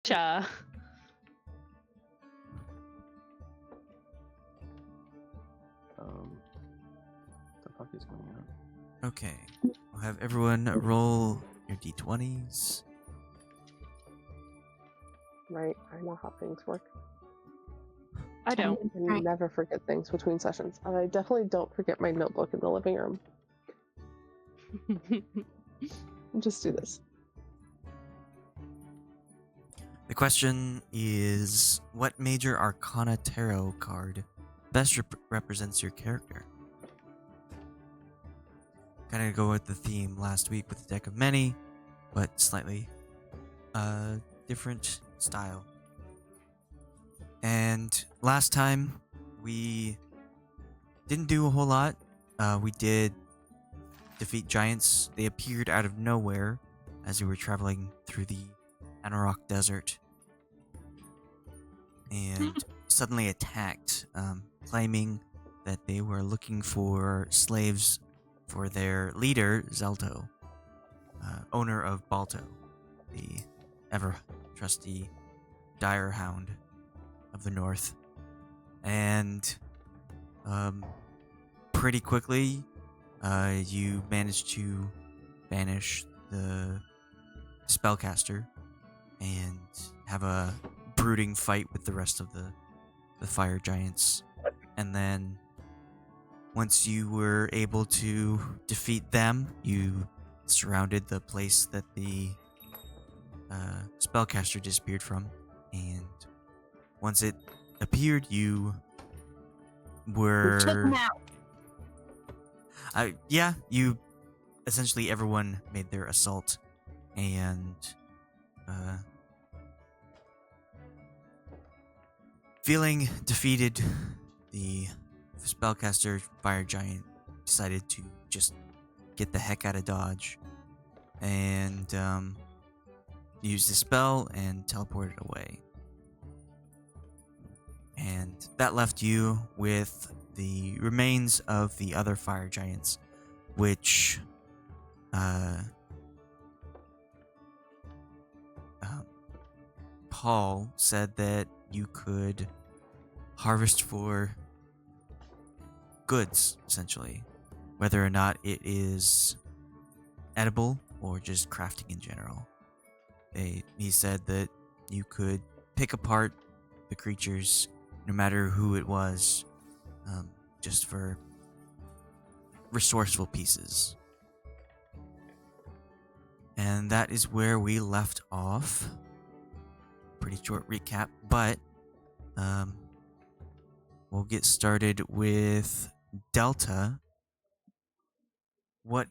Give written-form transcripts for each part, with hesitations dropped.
Cha. The fuck is going on? Okay. I'll have everyone roll your d20s. Right, I know how things work. I don't. I never forget things between sessions. And I definitely don't forget my notebook in the living room. Just do this. The question is, what major arcana tarot card best represents your character? Kind of go with the theme last week with the deck of many, but slightly different style. And last time we didn't do a whole lot. We did defeat giants. They appeared out of nowhere as we were traveling through the Anarok Desert and suddenly attacked, claiming that they were looking for slaves for their leader, Zelto, owner of Balto, the ever-trusty dire hound of the north. And pretty quickly, you managed to banish the spellcaster and have a brooding fight with the rest of the fire giants. And then once you were able to defeat them, you surrounded the place that the spellcaster disappeared from. And once it appeared, you were... We took them out. Yeah, you... Essentially, everyone made their assault. And... feeling defeated, the spellcaster fire giant decided to just get the heck out of Dodge and use the spell and teleported away. And that left you with the remains of the other fire giants, which Paul said that you could harvest for goods, essentially, whether or not it is edible or just crafting in general. He said that you could pick apart the creatures, no matter who it was, just for resourceful pieces. And that is where we left off. Pretty short recap, but we'll get started with Delta. What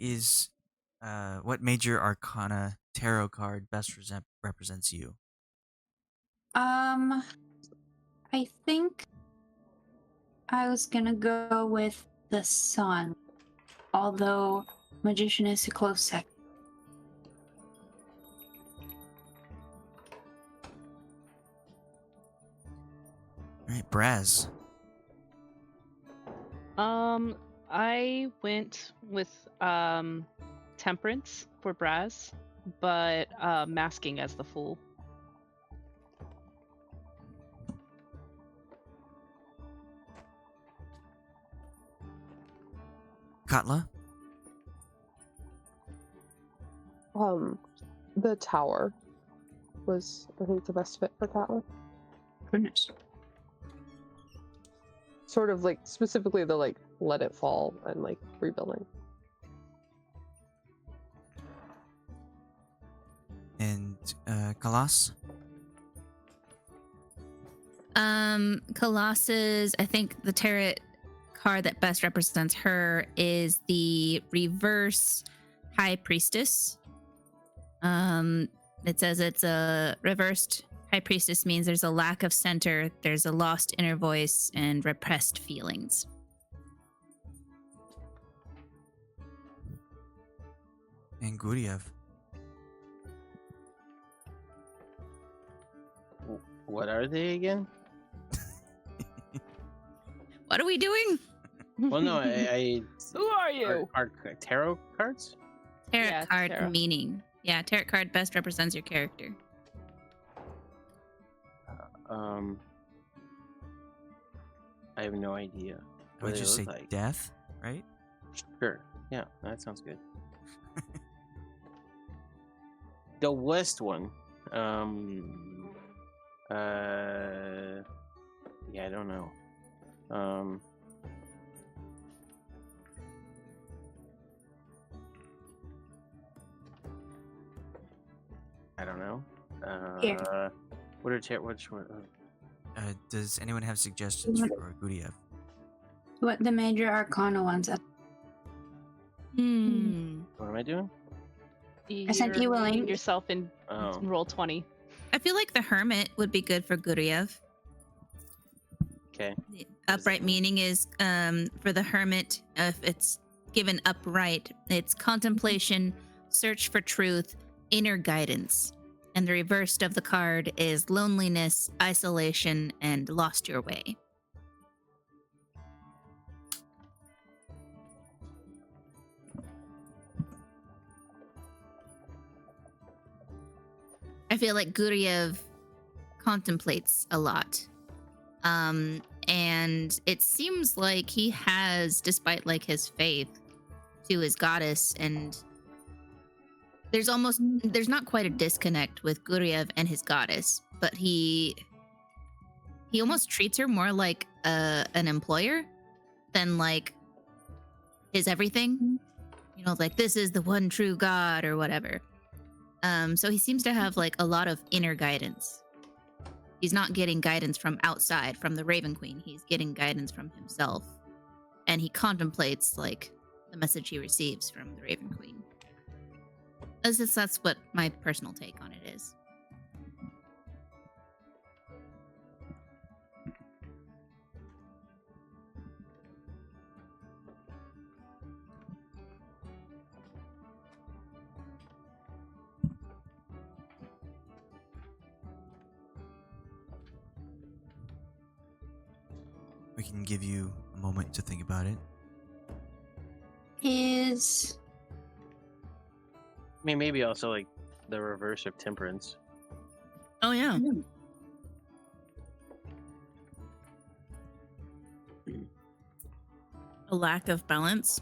major arcana tarot card best represents you? I think I was gonna go with the sun, although magician is a close second. All right, Brasz. I went with temperance for Brasz, but masking as the fool. Katla? The tower was, I think, the best fit for Katla. Goodness. Sort of like specifically the like let it fall and like rebuilding. And Khalas? Khalas's, I think the tarot card that best represents her is the reverse High Priestess. It says it's a reversed High Priestess means there's a lack of center, there's a lost inner voice, and repressed feelings. And Guryev? What are they again? What are we doing? Well, no, I Who are you? Are tarot cards? Tarot Yeah, card tarot. meaning. Yeah, tarot card best represents your character. I have no idea. I would what they just say look like. death, right? Sure. Yeah, that sounds good. The west one. Yeah, I don't know. I don't know. Here. Which one? Does anyone have suggestions Mhm. for Guryev? What the major arcana ones are. What am I doing? I sent you a You're link. yourself in Oh, roll 20. I feel like the hermit would be good for Guryev. okay. The upright meaning is for the hermit, if it's given upright, it's contemplation, search for truth, inner guidance. And the reverse of the card is loneliness, isolation, and lost your way. I feel like Guryev contemplates a lot. And it seems like he has, despite like his faith to his goddess, and there's not quite a disconnect with Guryev and his goddess, but he almost treats her more like an employer than like his everything. You know, like this is the one true God or whatever. So he seems to have like a lot of inner guidance. He's not getting guidance from outside, from the Raven Queen. He's getting guidance from himself. And he contemplates like the message he receives from the Raven Queen. That's what my personal take on it is. We can give you a moment to think about it. Is I mean, maybe also like the reverse of temperance. Oh yeah. A lack of balance.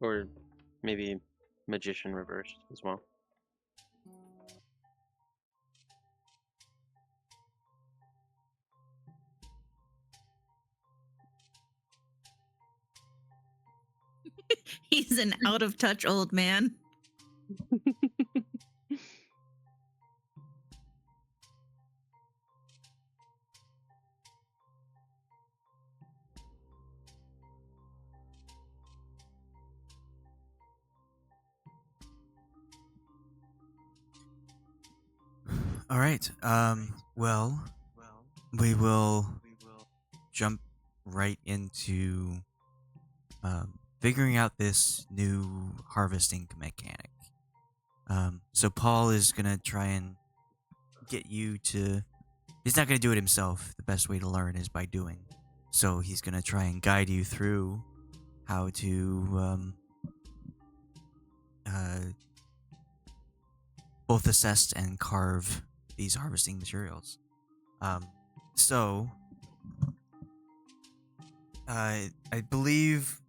Or maybe magician reversed as well. He's an out of touch old man. All right. Well, we will jump right into figuring out this new harvesting mechanic. So Paul is gonna try and get you to. He's not gonna do it himself. The best way to learn is by doing. So he's gonna try and guide you through how to both assess and carve these harvesting materials. So I believe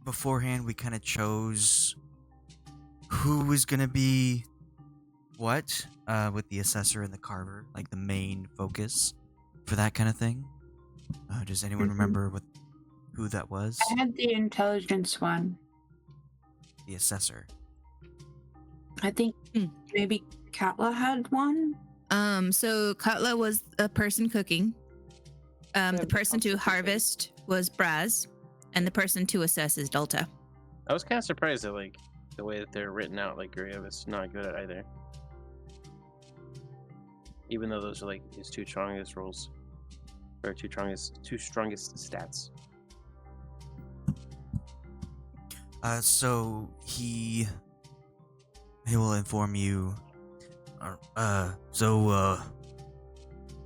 beforehand we kind of chose who was gonna be what with the assessor and the carver, like the main focus for that kind of thing. Does anyone remember who that was? I had the intelligence one. The assessor. I think maybe Katla had one. So Katla was a person cooking. The person to harvest was Brasz, and the person to assess is Delta. I was kind of surprised at like the way that they're written out. Like Guryev is not good at either. Even though those are like his two strongest roles. Or two strongest stats. So he will inform you.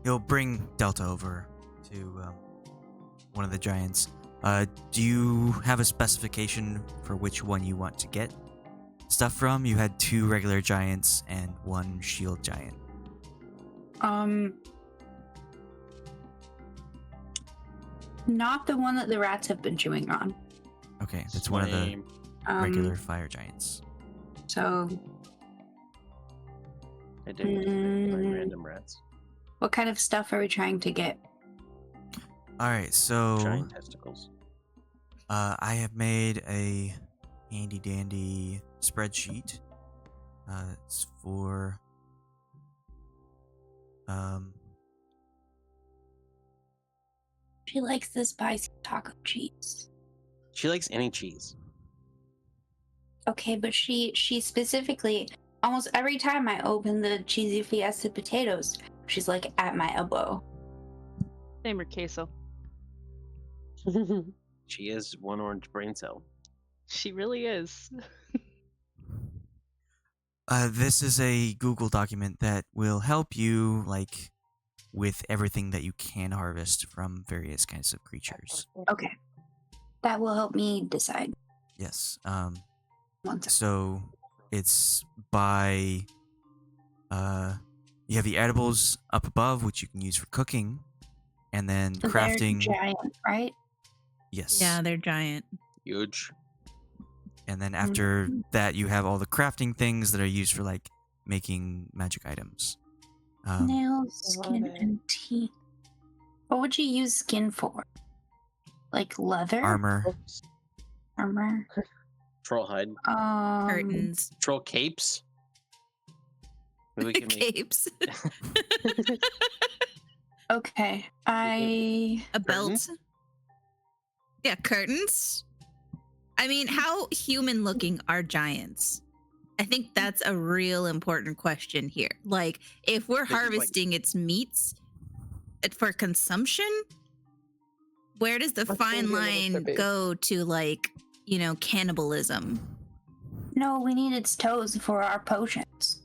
He'll bring Delta over to one of the giants. Do you have a specification for which one you want to get stuff from? You had 2 regular giants and 1 shield giant. Not the one that the rats have been chewing on. Okay, that's one of the Lame. regular fire giants. So, I didn't like random rats. what kind of stuff are we trying to get? All right, so Giant testicles. I have made a handy dandy spreadsheet. It's for She likes the spicy taco cheese. She likes any cheese. Okay, but she specifically, almost every time I open the cheesy fiesta potatoes, she's like at my elbow. Name her queso. She is one orange brain cell. She really is. this is a Google document that will help you like with everything that you can harvest from various kinds of creatures. Okay. That will help me decide. Yes. One second. So it's by you have the edibles up above, which you can use for cooking, and then They're crafting. giant, right? Yes. Yeah, they're giant. Huge. And then after that, you have all the crafting things that are used for like making magic items. Nails, I skin, love it. and teeth. What would you use skin for? Like leather? Armor. Armor? Troll hide. Curtains. Troll capes. Maybe we can make Capes. Okay. I A belt. Curtains? Yeah, curtains. I mean, how human looking are giants? I think that's a real important question here. Like, if we're They look like- harvesting its meats for consumption, where does the That's fine gonna be a little line trippy. go to, like, cannibalism? No, we need its toes for our potions.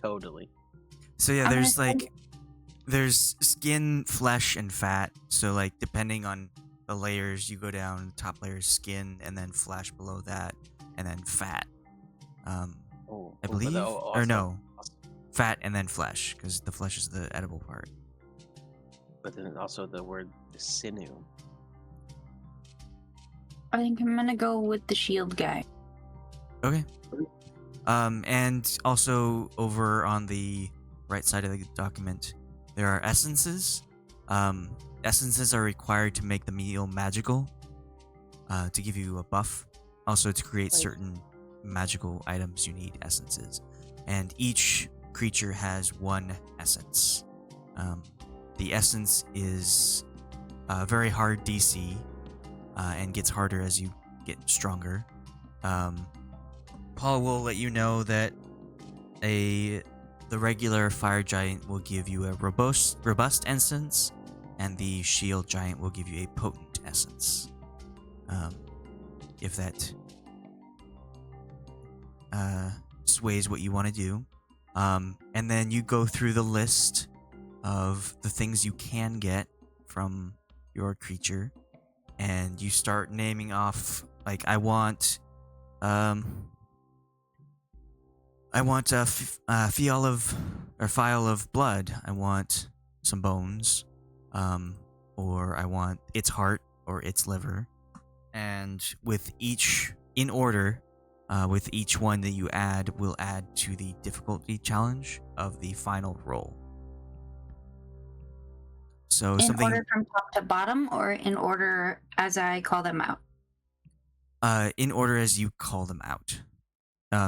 totally. So yeah, I'm there's gonna like there's skin, flesh, and fat. So like depending on the layers, you go down. Top layer is skin, and then flesh below that, and then fat. I But believe, also- or no, fat and then flesh, because the flesh is the edible part. But then also the word sinew. I think I'm gonna go with the shield guy. Okay. And also over on the right side of the document, there are essences. Essences are required to make the meal magical, to give you a buff. Also to create Right. certain magical items, you need essences. And each creature has 1 essence. The essence is a very hard DC, and gets harder as you get stronger. Paul will let you know that the regular fire giant will give you a robust essence, and the shield giant will give you a potent essence. If that sways what you want to do. And then you go through the list of the things you can get from your creature, and you start naming off, like, I want a phial of blood. I want some bones, or I want its heart or its liver. And with each in order, with each one that you add, will add to the difficulty challenge of the final roll. So In something order from top to bottom, or in order as I call them out? in order as you call them out.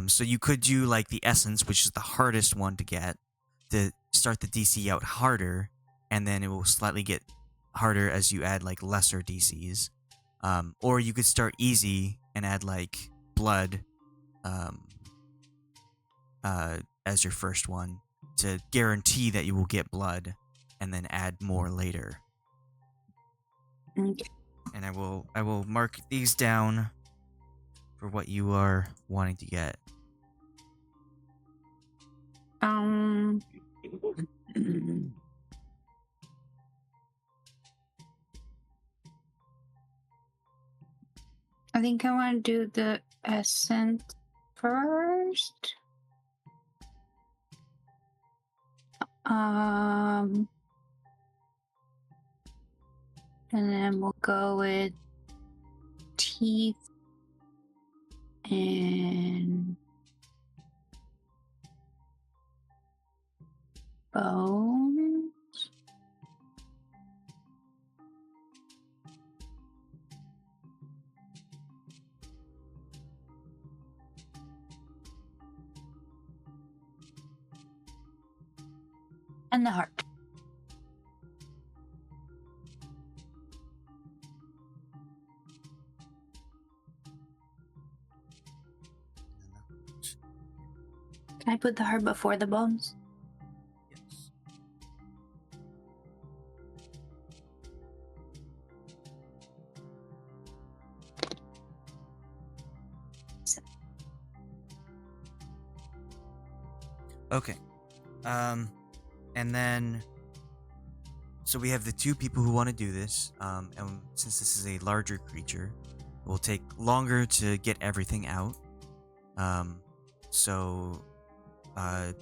So you could do like the essence, which is the hardest one to get, to start the DC out harder, and then it will slightly get harder as you add like lesser DCs. Or you could start easy and add like blood, as your first one to guarantee that you will get blood, and then add more later. Okay. And I will mark these down for what you are wanting to get. I think I want to do the essence first. And then we'll go with teeth and bones. And the heart. Can I put the heart before the bones? Yes. Okay. And then, so we have the two people who want to do this. And since this is a larger creature, it will take longer to get everything out. So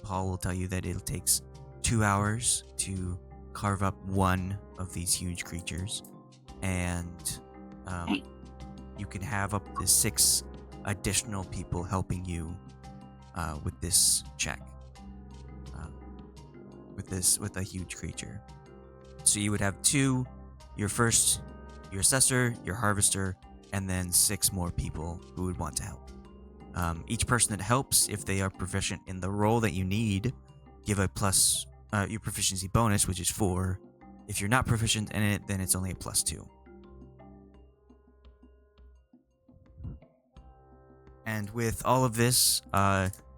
Paul will tell you that it takes 2 hours to carve up one of these huge creatures, and you can have up to 6 additional people helping you with this check. With a huge creature. So you would have 2, your assessor, your harvester, and then 6 more people who would want to help. Each person that helps, if they are proficient in the role that you need, give a plus your proficiency bonus, which is 4. If you're not proficient in it, then it's only a +2. And with all of this,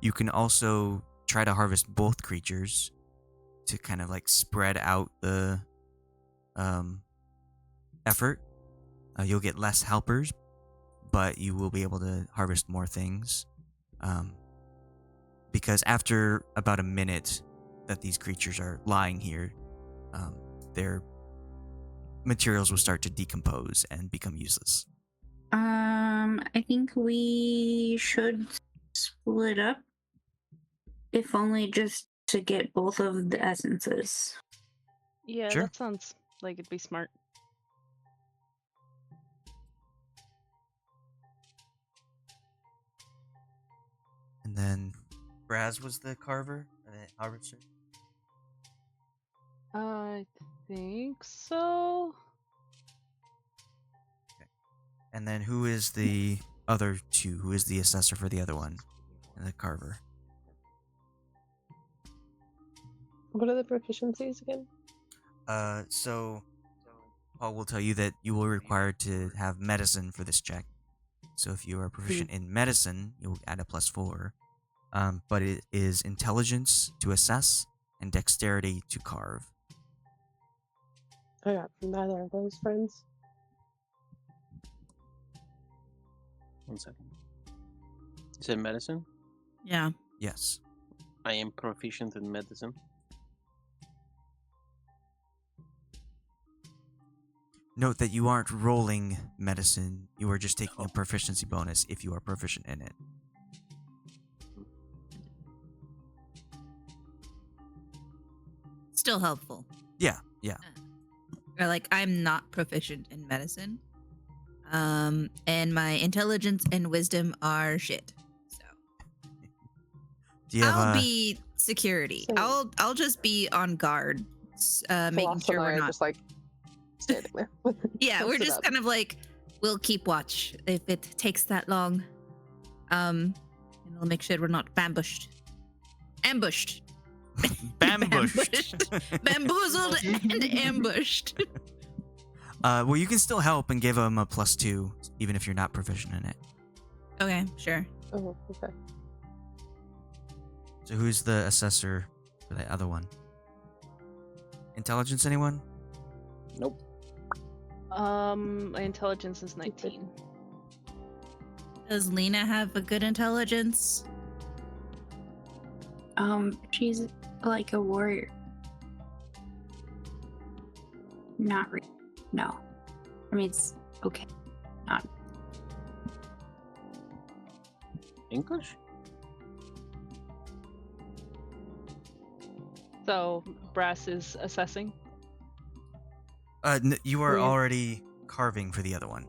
you can also try to harvest both creatures to kind of like spread out the effort. You'll get less helpers, but you will be able to harvest more things. Because after about a minute that these creatures are lying here, their materials will start to decompose and become useless. I think we should split up, if only just to get both of the essences. Yeah, Sure. that sounds like it'd be smart. And then Brasz was the carver, and then harvester. I think so. And then who is the other 2? Who is the assessor for the other one? And the carver. What are the proficiencies again? So Paul will tell you that you will require to have medicine for this check. So if you are proficient in medicine, you'll add a +4. But it is intelligence to assess and dexterity to carve. I got neither of those, friends. 1 second. You said medicine? Yeah. Yes. I am proficient in medicine. Note that you aren't rolling medicine. You are just taking a proficiency bonus if you are proficient in it. Still helpful. Yeah. Or like, I'm not proficient in medicine. And my intelligence and wisdom are shit. So Do you have I'll be security. So- I'll just be on guard, making Philosopher sure and I we're are not. just like standing there. Yeah, we're Posted just up. kind of like, we'll keep watch if it takes that long. And we'll make sure we're not ambushed. bambushed. Bamboozled and ambushed. Well, you can still help and give him a +2, even if you're not proficient in it. Okay, sure. Oh, okay. So who's the assessor for the other one? Intelligence, anyone? Nope. My intelligence is 19. Does Lena have a good intelligence? She's like a warrior. Not really. No. I mean, it's okay. Not. English? So Brass is assessing. You are Were you- already carving for the other one.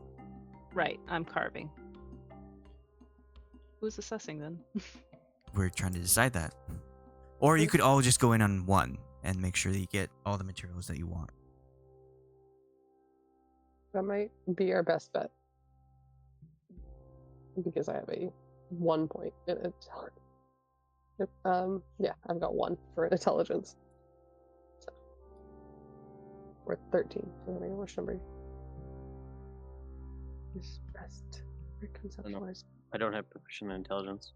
Right, I'm carving. Who's assessing then? We're trying to decide that. Or you could all just go in on one and make sure that you get all the materials that you want. That might be our best bet. Because I have a 1 point in intelligence. Yeah, I've got 1 for intelligence. So we're 13. So I don't know which number is best for conceptualized. I don't have proficient in intelligence.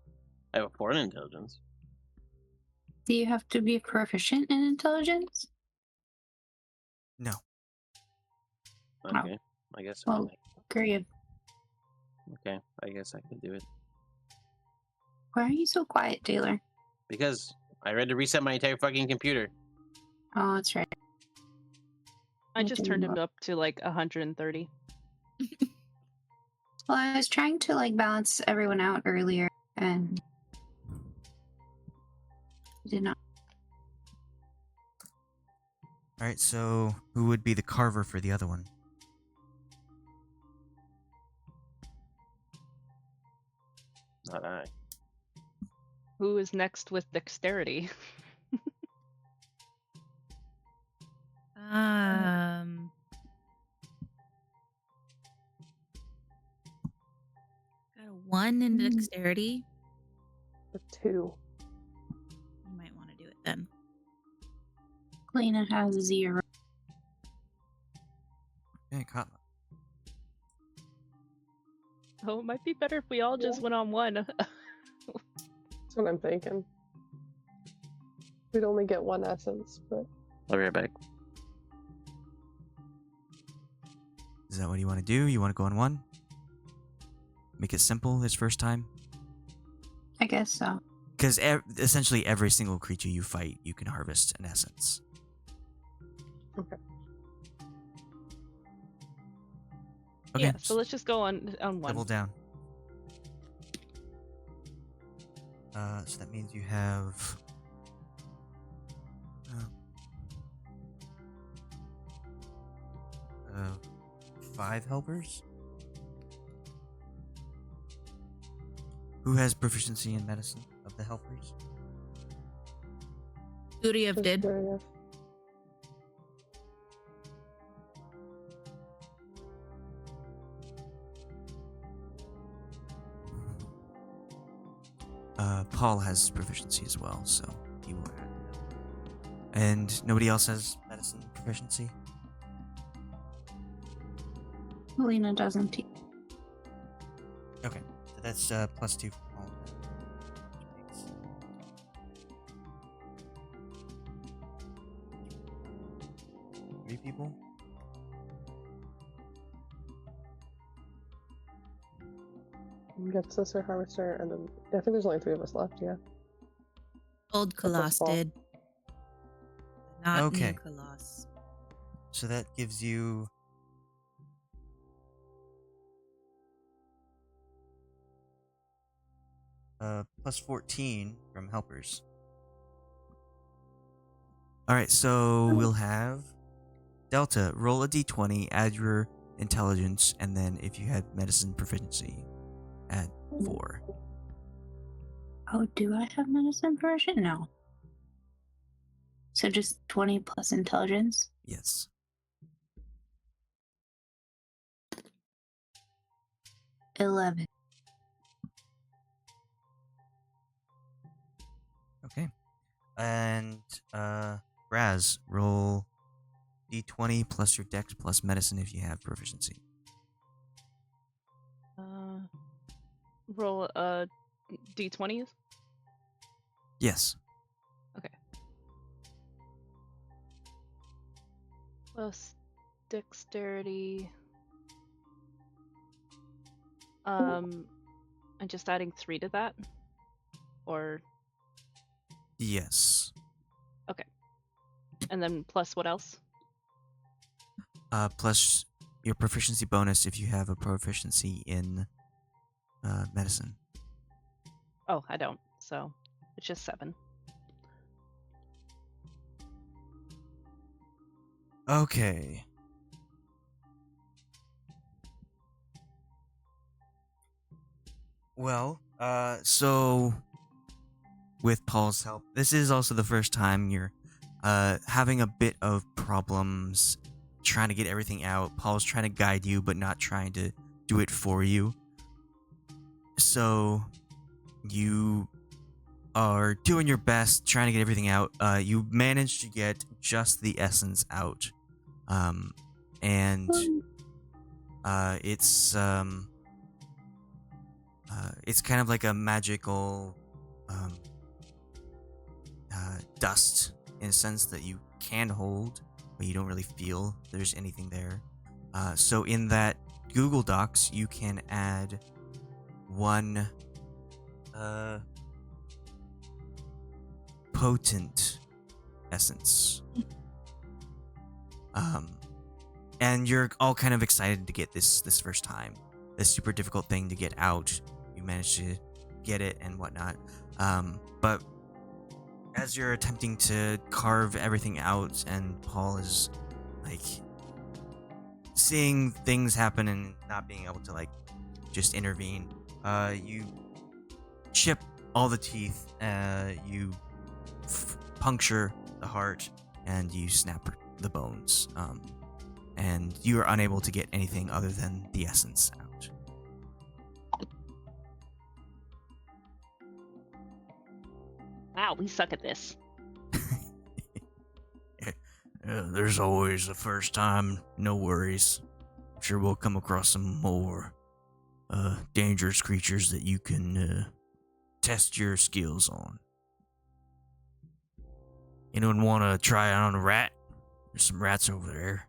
I have a 4 in intelligence. Do you have to be proficient in intelligence? No. Okay. I guess. Well, Guryev, Okay. I guess I can do it. why are you so quiet, Taylor? Because I read to reset my entire fucking computer. Oh, that's right. I just Okay, turned him well. up to like 130. Well, I was trying to like balance everyone out earlier, and did not. Alright, so who would be the carver for the other one? Not I. Who is next with dexterity? Got a 1 in dexterity. A 2. You might want to do it then. Lena has 0. Okay, Katla. Oh, it might be better if we all just went on one. That's what I'm thinking. We'd only get 1 essence, but I'll be right back. Is that what you want to do? You want to go on one? Make it simple this first time? I guess so. Because essentially every single creature you fight, you can harvest an essence. okay. Okay, Yeah, so let's just go on one. double down. So that means you have... 5 helpers? Who has proficiency in medicine of the helpers? Guryev did. Guryev. Paul has proficiency as well, so he will add. And nobody else has medicine proficiency? Lena doesn't. Okay, so that's +2 for Paul. Which makes 3 people? Get Sister Harvester, and then I think there's only 3 of us left, yeah. Old Khalas Paul. did. Not Okay. new Khalas. So that gives you... +14 from helpers. Alright, so we'll have Delta, roll a d20, add your intelligence, and then if you had medicine proficiency, add 4. Oh, do I have medicine proficient? No. So just 20 plus intelligence. Yes. $11. Okay. And Raz, roll d20 plus your dex plus medicine if you have proficiency. Roll a d20. Yes. Plus dexterity. I'm just adding 3 to that? Or, Yes. and then plus what else? Plus your proficiency bonus if you have a proficiency in medicine. Oh, I don't. So it's just 7. Okay. Well, so with Paul's help, this is also the first time you're having a bit of problems trying to get everything out. Paul's trying to guide you, but not trying to do it for you. So you are doing your best trying to get everything out. You managed to get just the essence out. And it's kind of like a magical dust in a sense that you can hold, but you don't really feel there's anything there. So in that Google Docs, you can add 1 potent essence. And you're all kind of excited to get this first time. This super difficult thing to get out. You managed to get it and whatnot. But as you're attempting to carve everything out, and Paul is like seeing things happen and not being able to like just intervene, you chip all the teeth, you puncture the heart, and you snap the bones. And you are unable to get anything other than the essence out. Wow, we suck at this. There's always a first time, no worries. I'm sure we'll come across some more dangerous creatures that you can test your skills on. Anyone want to try on a rat? There's some rats over there.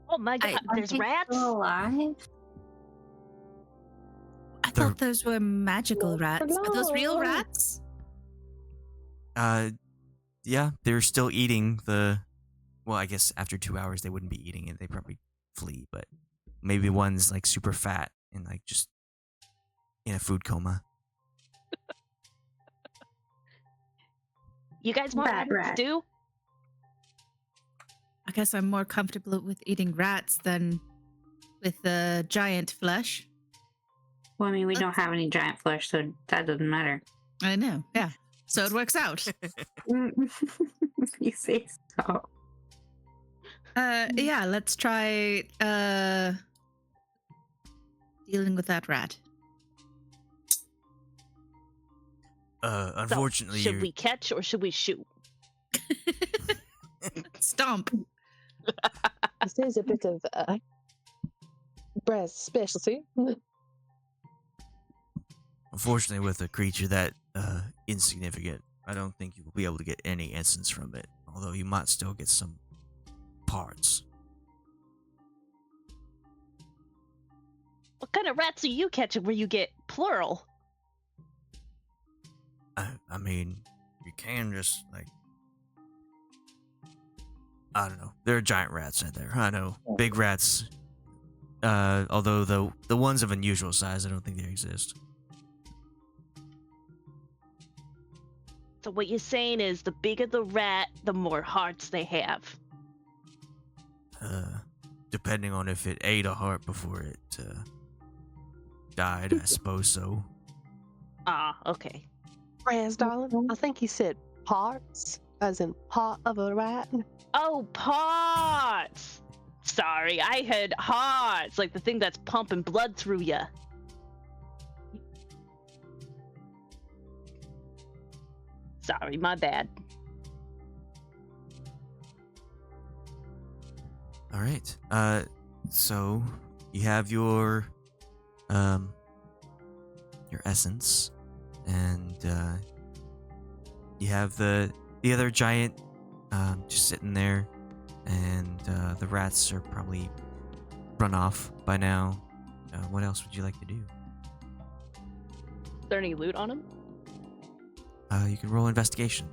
Oh my god, there's rats? Still alive? I thought those were magical rats. Are those real rats? Yeah, they're still eating the... Well, I guess after 2 hours they wouldn't be eating it. They probably flee, but maybe one's like super fat and like just in a food coma. You guys want rat stew? I guess I'm more comfortable with eating rats than with the giant flesh. Well, I mean, we don't have any giant flesh, so that doesn't matter. I know, yeah. So it works out. You say so. Yeah, let's try dealing with that rat. Unfortunately, So, should we catch or should we shoot? Stomp. This is a bit of Braz's specialty. Unfortunately, with a creature that insignificant, I don't think you will be able to get any essence from it. Although you might still get some parts. What kind of rats are you catching where you get plural? I mean, you can just like... I don't know. There are giant rats out there. I know. Big rats. Although the ones of unusual size, I don't think they exist. So what you're saying is the bigger the rat, the more hearts they have. Depending on if it ate a heart before it died, I suppose so. Ah, okay. Braz, darling, I think he said parts, as in part of a rat. Oh, parts! Sorry, I had hearts, like the thing that's pumping blood through ya. Sorry, my bad. All right. So you have your essence, and you have the other giant just sitting there, and the rats are probably run off by now. What else would you like to do? Is there any loot on him? You can roll investigation.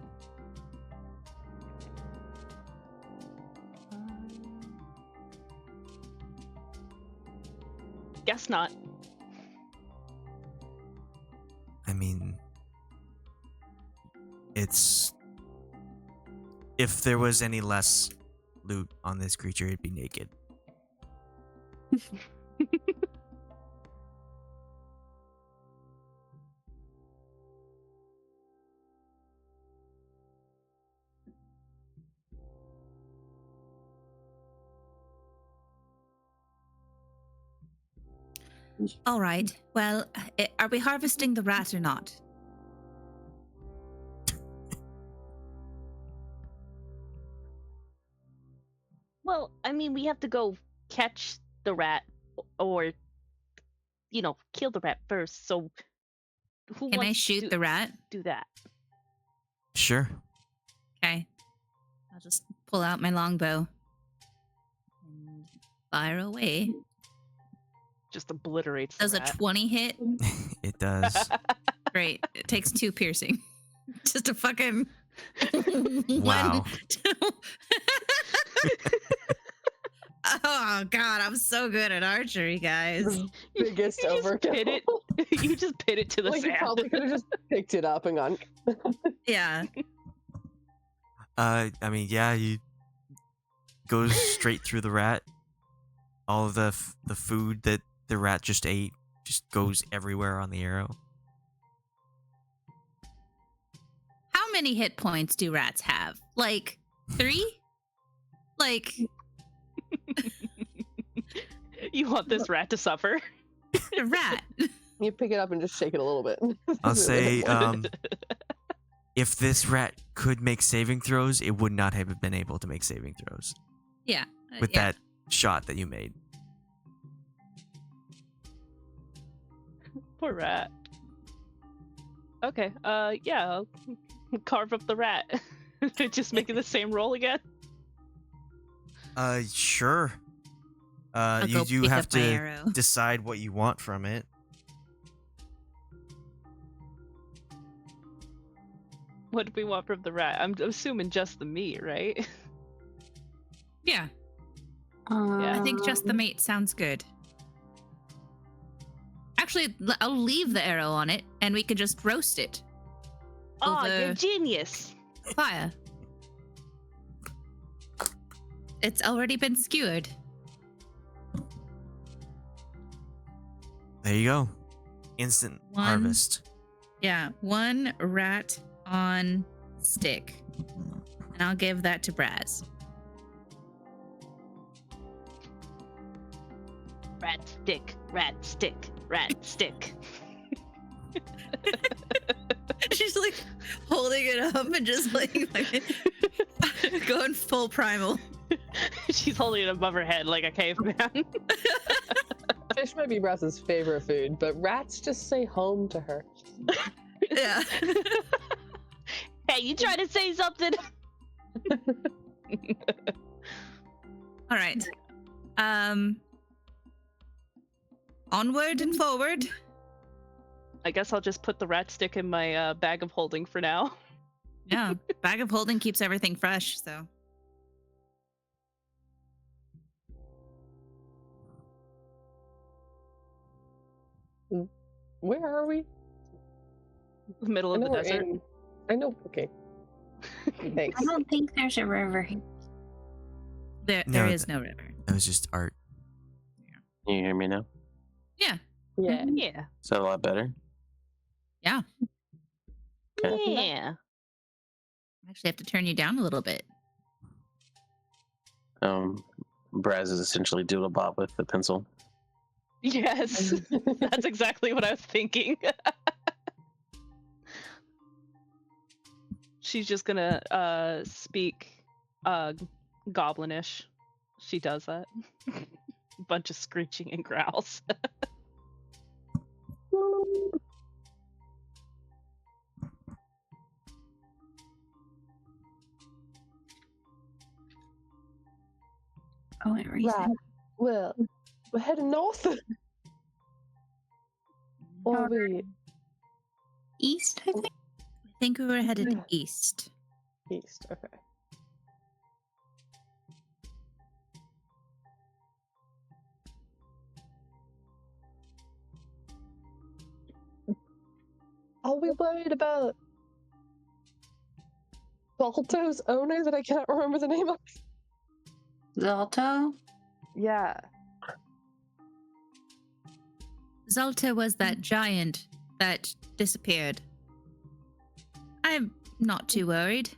Guess not. I mean, it's... If there was any less loot on this creature, it'd be naked. All right. Well, are we harvesting the rat or not? Well, I mean, we have to go catch the rat or, kill the rat first. So who Can wants I shoot to the rat? do that? Sure. Okay. I'll just pull out my longbow and fire away. Just obliterates the Does a rat. 20 hit? It does. Great. It takes 2 piercing. Just a fucking Wow. 1, 2. Oh god, I'm so good at archery, guys. Biggest You just overkill. pin it. You just pin it to the Like, you sand. probably could have just picked it up and gone. Yeah. I mean, yeah, you goes straight through the rat. All of the food that the rat just ate just goes everywhere on the arrow. How many hit points do rats have? Like 3? Like You want this rat to suffer? a rat. You pick it up and just shake it a little bit. I'll say, if this rat could make saving throws, it would not have been able to make saving throws Yeah. with yeah. that shot that you made. Poor rat. Okay, yeah, I'll carve up the rat. Just making the same roll again? Sure. I'll You go do pick have up my to arrow. decide what you want from it. What do we want from the rat? I'm assuming just the meat, right? Yeah. I think just the meat sounds good. Actually, I'll leave the arrow on it, and we could just roast it. Oh, Over you're genius. fire. It's already been skewered. There you go. Instant One. harvest. Yeah, 1 rat on stick. And I'll give that to Brasz. Rat stick, rat stick, rat stick. She's like holding it up and just like going full primal. She's holding it above her head like a caveman. Fish might be Brass's favorite food, but rats just say home to her. Yeah. Hey, you trying to say something? All right. Onward and forward. I guess I'll just put the rat stick in my bag of holding for now. Yeah. Bag of holding keeps everything fresh, so. Where are we? The middle of the we're desert. I know. Okay. Thanks. I don't think there's a river here. There No, is no river. That was just art. Can you hear me now? Yeah. Yeah. Yeah. Is that a lot better? Yeah. Okay. Yeah. I actually have to turn you down a little bit. Brasz is essentially Doodlebop with the pencil. Yes. That's exactly what I was thinking. She's just gonna speak goblinish. She does that. Bunch of screeching and growls. Oh, everything. Right. Well, we're heading north. Or we East, I think. I think we were headed Yeah. east. east. Okay. Are we worried about Balto's owner that I cannot remember the name of? Zalto? Yeah. Zalta was that giant that disappeared. I'm not too worried.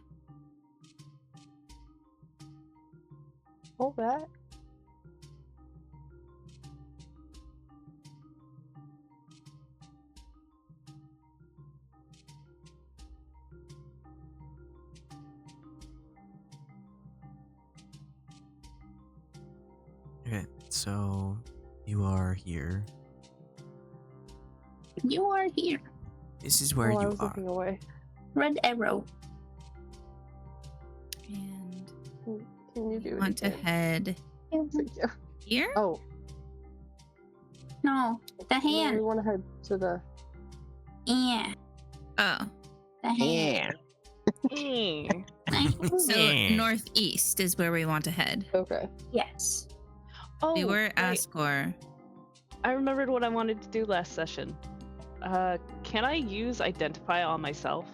All that. Okay, so you are here. You are here. This is where I you was are. looking away. Red arrow. And Can you do we it? want to again? head Thank you. here? Oh, No, the no, we hand. want to head to the. Yeah, Oh. the hand. So Yeah. northeast is where we want to head. Okay. Yes. Oh, We were wait, Ascor. I remembered what I wanted to do last session. Can I use identify on myself?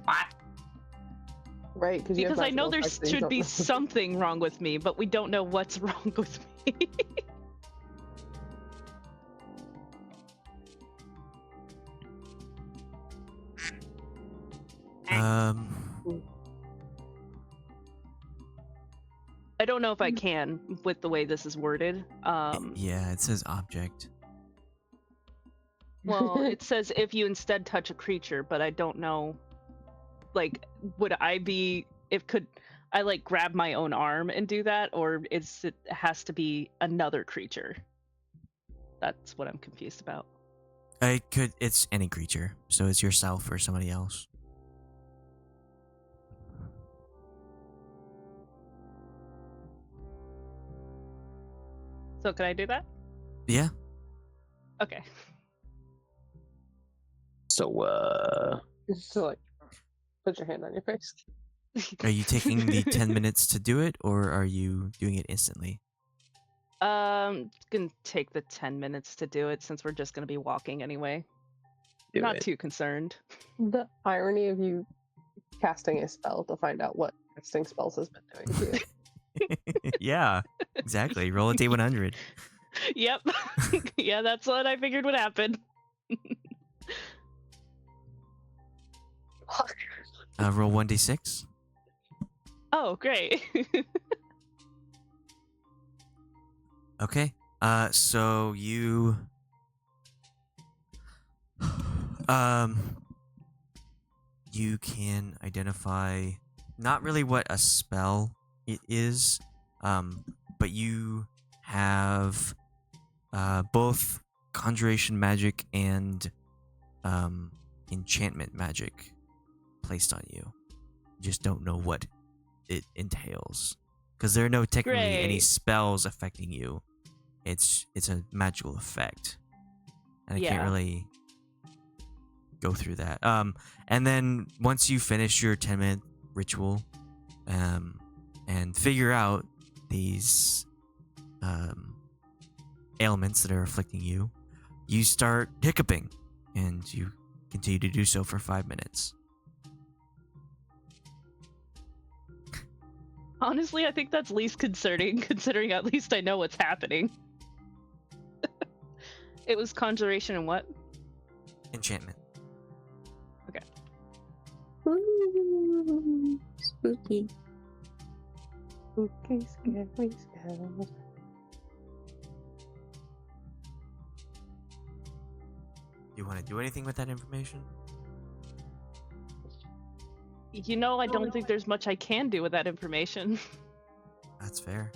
What? Right, because Because I know there should be something wrong with me, but we don't know what's wrong with me. I don't know if I can with the way this is worded. Yeah, it says object. Well, it says if you instead touch a creature, but I don't know. Like, would I be? Could I like grab my own arm and do that, or it has to be another creature? That's what I'm confused about. It's any creature, so it's yourself or somebody else. So can I do that? Yeah. Okay. So, So like, put your hand on your face. Are you taking the 10 minutes to do it, or are you doing it instantly? It's gonna take the 10 minutes to do it since we're just gonna be walking anyway. do Not it. too concerned. The irony of you casting a spell to find out what casting spells has been doing to you. Yeah, exactly. Roll a D100. Yep. Yeah, that's what I figured would happen. Roll 1d6. Oh, great. Okay. So you you can identify not really what a spell it is, but you have both conjuration magic and enchantment magic placed on you. You just don't know what it entails because there are no technically any Great. spells affecting you. It's a magical effect, and I can't Yeah. really go through that. And then once you finish your 10-minute ritual, and figure out these ailments that are afflicting you, you start hiccuping, and you continue to do so for 5 minutes. Honestly, I think that's least concerning, considering at least I know what's happening. It was conjuration and what? Enchantment. Ooh, spooky. Spooky, scary, scary. You want to do anything with that information? You know, I don't think there's much I can do with that information. That's fair.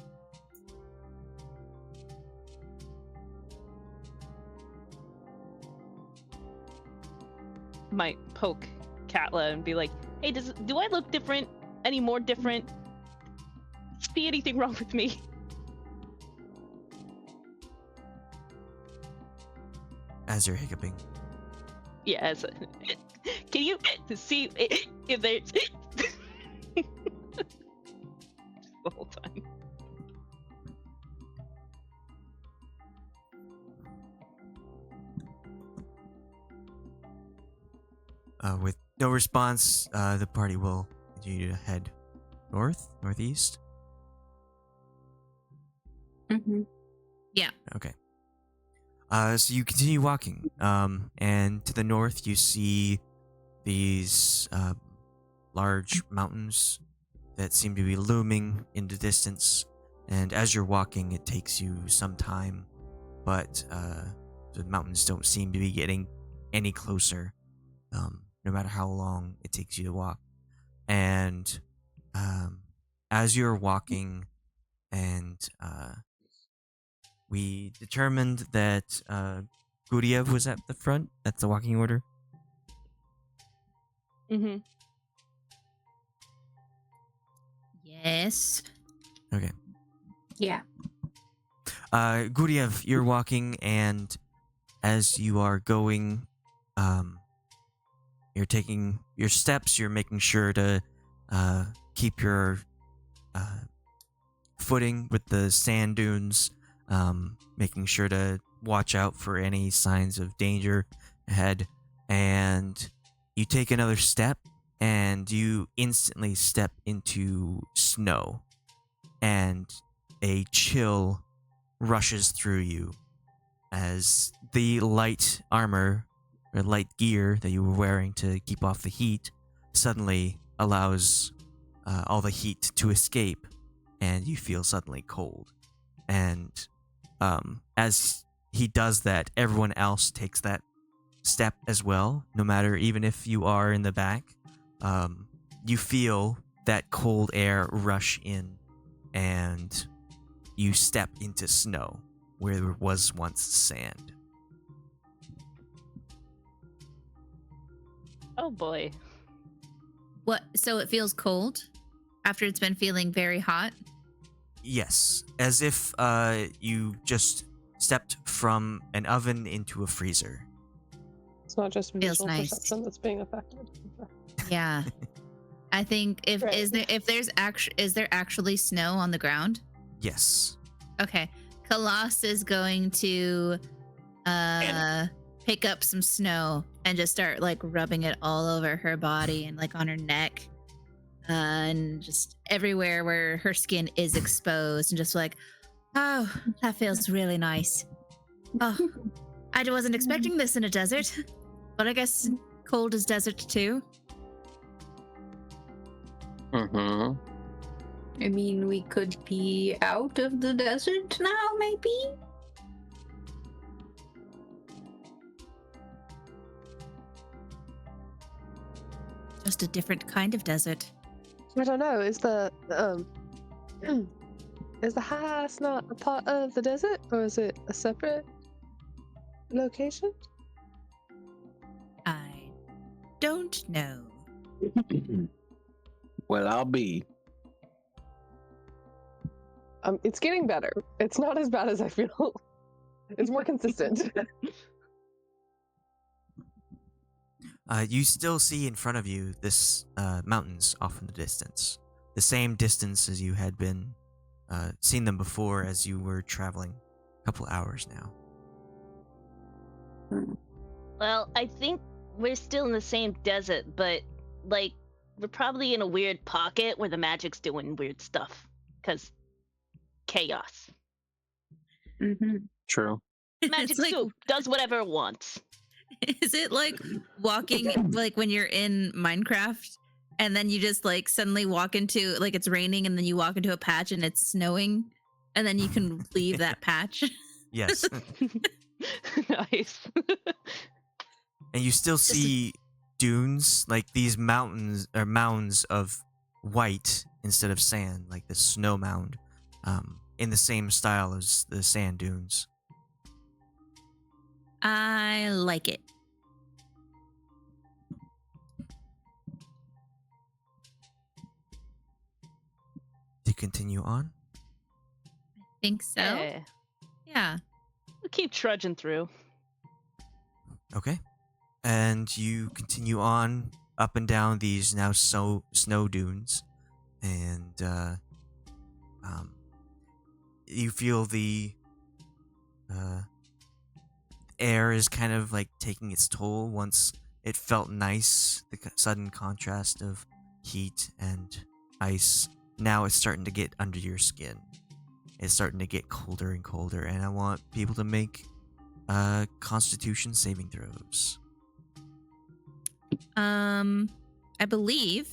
Might poke Katla and be like, "Hey, do I look different? Any more different? See anything wrong with me?" as you're hiccuping. Yeah. Can you see if there's the whole time? With no response, the party will continue to head northeast. Mm-hmm. Okay. So you continue walking, and to the north you see these large mountains that seem to be looming in the distance. And as you're walking, it takes you some time, but the mountains don't seem to be getting any closer, no matter how long it takes you to walk. And as you're walking, and we determined that Guryev was at the front. That's the walking order. Mm-hmm. Yes. Okay. Yeah. Guryev, you're walking, and as you are going, you're taking your steps. You're making sure to keep your footing with the sand dunes, making sure to watch out for any signs of danger ahead. And you take another step, and you instantly step into snow, and a chill rushes through you as the light armor or light gear that you were wearing to keep off the heat suddenly allows all the heat to escape, and you feel suddenly cold. And as he does that, everyone else takes that step as well, no matter, even if you are in the back. You feel that cold air rush in, and you step into snow where there was once sand. Oh boy. What? So it feels cold after it's been feeling very hot? Yes, as if you just stepped from an oven into a freezer. It's not just Feels visual nice. perception that's being affected. Yeah. I think is there actually snow on the ground? Yes. Okay. Khalas is going to pick up some snow and just start like rubbing it all over her body and like on her neck. And just everywhere where her skin is exposed, and just like, oh, that feels really nice. Oh, I wasn't expecting this in a desert, but I guess cold is desert too. Mm-hmm. I mean, we could be out of the desert now, maybe? Just a different kind of desert. I don't know. Is the house not a part of the desert, or is it a separate location? I don't know. Well, I'll be. It's getting better. It's not as bad as I feel. It's more consistent. You still see in front of you this mountains off in the distance. The same distance as you had been seen them before as you were traveling a couple hours now. Well, I think we're still in the same desert, but like we're probably in a weird pocket where the magic's doing weird stuff. 'Cause chaos. Mm-hmm. True. Magic It's like- soup does whatever it wants. Is it like walking like when you're in Minecraft and then you just like suddenly walk into like it's raining and then you walk into a patch and it's snowing and then you can leave that patch? Yes. Nice. And you still see dunes, like these mountains or mounds of white instead of sand, like the snow mound, in the same style as the sand dunes. I like it. To continue on. Think so. Yeah. Yeah. We'll keep trudging through. Okay. And you continue on up and down these now snow dunes, and you feel the air is kind of like taking its toll. Once it felt nice, the sudden contrast of heat and ice, now it's starting to get under your skin. It's starting to get colder and colder, and I want people to make Constitution saving throws. I believe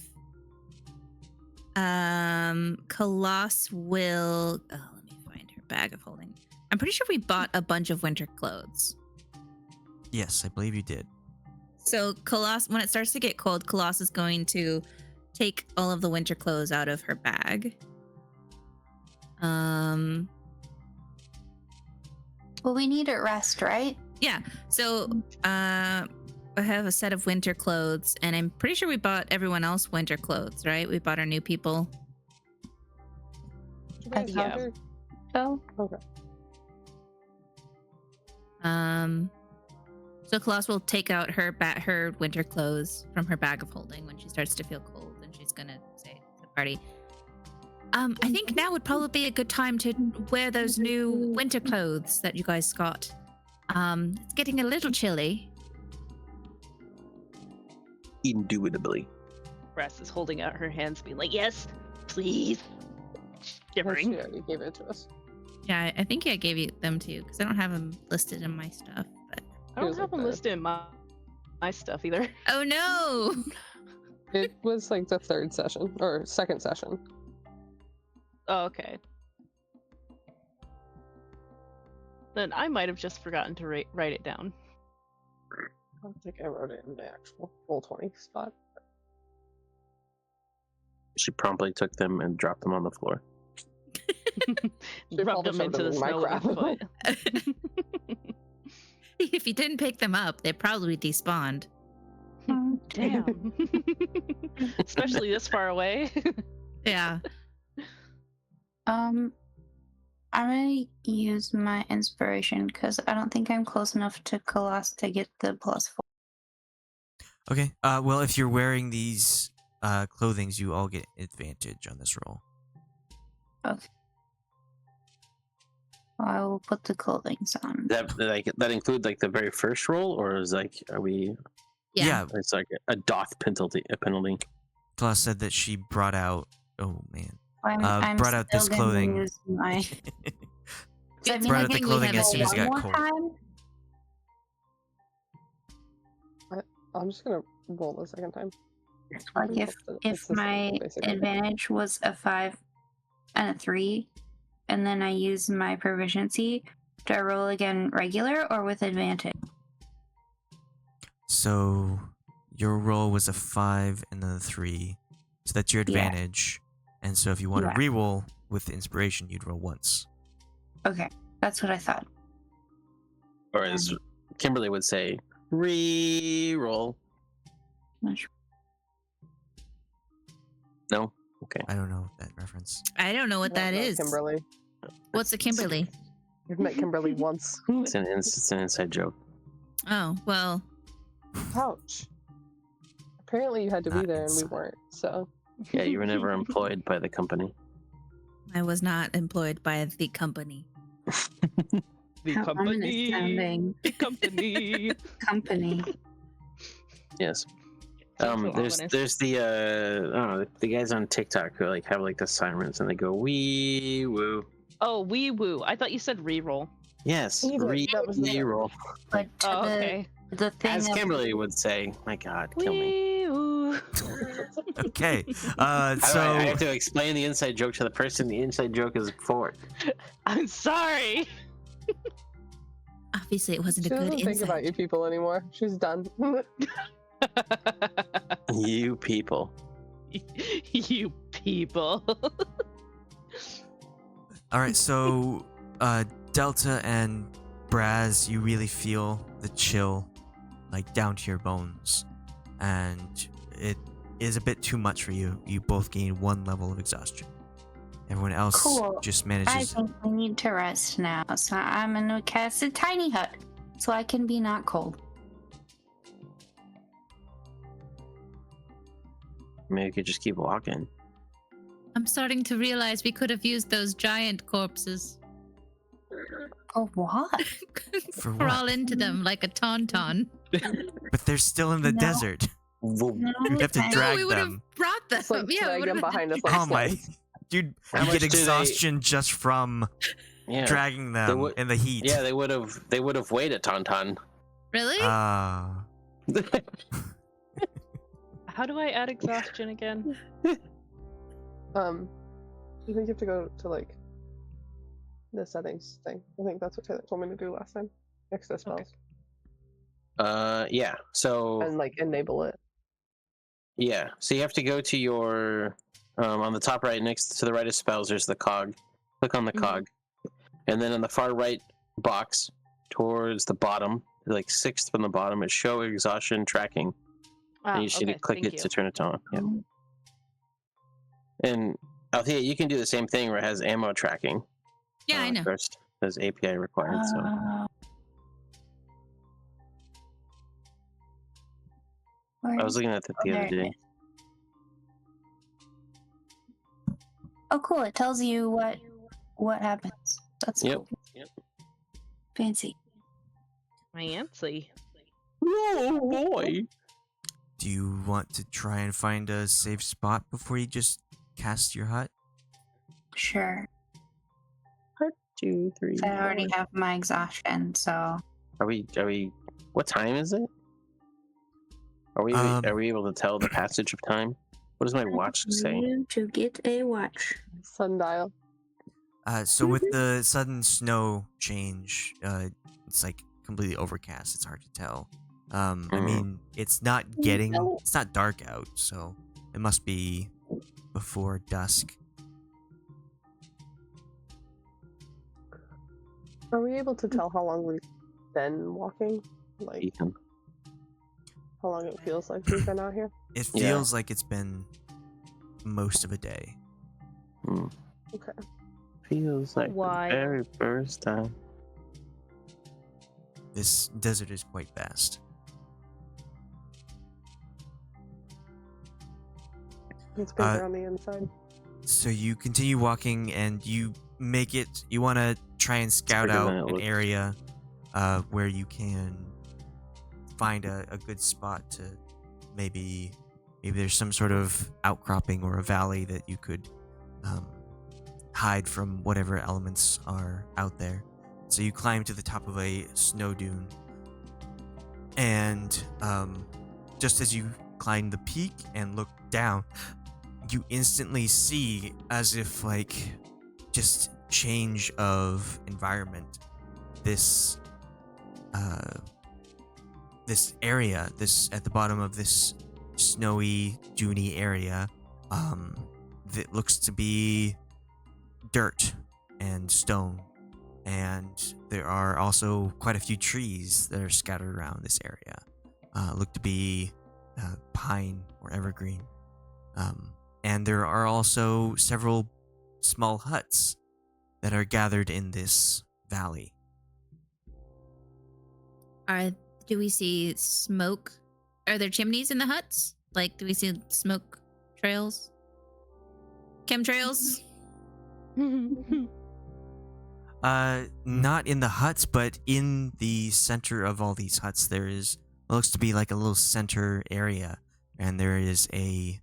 Khalas will. Oh, let me find her bag of holding. I'm pretty sure we bought a bunch of winter clothes. Yes, I believe you did. So Khalas, when it starts to get cold, Khalas is going to take all of the winter clothes out of her bag. Well, we need it rest, right? Yeah. So I have a set of winter clothes, and I'm pretty sure we bought everyone else winter clothes, right? We bought our new people. Do you guys have Yeah. her? So, Okay. So Khalas will take out her winter clothes from her bag of holding when she starts to feel cold, and she's gonna say to the party, I think now would probably be a good time to wear those new winter clothes that you guys got. It's getting a little chilly. Indubitably. Brasz is holding out her hands, being like, "Yes, please." She Shivering. already gave it to us. Yeah, I think I gave them to you because I don't have them listed in my stuff. But I don't Feels have like them that. listed in my stuff either. oh no! It was like the third session or second session. Oh, okay. Then I might have just forgotten to write it down. I don't think I wrote it in the actual Roll20 spot. She promptly took them and dropped them on the floor. She Rubbed probably them into shoved the them in my snow with her crap. foot. If you didn't pick them up, they probably despawned. Damn. Especially this far away. Yeah. I'm gonna use my inspiration because I don't think I'm close enough to Khalas to get the +4. Okay. Well, if you're wearing these clothings, you all get advantage on this roll. Okay. Well, I will put the clothings on. That include like the very first roll, or is like are we? Yeah. It's like a doth penalty. A penalty. Claus said that she brought out. Oh man. I'm brought out this still gonna clothing. use my... Does that mean Brought I out the can clothing use as soon as it one got more cold. time? I'm just gonna roll the second time. Like It's if the same, my basically. advantage was a 5 and a 3, and then I use my proficiency, do I roll again regular or with advantage? So your roll was a 5 and then a 3, so that's your Yeah. advantage. And so if you want Yeah. to re-roll with inspiration, you'd roll once. Okay, that's what I thought. Or as Kimberly would say, re-roll. Much- No? Okay. I don't know that reference. I don't know what that No, is. Kimberly. What's a Kimberly? We've met Kimberly once. It's an inside joke. Oh, well, Ouch. Apparently you had to be Not there and we inside. weren't, so. Yeah, you were never employed by the company. I was not employed by the company. The How ominous company. sounding. The company. Company. Yes. Sounds so There's ominous. the I don't know, the guys on TikTok who like have like the sirens and they go wee woo. Oh, wee woo. I thought you said reroll. Yes, Either, that was the- re-roll. But to Oh, okay. the thing As of- Kimberly would say, my God, kill me. Wee woo. Okay. How do So I have to explain the inside joke to the person the inside joke is for. I'm sorry. Obviously, it wasn't She a good doesn't think about insight. you people anymore. She's done. You people. You people. all right. So Delta and Brasz, you really feel the chill, like down to your bones, and it is a bit too much for you. You both gain 1 level of exhaustion. Everyone else Cool. just I manages. think we need to rest now, so I'm gonna cast a tiny hut so I can be not cold. Maybe we could just keep walking. I'm starting to realize we could have used those giant corpses. Oh, what? For what? Crawl into them like a tauntaun. But they're still in the No. desert. No, You'd have to thanks. drag we would have them. brought them. Just like yeah, we drag would them have behind us like Oh my! slaves. Dude, How you much get do they- exhaustion just from Yeah. dragging them would- in the heat. Yeah, they would have weighed a tauntaun. Really? Ah. How do I add exhaustion again? I think you have to go to like the settings thing. I think that's what Taylor told me to do last time. Next to spells. Yeah. So And like enable it. yeah. So you have to go to your on the top right, next to the right of spells, there's the cog. Click on the Mhm. cog, and then in the far right box, towards the bottom, like sixth from the bottom, is show exhaustion tracking. And you just need to click thank it you. to turn it on. Yeah. Oh, And Althea, you can do the same thing where it has ammo tracking. yeah, I know. First, there's API required. So where I was looking at that the there other it day. is. Oh, cool! It tells you what happens. That's Yep. cool. Yep. Fancy. Fancy. Oh boy! Do you want to try and find a safe spot before you just cast your hut? Sure. 2, 3. I already have my exhaustion, so Are we? What time is it? Are we able to tell the passage of time? What does my watch say? to get a watch. Sundial. So with the sudden snow change, it's like completely overcast. It's hard to tell. I mean, it's not dark out, so it must be before dusk. Are we able to tell how long we've been walking? Like Ethan. how long it feels like we've been out here? It Yeah. feels like it's been most of a day. Hmm. Okay. Feels like Why? the very first time. This desert is quite vast. It's bigger on the inside. So you continue walking and you make it. You want to try and scout bigger out than it an looks. area where you can find a good spot to maybe there's some sort of outcropping or a valley that you could hide from whatever elements are out there. So you climb to the top of a snow dune, and just as you climb the peak and look down, you instantly see, as if like just change of environment, this area, this at the bottom of this snowy, duney area, that looks to be dirt and stone, and there are also quite a few trees that are scattered around this area. Look to be pine or evergreen. And there are also several small huts that are gathered in this valley. Do we see smoke? Are there chimneys in the huts? Like, do we see smoke trails? Chemtrails? Not in the huts, but in the center of all these huts, there is what looks to be like a little center area, and there is a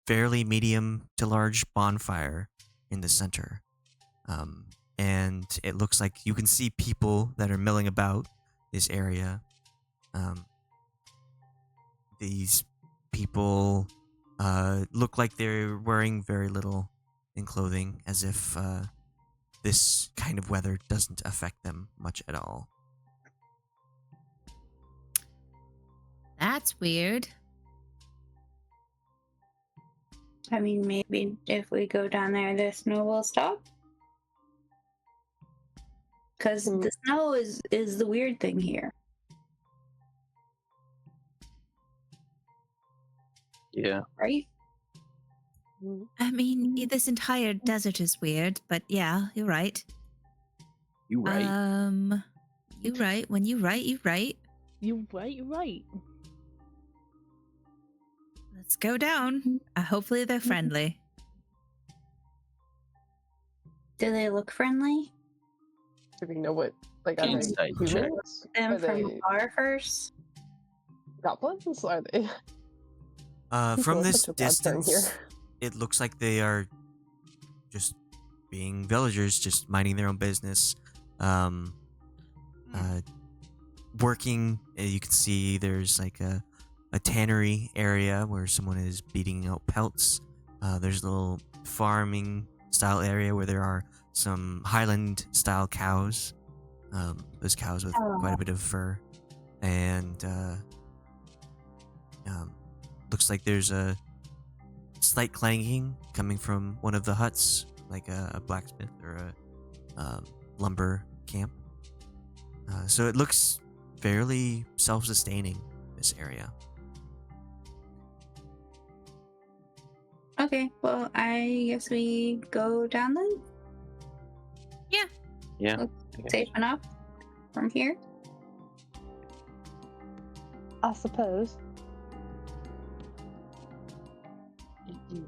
fairly medium to large bonfire in the center. And it looks like you can see people that are milling about this area. These people look like they're wearing very little in clothing, as if this kind of weather doesn't affect them much at all. That's weird. I mean, maybe if we go down there, the snow will stop. Because the snow is the weird thing here. Yeah. Right? I mean, this entire desert is weird, but yeah, you're right. You right. You right. When you right, you right. You're right. Let's go down. Hopefully they're friendly. Do they look friendly? Do we know what? Like, are they Insight check. humans? Them Are from they afar first? goblins? Are they? From Well, this such a bad term distance, it looks like they are just being villagers, just minding their own business. Working, you can see there's like a tannery area where someone is beating out pelts. There's a little farming style area where there are some Highland style cows. Those cows with quite a bit of fur. And looks like there's a slight clanging coming from one of the huts, like a blacksmith or a lumber camp. So it looks fairly self-sustaining, this area. Okay, well, I guess we go down then. Yeah. Safe enough from here. I suppose.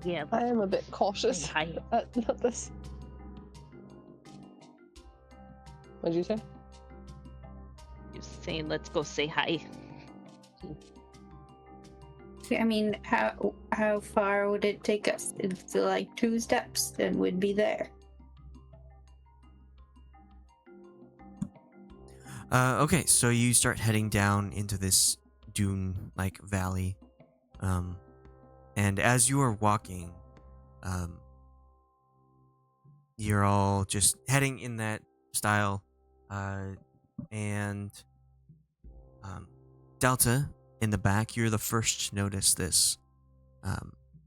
Yeah. I am a bit cautious Hi. at this. What did you say? You're saying let's go say hi. I mean, how far would it take us? It's like 2 steps, then we'd be there. Okay, so you start heading down into this dune-like valley. And as you are walking, you're all just heading in that style. And Delta, in the back, you're the first to notice this.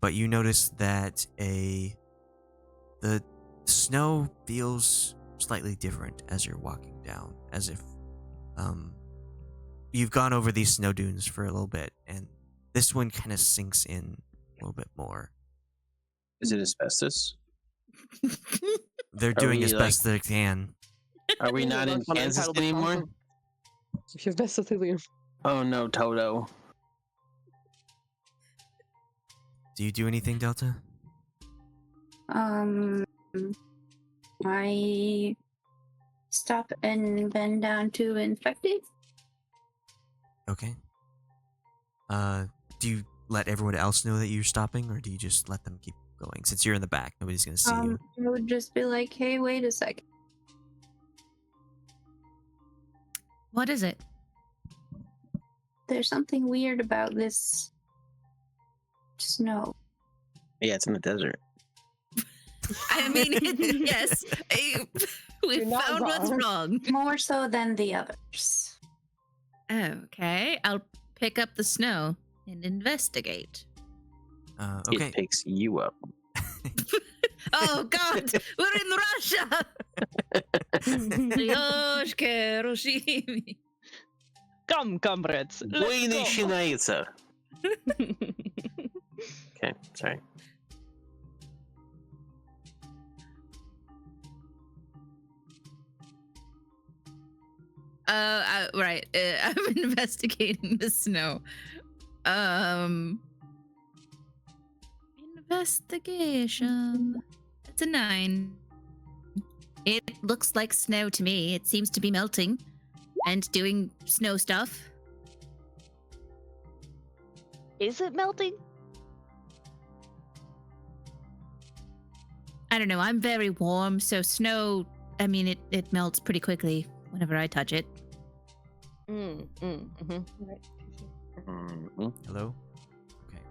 But you notice that the snow feels slightly different as you're walking down, as if you've gone over these snow dunes for a little bit, and this one kind of sinks in a little bit more. Is it asbestos? They're Are doing we, as like- best they can. Are we not in Kansas anymore? You've basically Oh no, Toto. Do you do anything, Delta? I stop and bend down to inspect it. Okay. Do you let everyone else know that you're stopping, or do you just let them keep going? Since you're in the back, nobody's gonna see you. I would just be like, hey, wait a second. What is it? There's something weird about this snow. Yeah, it's in the desert. I mean, yes. We You're not found what's wrong. More so than the others. Okay, I'll pick up the snow and investigate. Okay. It picks you up. Oh God, we're in Russia. Yoshke, Roshimi. Come, comrades. Boy Let's go. начинается. Okay, sorry. Right. I'm investigating the snow. Investigation. It's a 9. It looks like snow to me. It seems to be melting and doing snow stuff. Is it melting? I don't know. I'm very warm, so snow, I mean, it melts pretty quickly whenever I touch it. Mhm. Hello? Okay.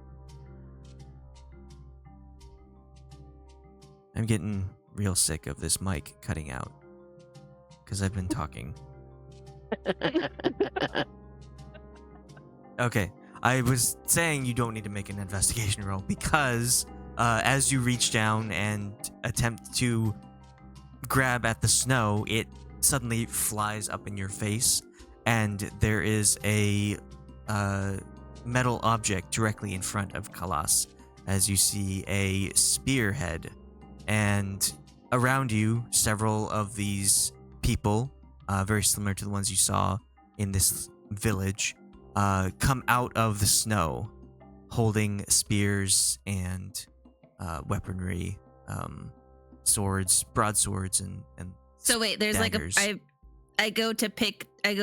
I'm getting real sick of this mic cutting out. Because I've been talking. Okay. I was saying you don't need to make an investigation roll because as you reach down and attempt to grab at the snow, it suddenly flies up in your face, and there is a metal object directly in front of Khalas as you see a spearhead, and around you several of these people, very similar to the ones you saw in this village, come out of the snow, holding spears and weaponry, swords, broadswords, and So wait, there's daggers. I go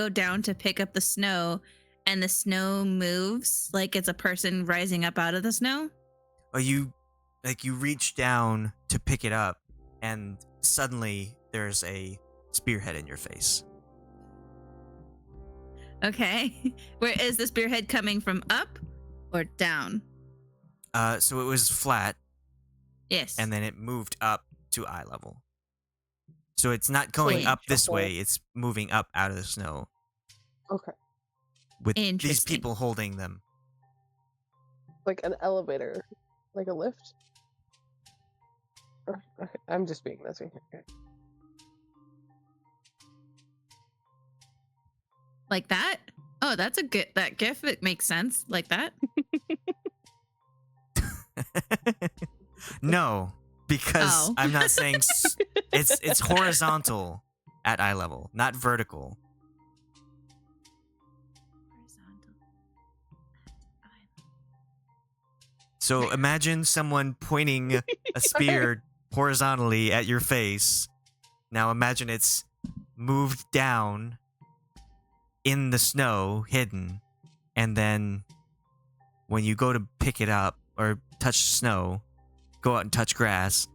down to pick up the snow, and the snow moves like it's a person rising up out of the snow. Oh, you reach down to pick it up, and suddenly there's a spearhead in your face. Okay. Where is the spearhead coming from, up or down? So it was flat, Yes. and then it moved up to eye level. So it's not going Wait. up this way, it's moving up out of the snow Okay. with these Interesting. people holding them. Like an elevator. Like a lift? Okay, I'm just being messy. Okay. Like that? Oh, that's a good that gif. It makes sense. Like that. No, because Oh. I'm not saying it's horizontal at eye level, not vertical. So imagine someone pointing a spear horizontally at your face. Now imagine it's moved down in the snow, hidden, and then when you go to pick it up or touch snow, go out and touch grass,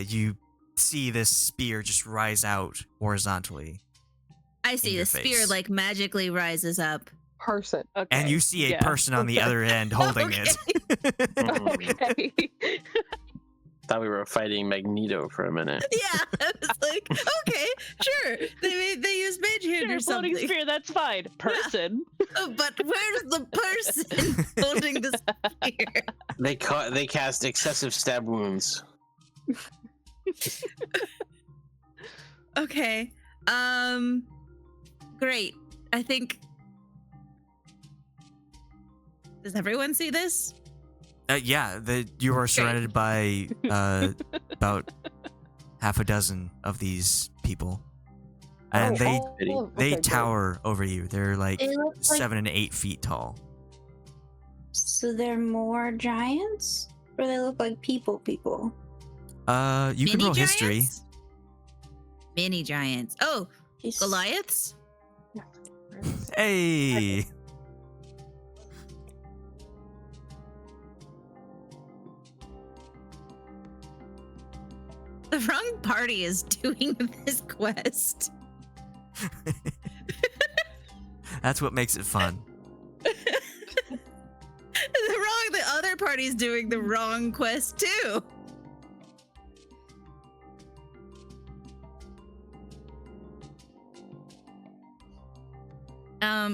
you see this spear just rise out horizontally. I see your the spear face. like magically rises up. Person. Okay. And you see a yeah. person on the Okay. other end holding it. Okay. Thought we were fighting Magneto for a minute. Yeah, I was like, okay, sure. They use mage hand Sure, or floating something. spear, that's fine. Person. Oh, but where's the person holding the spear? They cast excessive stab wounds. Okay. Great. I think. Does everyone see this? Yeah, you are surrounded by about half a dozen of these people, and they okay, great. tower over you. They're like It looks like 7 and 8 feet tall. so they're more giants, or they look like people. You can Mini roll history. giants? Mini giants. Oh, Jeez. Goliaths? Hey, The wrong party is doing this quest. that's what makes it fun. The other party's doing the wrong quest too.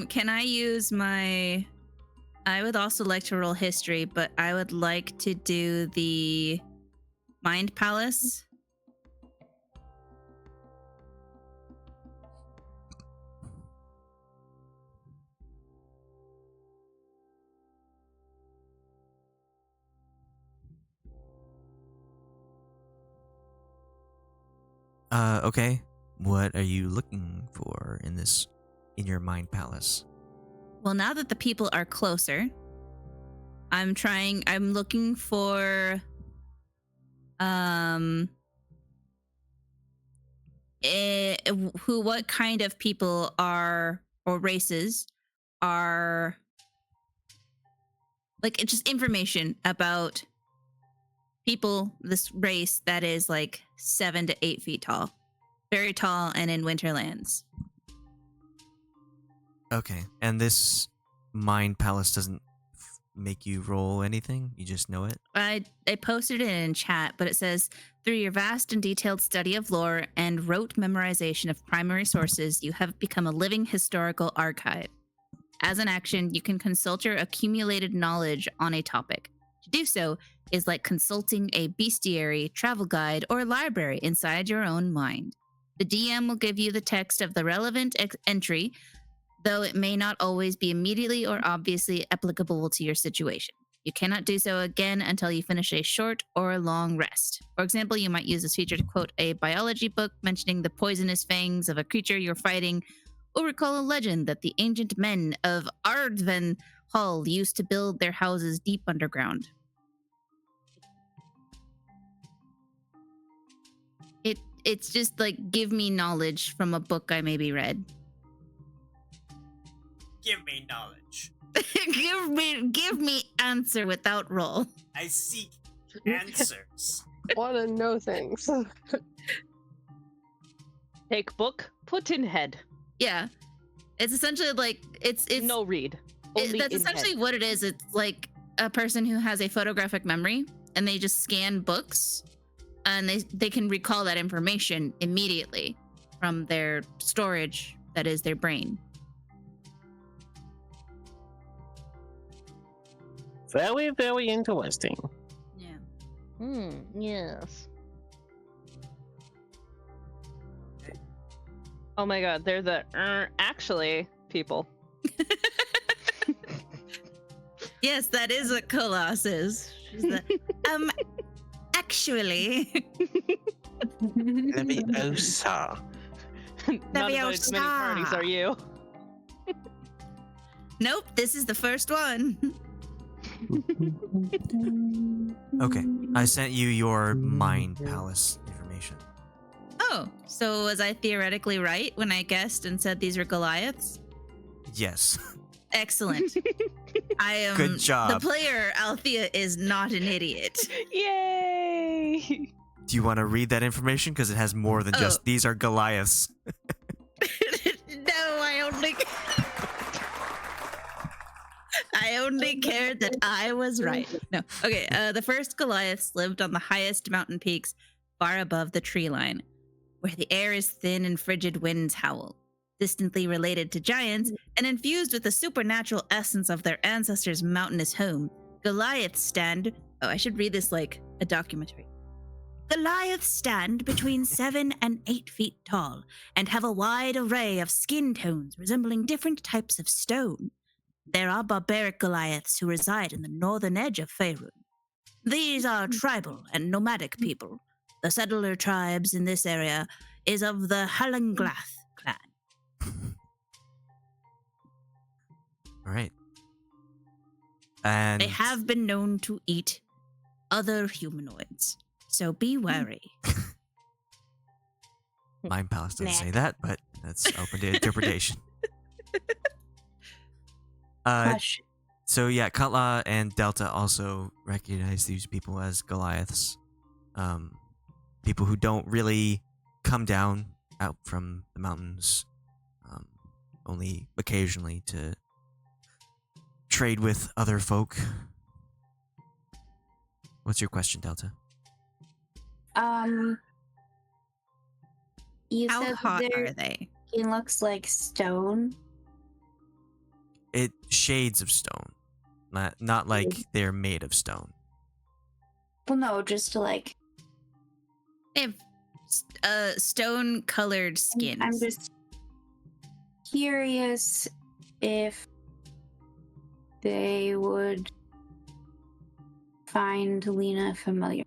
Can I use my... I would also like to roll history, but I would like to do the Mind Palace. Okay. What are you looking for in your mind palace? Well, now that the people are closer, I'm looking for what kind of people are, or races are, like, it's just information about people, this race that is like 7 to 8 feet tall, very tall, and in winterlands. Okay. And this mind palace doesn't make you roll anything? You just know it? I posted it in chat, but it says, through your vast and detailed study of lore and rote memorization of primary sources, you have become a living historical archive. As an action, you can consult your accumulated knowledge on a topic. To do so is like consulting a bestiary, travel guide, or library inside your own mind. The DM will give you the text of the relevant entry, though it may not always be immediately or obviously applicable to your situation. You cannot do so again until you finish a short or a long rest. For example, you might use this feature to quote a biology book mentioning the poisonous fangs of a creature you're fighting, or recall a legend that the ancient men of Ardven hull used to build their houses deep underground. It's just like, give me knowledge from a book I maybe read. Give me knowledge. give me answer without roll. I seek answers. Want to know things. Take book, put in head. Yeah. It's essentially like it's No read. Only that's in essentially head. what it is. It's like a person who has a photographic memory and they just scan books and they can recall that information immediately from their storage that is their brain. Very, very interesting. Yeah. Yes. Oh my god, they're the actually people. Yes, that is what Khalas is. She's the, actually. Leviosa. Not invited to many parties, are you? Nope, this is the first one. Okay, I sent you your mind palace information. Oh, so was I theoretically right when I guessed and said these were Goliaths? Yes. Excellent. I am. Good job. The player, Althea, is not an idiot. Yay! Do you want to read that information? Because it has more than just these are Goliaths. No, I only cared that I was right. No. Okay, the first Goliaths lived on the highest mountain peaks far above the tree line, where the air is thin and frigid winds howl. Distantly related to giants and infused with the supernatural essence of their ancestors' mountainous home, Goliaths stand... Oh, I should read this like a documentary. Goliaths stand between 7 and 8 feet tall and have a wide array of skin tones resembling different types of stone. There are barbaric Goliaths who reside in the northern edge of Faerun. These are tribal and nomadic people. The settler tribes in this area is of the Halanglath clan. All right. And They have been known to eat other humanoids, so be wary. Mind Palace doesn't say that, but that's open to interpretation. Hush. So yeah, Katla and Delta also recognize these people as Goliaths. People who don't really come down out from the mountains, only occasionally to trade with other folk. What's your question, Delta? You How said hot their are they? skin looks like stone. It shades of stone, not like they're made of stone. Well, no, just to like. They have stone-colored skins. I'm just curious if they would find Lena familiar.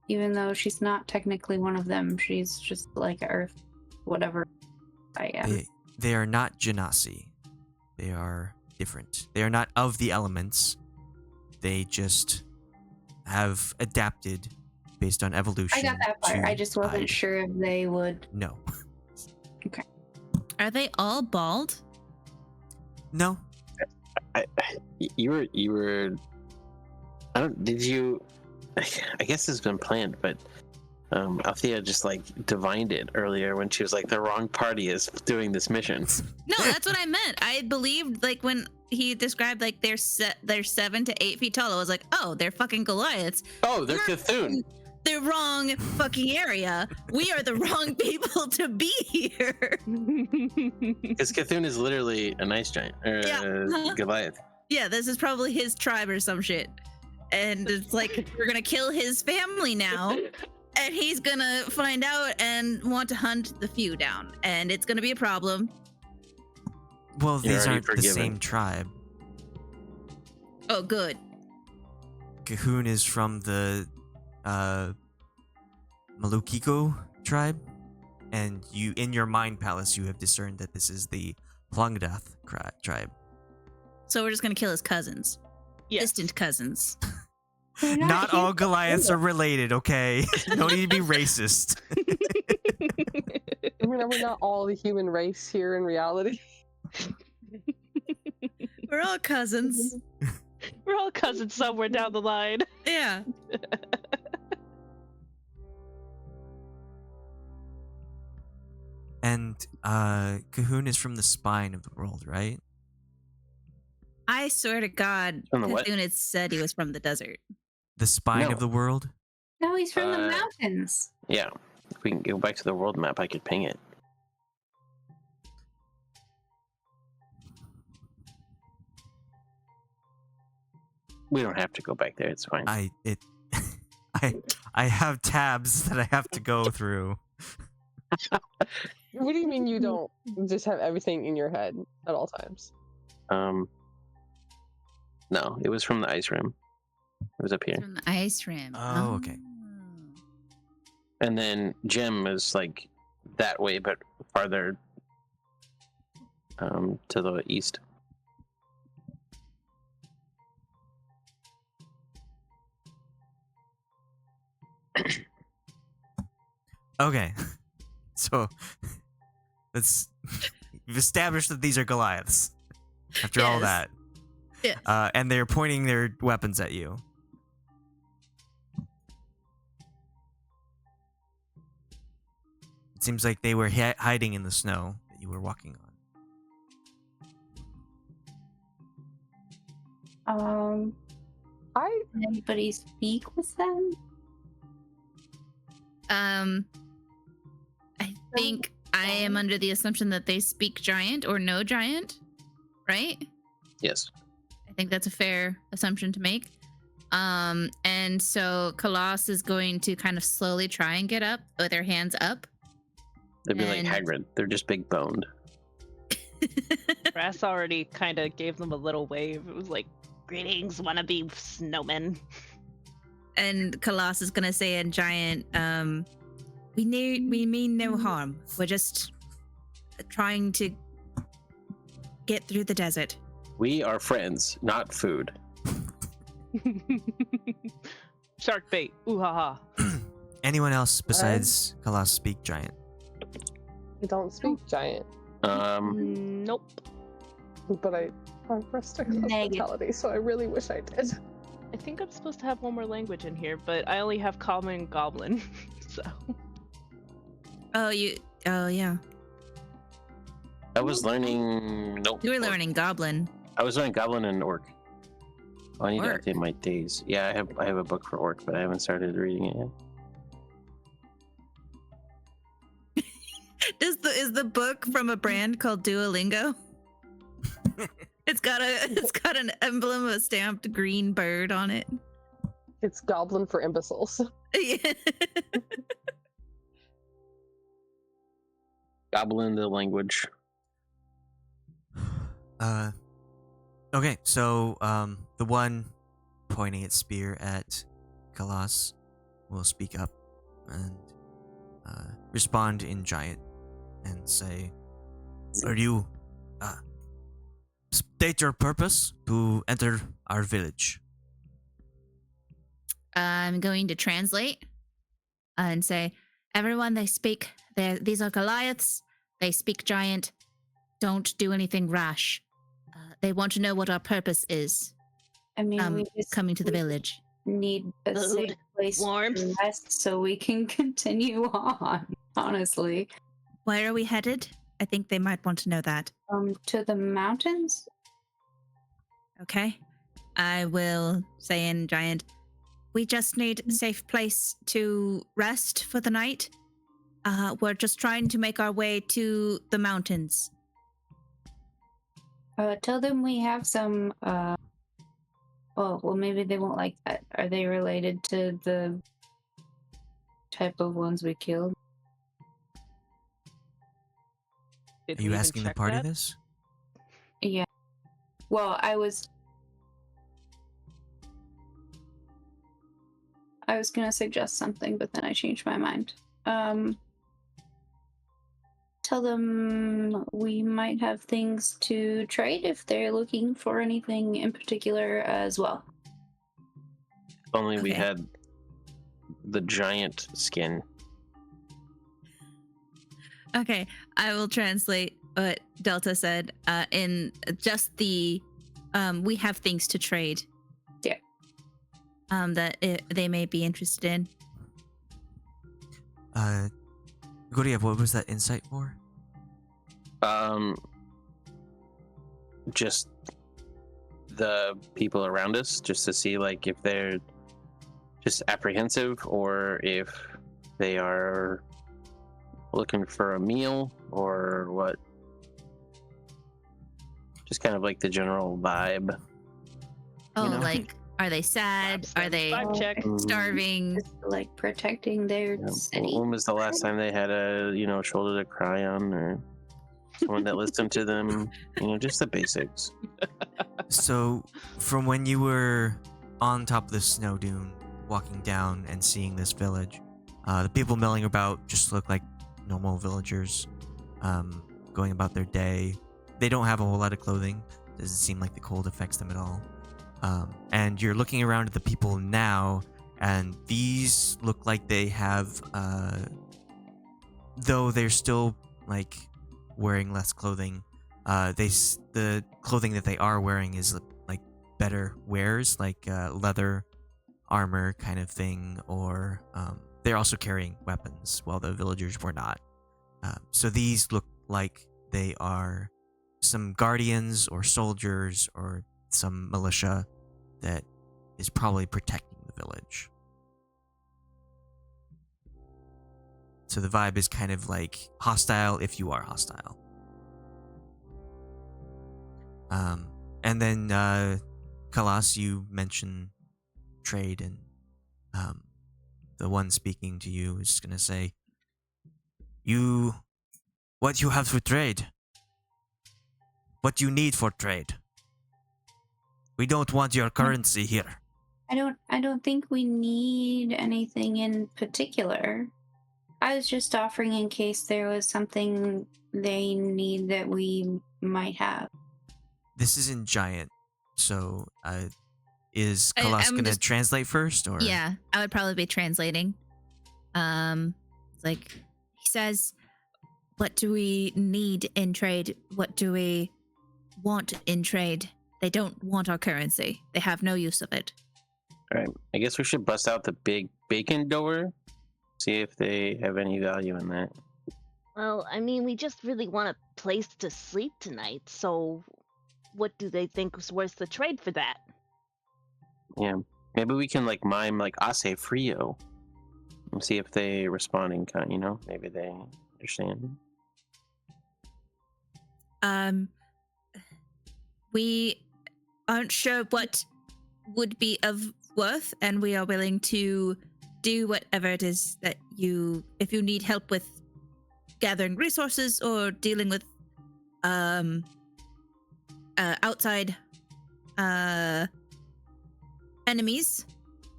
Even though she's not technically one of them, she's just like Earth, whatever I am. They are not Genasi. They are different. They are not of the elements. They just have adapted based on evolution. I got that part. to I just wasn't hide. sure if they would. No. Are they all bald? No. You were. I don't. Did you? I guess it's been planned, but Althea just like divined it earlier when she was like, the wrong party is doing this mission. No, that's what I meant. I believed like when he described like they're 7 to 8 feet tall. I was like, oh, they're fucking Goliaths. Oh, they're Cthulhu. The wrong fucking area. We are the wrong people to be here. Because Cthulhu is literally an ice giant or Yeah. Goliath. Yeah, this is probably his tribe or some shit. And it's like, we're gonna kill his family now. And he's gonna find out and want to hunt the few down. And it's gonna be a problem. Well, You're these already aren't the forgiven. same tribe. Oh, good. Cahoon is from the Malukiko tribe, and in your mind palace, you have discerned that this is the Plungdath tribe. So we're just gonna kill his cousins. Yes. Distant cousins. We're Not all human. Goliaths are related, okay? No need to be racist. I mean, are we not all the human race here in reality? We're all cousins. We're all cousins somewhere down the line. Yeah. And Cahoon is from the spine of the world, right? I swear to God, From the what? Cthulhu had said he was from the desert. The spine No. of the world? No, he's from the Uh, mountains. Yeah. If we can go back to the world map, I could ping it. We don't have to go back there. It's fine. I have tabs that I have to go through. What do you mean you don't just have everything in your head at all times? No, it was from the ice rim. It was up here. From the ice rim. Oh, okay. And then Jim is like that way, but farther to the east. Okay. So we've established that these are Goliaths. After all Yes. that. Yes. And they're pointing their weapons at you. It seems like they were hiding in the snow that you were walking on. Can anybody speak with them? I think I am under the assumption that they speak giant or no giant, right? Yes. I think that's a fair assumption to make. And so Khalas is going to kind of slowly try and get up with their hands up. They'd be And- like Hagrid. They're just big boned. Brass already kind of gave them a little wave. It was like, greetings, wannabe snowmen. And Khalas is gonna say in giant, we mean no harm. We're just trying to get through the desert. We are friends, not food. Shark bait. Ooh ha ha. Anyone else besides Khalas speak giant? I don't speak giant, Nope. but I have rustic Negative. hospitality, so I really wish I did. I think I'm supposed to have one more language in here, but I only have common and goblin. So Oh yeah. I was learning. Nope. You were learning goblin. I was learning goblin and orc. Oh, I need Orc? to update my days. Yeah, I have a book for orc, but I haven't started reading it yet. Is the book from a brand called Duolingo? It's got an emblem of a stamped green bird on it. It's goblin for imbeciles. Yeah. Goblin the language. Okay, so the one pointing its spear at Khalas will speak up and respond in giant and say, "Are you state your purpose to enter our village?" I'm going to translate and say, everyone, these are Goliaths. They speak giant. Don't do anything rash. They want to know what our purpose is. I mean, we just Coming to the village. need a Food, safe place warmth. to rest so we can continue on, honestly. Where are we headed? I think they might want to know that. To the mountains? Okay. I will say in giant, we just need a safe place to rest for the night. We're just trying to make our way to the mountains. Tell them we have some, oh, well, maybe they won't like that. Are they related to the type of ones we killed? Did Are we you even asking the check party that? this? Yeah. Well, I was gonna suggest something, but then I changed my mind. tell them we might have things to trade if they're looking for anything in particular as well. If only we Okay. had the giant skin. Okay, I will translate what Delta said in just the we have things to trade. Yeah. That they may be interested in. Guryev, what was that insight for? Just the people around us, just to see like if they're just apprehensive or if they are looking for a meal or what. Just kind of like the general vibe. Oh, know? like, are they sad? Are they Vibe check. starving? Just like protecting their Yeah. city. When was the last time they had a shoulder to cry on, or someone that listened to them? Just the basics. So, from when you were on top of the snow dune, walking down and seeing this village, the people milling about just look like normal villagers, going about their day. They don't have a whole lot of clothing. Doesn't seem like the cold affects them at all. And you're looking around at the people now, and these look like they have, though they're still like wearing less clothing. The clothing that they are wearing is like better wares, like leather armor kind of thing, or they're also carrying weapons, while the villagers were not. So these look like they are some guardians or soldiers or some militia that is probably protecting the village. So the vibe is kind of like hostile if you are hostile. And then Khalas, you mentioned trade, and the one speaking to you is gonna say, what you have to trade? What you need for trade? We don't want your currency here. I don't think we need anything in particular. I was just offering in case there was something they need that we might have. This is in giant, so is I'm Khalas gonna just- translate first, or Yeah, I would probably be translating. It's like he says, what do we need in trade? What do we want in trade? They don't want our currency. They have no use of it. All right, I guess we should bust out the big bacon door, see if they have any value in that. Well, I mean, we just really want a place to sleep tonight, so what do they think is worth the trade for that? Yeah, maybe we can like mime like Ase Frio and see if they respond in kind. Maybe they understand. We aren't sure what would be of worth, and we are willing to do whatever it is that if you need help with gathering resources or dealing with outside enemies.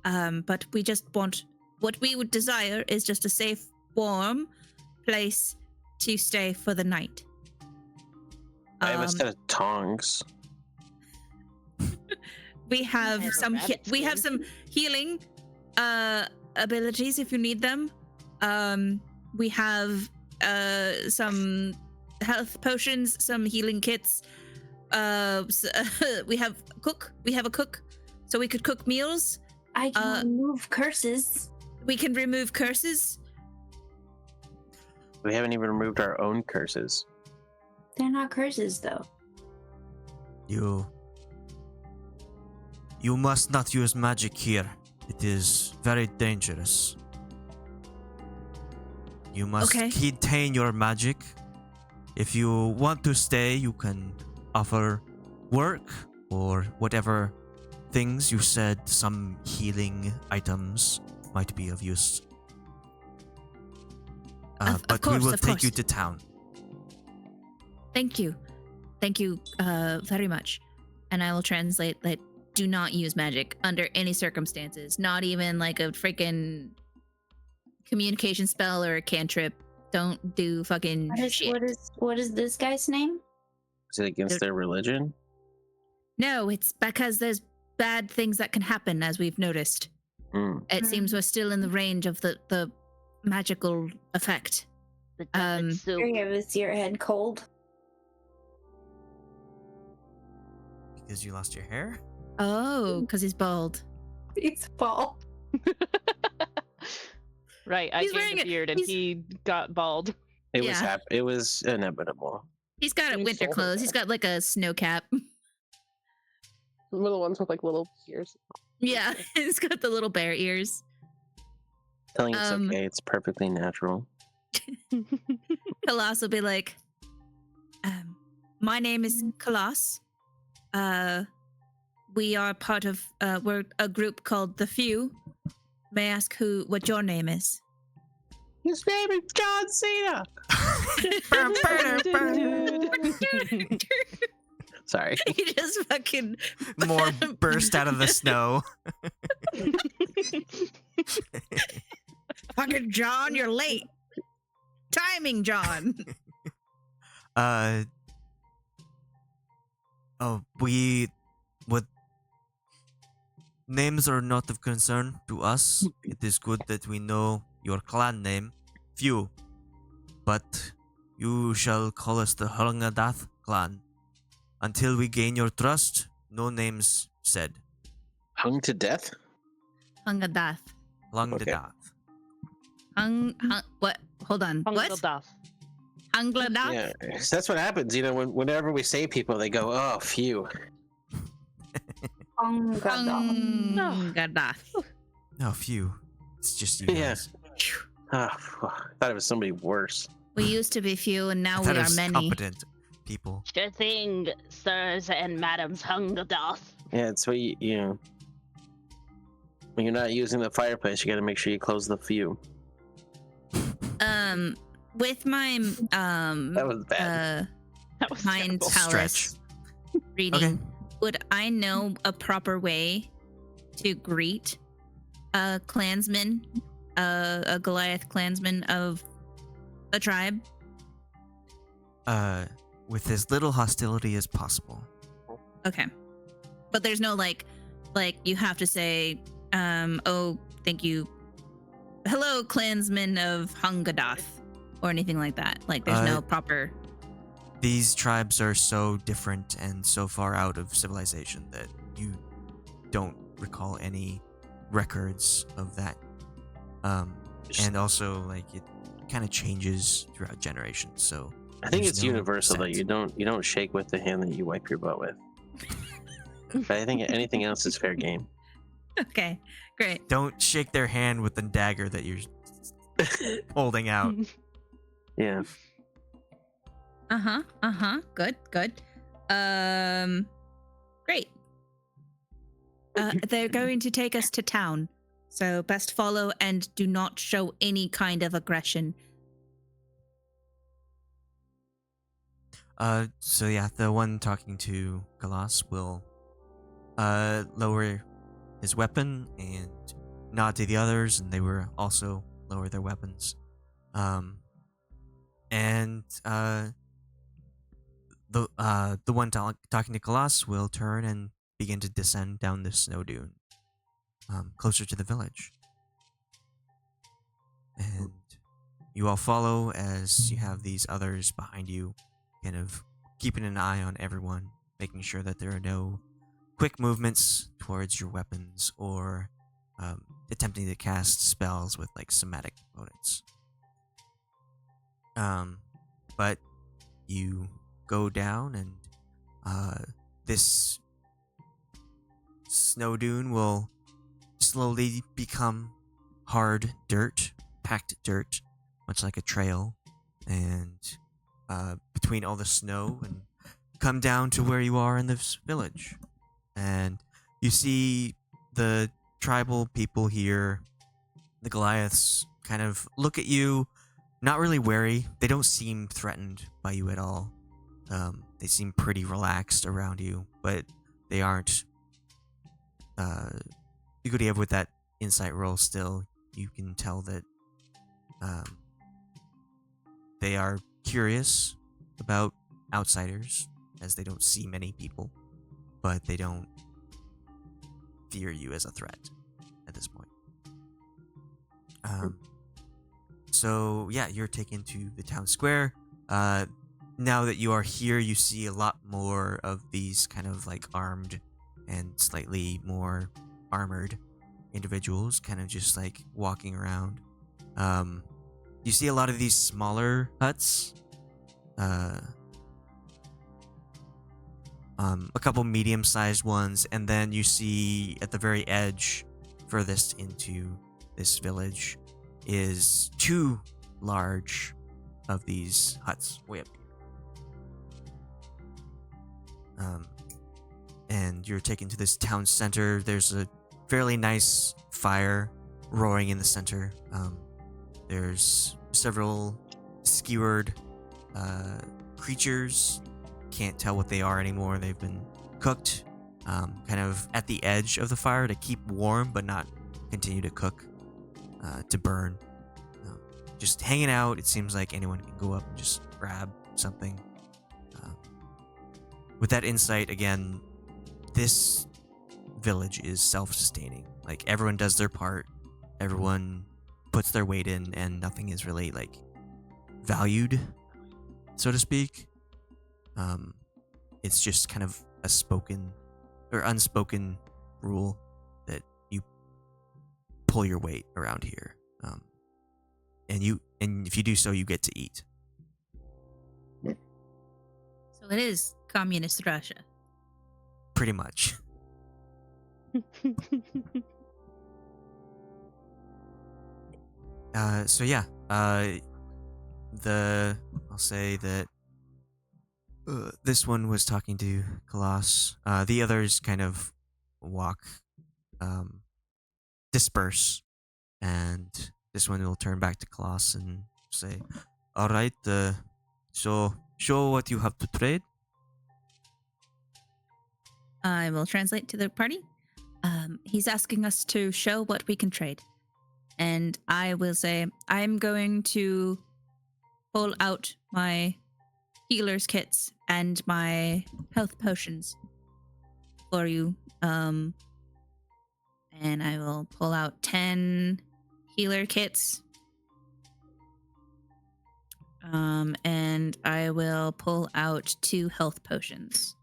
But we just want, what we would desire is just a safe, warm place to stay for the night. I have a set of tongs. We have have a some rabbit we have skin. some healing abilities if you need them. We have some health potions, some healing kits. We have a cook, so we could cook meals. I can remove curses. We can remove curses. We haven't even removed our own curses. They're not curses, though. You must not use magic here. It is very dangerous. You must Okay. contain your magic. If you want to stay, you can offer work or whatever things you said. Some healing items might be of use. Of But we course, will of take you course. to town. Thank you very much. And I will translate that. Do not use magic under any circumstances. Not even like a freaking communication spell or a cantrip. don't do fucking shit. What is this guy's name? Is it against their religion? No, it's because there's bad things that can happen, as we've noticed. It seems we're still in the range of the magical effect. The desert soup. Is your head cold? Because you lost your hair? Oh, because he's bald. It's bald. Right, I He's gained wearing a it. beard and he got bald. It was inevitable. He's got He's winter so clothes. He's bad. got like a snow cap. One of the ones with like little ears. Yeah, he's got the little bear ears. Telling you it's okay. It's perfectly natural. Khalas will be like, my name is Khalas. We are part of, we're a group called The Few. May I ask what your name is? His name is John Cena. Sorry. He just fucking More burst out of the snow. fucking John, you're late. Timing, John. Names are not of concern to us. It is good that we know your clan name, Few. But you shall call us the Hungadath clan. Until we gain your trust, no names said. Hung to death? Hungadath. Hungadath. What? Hold on. What? Hungadath. Hungadath? Yeah, that's what happens. You know, whenever we say people, they go, "Oh, phew." Hungadath. No, Few. It's just you Yeah. guys. I thought it was somebody worse. We used to be few, and now I we thought it are was many. competent people. Sure thing, sirs and madams Hungadath. Yeah, it's what you know. When you're not using the fireplace, you got to make sure you close the few. With my That was bad. That was mind terrible. palace reading, Okay. would I know a proper way to greet a clansman, a Goliath clansman of a tribe? With as little hostility as possible. Okay, but there's no like you have to say, oh, thank you, hello, clansman of Hungadath, or anything like that. Like, there's no proper. These tribes are so different and so far out of civilization that you don't recall any records of that. And also, like, it kind of changes throughout generations. So I think there's it's no universal that set. you don't shake with the hand that you wipe your butt with. But I think anything else is fair game. Okay, great. Don't shake their hand with the dagger that you're holding out. Yeah. Good. Great. They're going to take us to town, so best follow and do not show any kind of aggression. So yeah, the one talking to Khalas will lower his weapon and nod to the others, and they will also lower their weapons. The one talking to Khalas will turn and begin to descend down the snow dune, closer to the village. And you all follow as you have these others behind you, kind of keeping an eye on everyone, making sure that there are no quick movements towards your weapons or attempting to cast spells with like somatic components. But you go down, and this snow dune will slowly become hard dirt, packed dirt, much like a trail, and between all the snow, and come down to where you are in this village. And you see the tribal people here, the Goliaths, kind of look at you, not really wary. They don't seem threatened by you at all. They seem pretty relaxed around you, but they aren't. Guryev, with that insight roll still, you can tell that they are curious about outsiders, as they don't see many people, but they don't fear you as a threat at this point. So yeah, you're taken to the town square. Now that you are here, you see a lot more of these kind of like armed and slightly more armored individuals kind of just like walking around. You see a lot of these smaller huts, a couple medium-sized ones, and then you see at the very edge, furthest into this village, is 2 large of these huts way up here. And you're taken to this town center. There's a fairly nice fire roaring in the center. There's several skewered creatures. Can't tell what they are anymore. They've been cooked kind of at the edge of the fire to keep warm but not continue to cook, to burn. Just hanging out. It seems like anyone can go up and just grab something. With that insight, again, this village is self-sustaining. Like, everyone does their part. Everyone puts their weight in, and nothing is really, like, valued, so to speak. It's just kind of a spoken or unspoken rule that you pull your weight around here. And if you do so, you get to eat. So it is communist Russia. Pretty much. So yeah, I'll say that this one was talking to Khalas. The others kind of disperse, and this one will turn back to Khalas and say, "All right, so show what you have to trade." I will translate to the party. He's asking us to show what we can trade. And I will say, I'm going to pull out my healer's kits and my health potions for you. And I will pull out 10 healer kits. And I will pull out 2 health potions.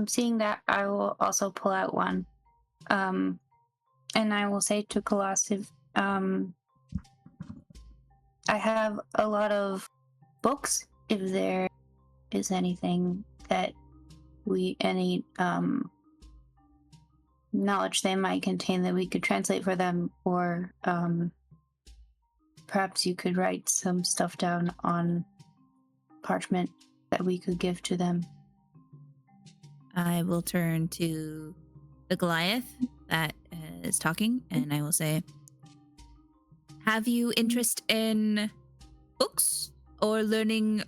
Seeing that, I will also pull out one. And I will say to Khalas, I have a lot of books. If there is anything that any knowledge they might contain that we could translate for them, or perhaps you could write some stuff down on parchment that we could give to them. I will turn to the Goliath that is talking, and I will say, have you interest in books or learning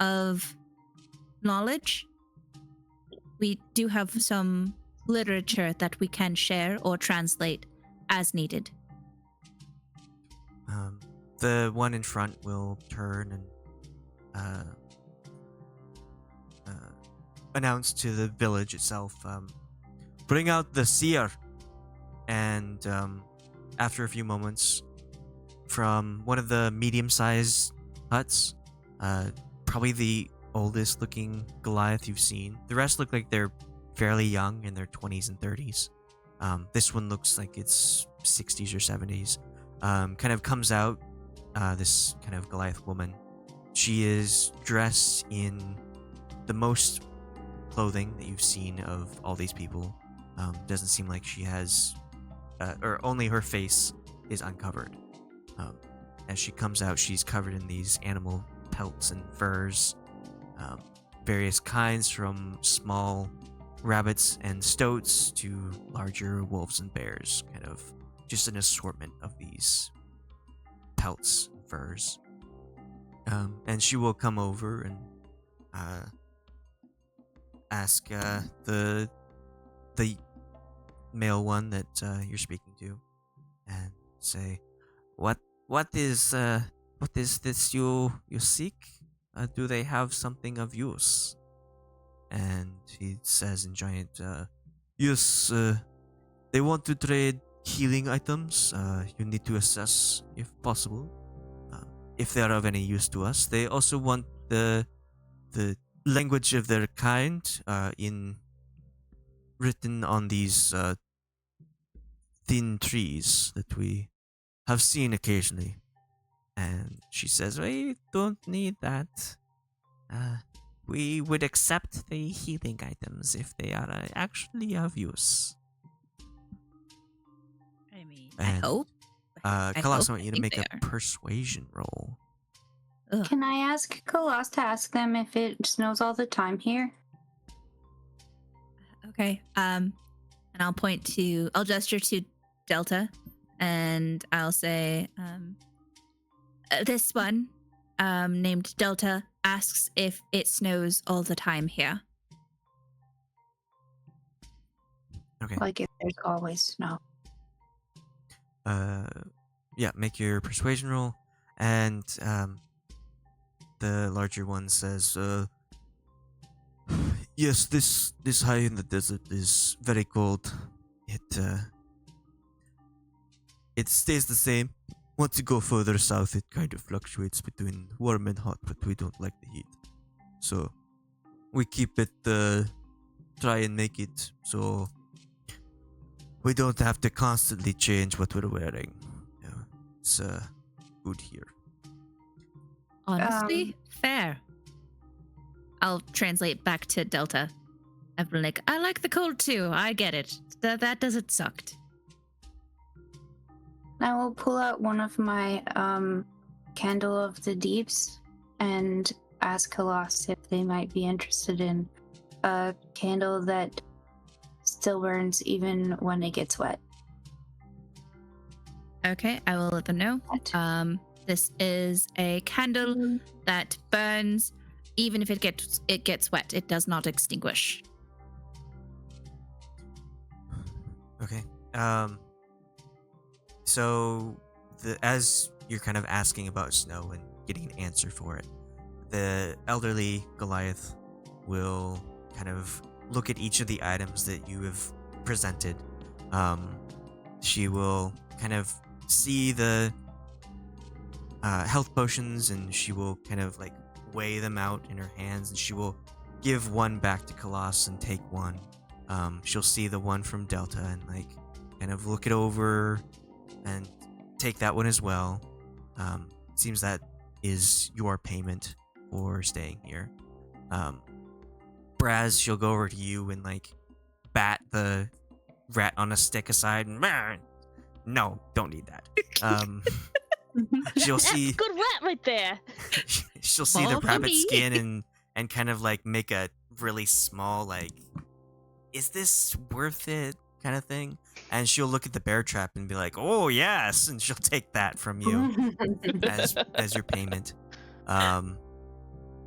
of knowledge? We do have some literature that we can share or translate as needed. The one in front will turn and announce to the village itself, bring out the seer. And after a few moments, from one of the medium-sized huts, probably the oldest looking Goliath you've seen. The rest look like they're fairly young, in their 20s and 30s. This one looks like it's 60s or 70s. Kind of comes out, this kind of Goliath woman. She is dressed in the most clothing that you've seen of all these people. Doesn't seem like she has, or only her face is uncovered. As she comes out, she's covered in these animal pelts and furs, various kinds, from small rabbits and stoats to larger wolves and bears, kind of just an assortment of these pelts and furs. And she will come over and ask the male one that you're speaking to, and say, what what is this you seek? Do they have something of use? And he says in giant, yes, they want to trade healing items. You need to assess if possible, if they are of any use to us. They also want the language of their kind in written on these thin trees that we have seen occasionally. And she says, we don't need that. We would accept the healing items if they are actually of use. I mean, And, I hope. Khalas, I want you to think make a they are. persuasion roll. Ugh. Can I ask Khalas to ask them if it snows all the time here? Okay. And I'll gesture to Delta, and I'll say, this one, named Delta, asks if it snows all the time here. Okay. Like if there's always snow. Yeah, make your persuasion roll. And the larger one says, yes, this high in the desert is very cold. It stays the same. Once you go further south, it kind of fluctuates between warm and hot, but we don't like the heat. So we keep it, try and make it so we don't have to constantly change what we're wearing. Yeah, it's good here. Honestly, fair. I'll translate back to Delta. I've been like, I like the cold too. I get it. That doesn't suck. I will pull out one of my Candle of the Deeps and ask Khalas if they might be interested in a candle that still burns even when it gets wet. Okay, I will let them know. This is a candle that burns even if it gets wet. It does not extinguish. Okay. So as you're kind of asking about snow and getting an answer for it, the elderly Goliath will kind of look at each of the items that you have presented. She will kind of see the health potions, and she will kind of like weigh them out in her hands, and she will give one back to Khalas and take one. She'll see the one from Delta and like kind of look it over and take that one as well. Seems that is your payment for staying here. Brasz, she'll go over to you and like bat the rat on a stick aside and no, don't need that. She'll see That's good rat right there. she'll see the All for rabbit me. skin and kind of like make a really small like, is this worth it kind of thing, and she'll look at the bear trap and be like, oh yes, and she'll take that from you as your payment.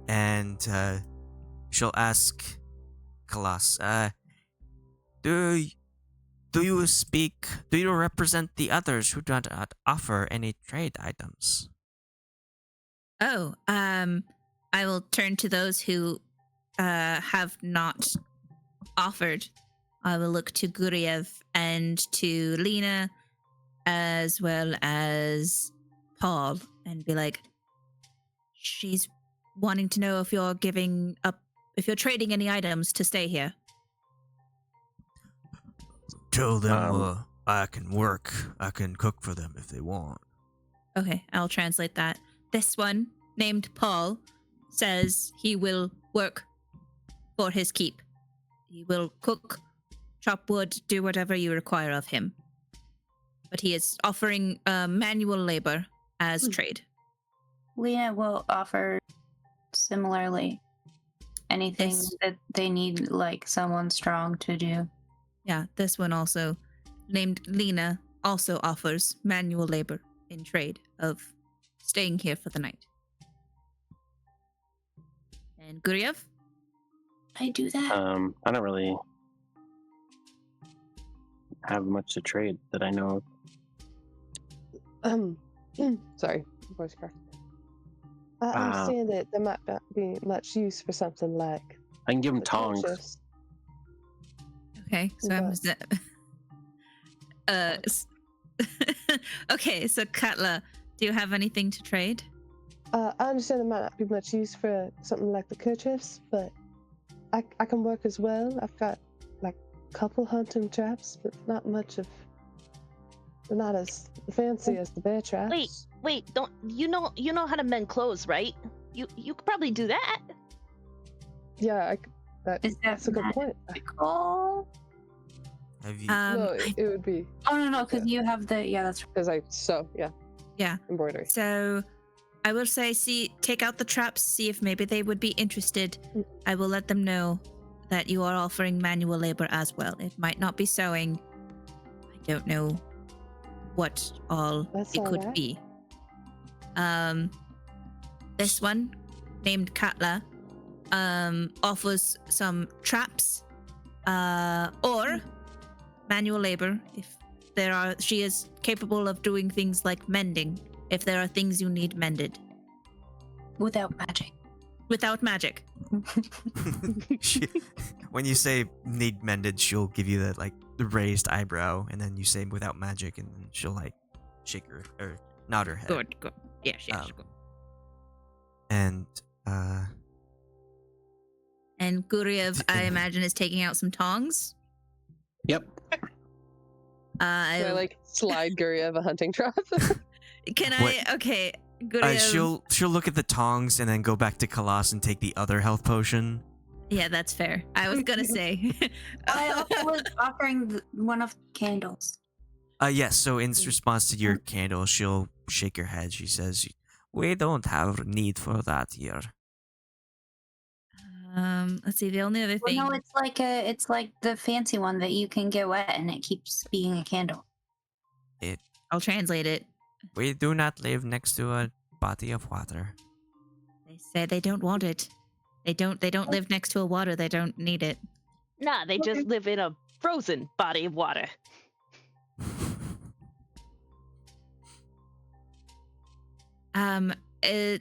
And she'll ask Khalas, do you represent the others who do not offer any trade items? Oh, I will turn to those who have not offered. I will look to Guryev and to Lena, as well as Paul, and be like, she's wanting to know if you're trading any items to stay here. Tell them I can cook for them if they want. Okay, I'll translate that. This one, named Paul, says he will work for his keep. He will cook, chop wood, do whatever you require of him. But he is offering manual labor as trade. Lena will offer similarly anything Yes. that they need, like someone strong to do. Yeah, this one also, named Lena, also offers manual labor in trade of staying here for the night. And Guryev? I do that. I don't really have much to trade that I know of. Sorry, voice crack. I understand that there might not be much use for something like I can give him the tongs. torches. Okay, so I'm okay, so Katla, do you have anything to trade? I understand there might not be much use for something like the kerchiefs, but I can work as well. I've got like a couple hunting traps, but not much of. They're not as fancy as the bear traps. Wait, don't you know how to mend clothes, right? You could probably do that. Yeah, that's a good point. Oh. Have you? No, it would be. Oh no, because you have the that's right. Because I sew, Yeah. embroidery. So I will say, take out the traps, see if maybe they would be interested. I will let them know that you are offering manual labor as well. It might not be sewing. I don't know what all That's it all could right. be. This one, named Katla, offers some traps, or manual labor if she is capable of doing things like mending if there are things you need mended Without magic. without magic. When you say need mended, she'll give you that like the raised eyebrow, and then you say without magic, and then she'll like shake her or nod her head. Good. Yeah, good. And And Guryev, I imagine, is taking out some tongs. Yep. So I like slide Guryev a hunting trap. Can What? Okay, Guryev. she'll look at the tongs and then go back to Khalas and take the other health potion. Yeah, that's fair. I was gonna say. I also was offering one of the candles. Yes. So in response to your candle, she'll shake her head. She says, "We don't have need for that here." Let's see. The only other thing. Well, no, it's like the fancy one that you can get wet and it keeps being a candle. I'll translate it. We do not live next to a body of water. They say they don't want it. They don't live next to a water. They don't need it. Nah, they just live in a frozen body of water.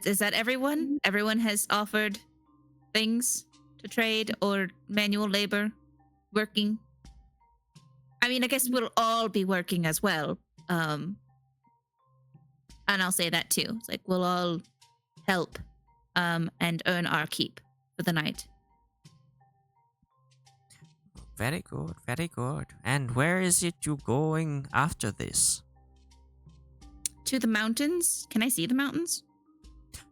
Is that everyone? Everyone has offered things to trade or manual labor, working. I mean, I guess we'll all be working as well. And I'll say that too. It's like we'll all help, and earn our keep for the night. Very good, very good. And where is it you going after this? To the mountains. Can I see the mountains?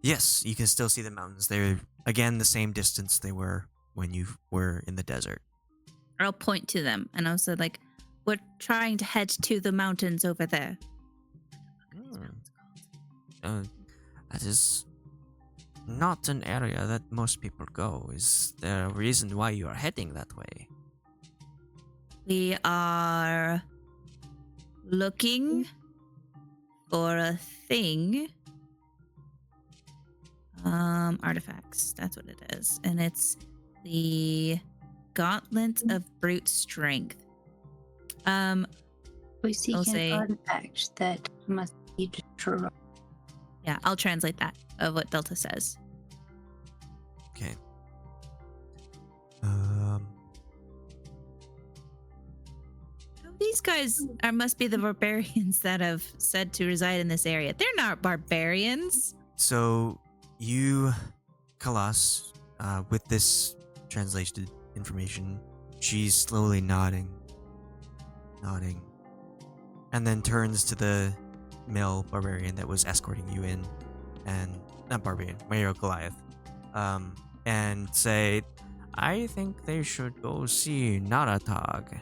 Yes, you can still see the mountains. They're, again, the same distance they were when you were in the desert. Or I'll point to them, and I'll say, like, we're trying to head to the mountains over there. That is not an area that most people go. Is there a reason why you are heading that way? We are looking for a thing. Artifacts. That's what it is. And it's the Gauntlet of Brute Strength. We seek I'll an say- artifact that must be destroyed. Yeah, I'll translate that of what Delta says. Okay. These guys must be the barbarians that have said to reside in this area. They're not barbarians. So you, Khalas, with this translated information, she's slowly nodding, and then turns to the male barbarian that was escorting you in, and not barbarian, Mayor Goliath, and say, "I think they should go see Naratag.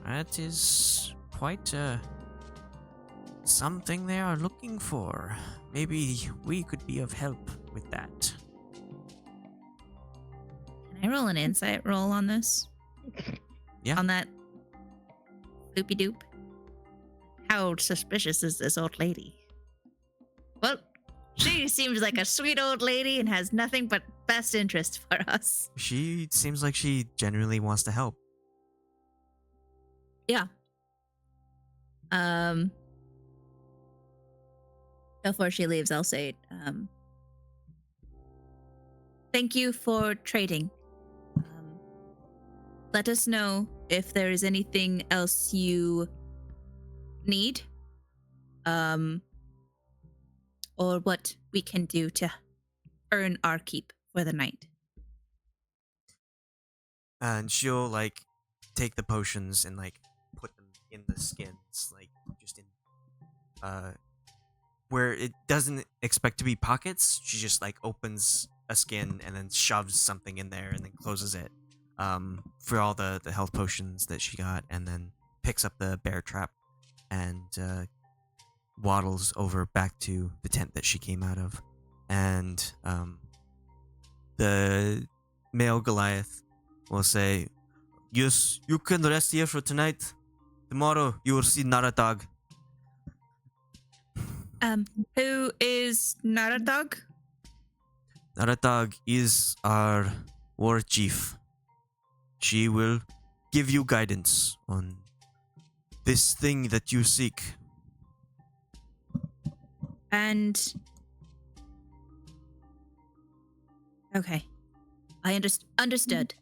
That is quite something they are looking for. Maybe we could be of help with that." Can I roll an insight roll on this? Yeah. On that loopy doop? How suspicious is this old lady? Well, she seems like a sweet old lady and has nothing but best interest for us. She seems like she genuinely wants to help. Yeah. Before she leaves, I'll say, thank you for trading. Let us know if there is anything else you need, or what we can do to earn our keep for the night. And she'll like take the potions and like put them in the skins, like just in where it doesn't expect to be pockets. She just like opens a skin and then shoves something in there and then closes it for all the health potions that she got, and then picks up the bear trap and waddles over back to the tent that she came out of. And the male Goliath will say, yes, you can rest here for tonight. Tomorrow you will see Naratag. Who is Naratag? Naratag is our war chief. She will give you guidance on this thing that you seek. And okay, I understood.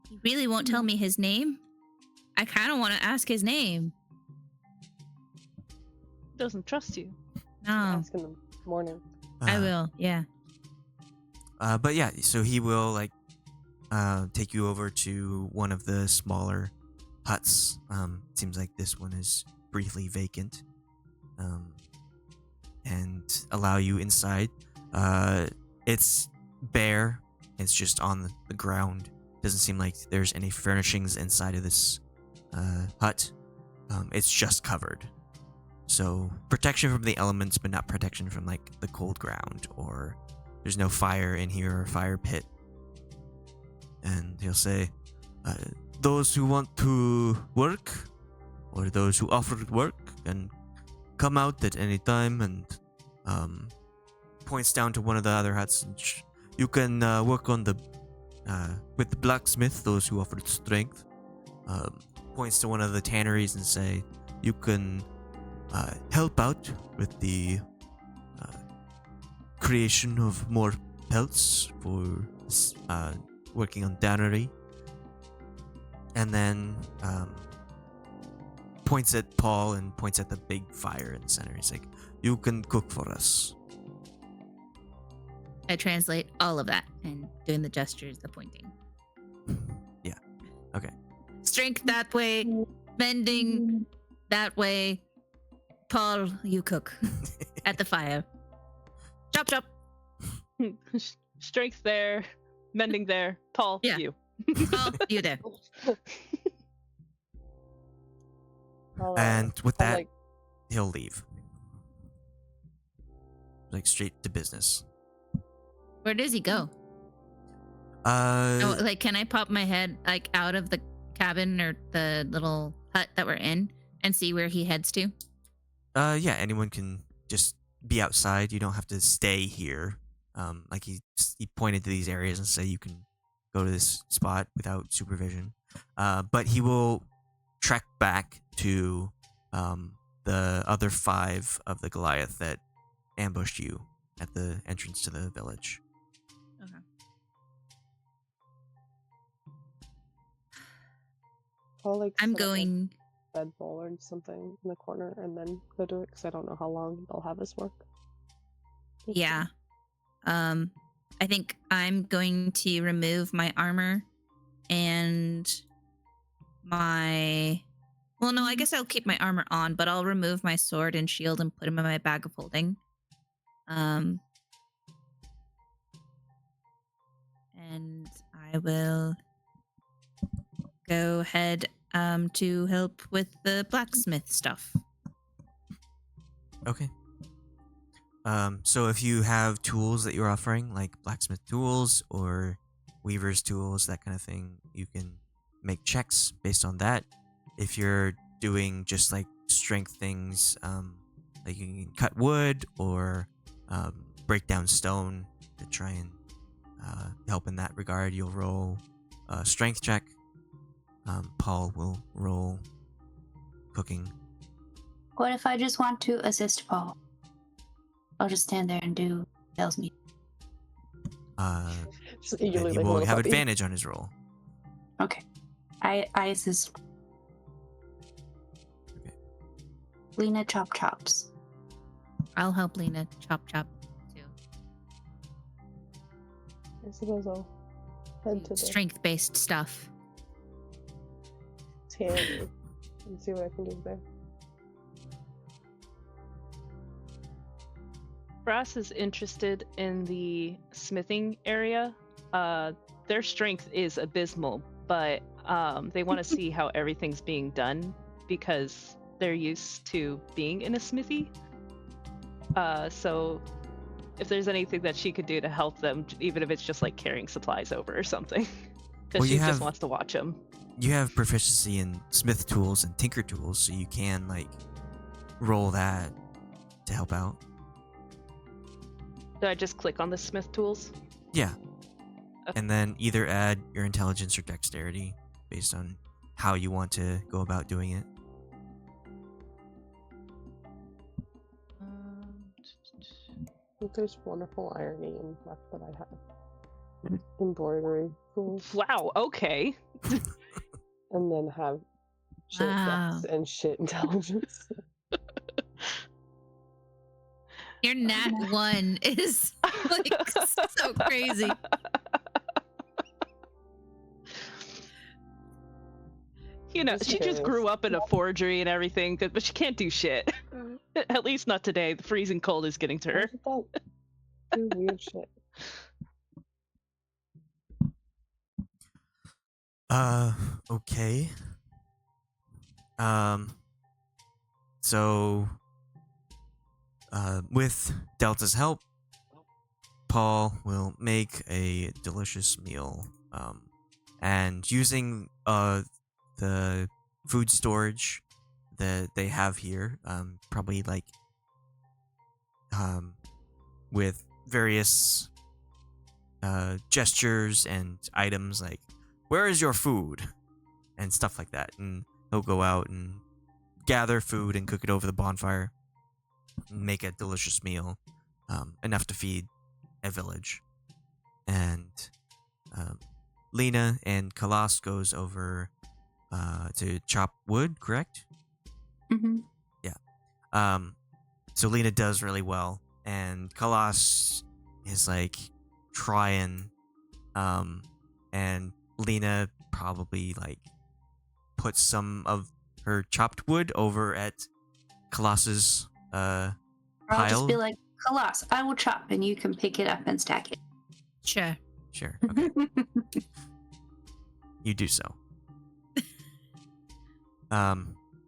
He really won't tell me his name. I kind of want to ask his name. Doesn't trust you. No, Ask in the morning. I will. Yeah. But yeah, so he will like take you over to one of the smaller huts. Seems like this one is briefly vacant. And allow you inside. It's bare. It's just on the ground. Doesn't seem like there's any furnishings inside of this hut. It's just covered. So protection from the elements, but not protection from like the cold ground, or there's no fire in here or fire pit. And he'll say, those who want to work, or those who offered work, can come out at any time. And points down to one of the other huts. And you can work on the with the blacksmith, those who offered strength. Points to one of the tanneries and say, you can help out with the creation of more pelts for working on tannery. And then points at Paul and points at the big fire in the center. He's like, you can cook for us. I translate all of that and doing the gestures, the pointing. Yeah. Okay. Strength that way, mending that way. Paul, you cook at the fire. Chop, chop. Strength there, mending there. Paul, Yeah. you. Paul, you there. And with I'll, that, like, he'll leave. Like straight to business. Where does he go? Uh, Oh, like, can I pop my head like out of the cabin or the little hut that we're in and see where he heads to? yeah, anyone can just be outside. You don't have to stay here. Like he pointed to these areas and say you can go to this spot without supervision. But he will trek back to the other 5 of the Goliath that ambushed you at the entrance to the village. Okay. I'll, like, I'm set up, like, going. bed bowl or something in the corner and then go to it because I don't know how long they'll have us work. Yeah. I think I'm going to remove my armor and my. Well, no, I guess I'll keep my armor on, but I'll remove my sword and shield and put them in my bag of holding. And I will go ahead to help with the blacksmith stuff. Okay. So if you have tools that you're offering, like blacksmith tools or weaver's tools, that kind of thing, you can make checks based on that. If you're doing just like strength things, like you can cut wood or break down stone to try and help in that regard, you'll roll a strength check. Paul will roll cooking. What if I just want to assist Paul? I'll just stand there and do what he tells me. Just Then eagerly he like a will little have puppy. advantage on his roll. Okay. I assist. Okay. Lena chop chops. I'll help Lena chop too. I suppose I'll head to the Strength-based stuff. tannery and see what I can do there. Brasz is interested in the smithing area. Their strength is abysmal, but they want to see how everything's being done because they're used to being in a smithy. So if there's anything that she could do to help them, even if it's just like carrying supplies over or something, because Well, she you just have- wants to watch them. You have proficiency in smith tools and tinker tools, so you can like roll that to help out. Do I just click on the smith tools? Yeah. Okay. And then either add your intelligence or dexterity based on how you want to go about doing it. I think there's wonderful irony in the fact that I have embroidery tools Wow. Okay. and then have shit Wow. dex and shit intelligence. Your nat 1 is like so crazy. You know, Just she just curious. grew up in a forgery and everything, but she can't do shit. At least not today. The freezing cold is getting to her. Why did that do weird shit? Okay. So, with Delta's help, Paul will make a delicious meal. And using the food storage that they have here, probably like with various gestures and items like, "Where is your food?" and stuff like that. And he'll go out and gather food and cook it over the bonfire, and make a delicious meal, enough to feed a village. And Lena and Khalas goes over to chop wood, correct? Mm-hmm. So Lena does really well, and Khalas is like trying, and Lena probably like puts some of her chopped wood over at Khalas's I'll pile. just be like, Khalas, I will chop and you can pick it up and stack it. Sure. Sure, okay, you do so.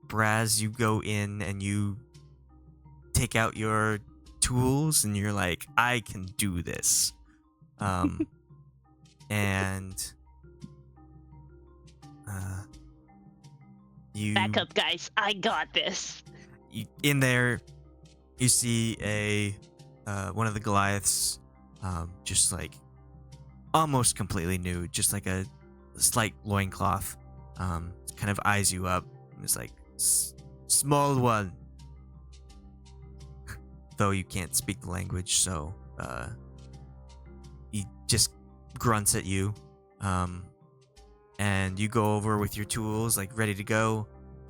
Brasz, you go in and you take out your tools and you're like, I can do this. And you Back up, guys. I got this. in there you see a one of the Goliaths, just like almost completely nude, just like a slight loincloth, kind of eyes you up. It's like, small one. Though you can't speak the language, so he just grunts at you, and you go over with your tools like ready to go,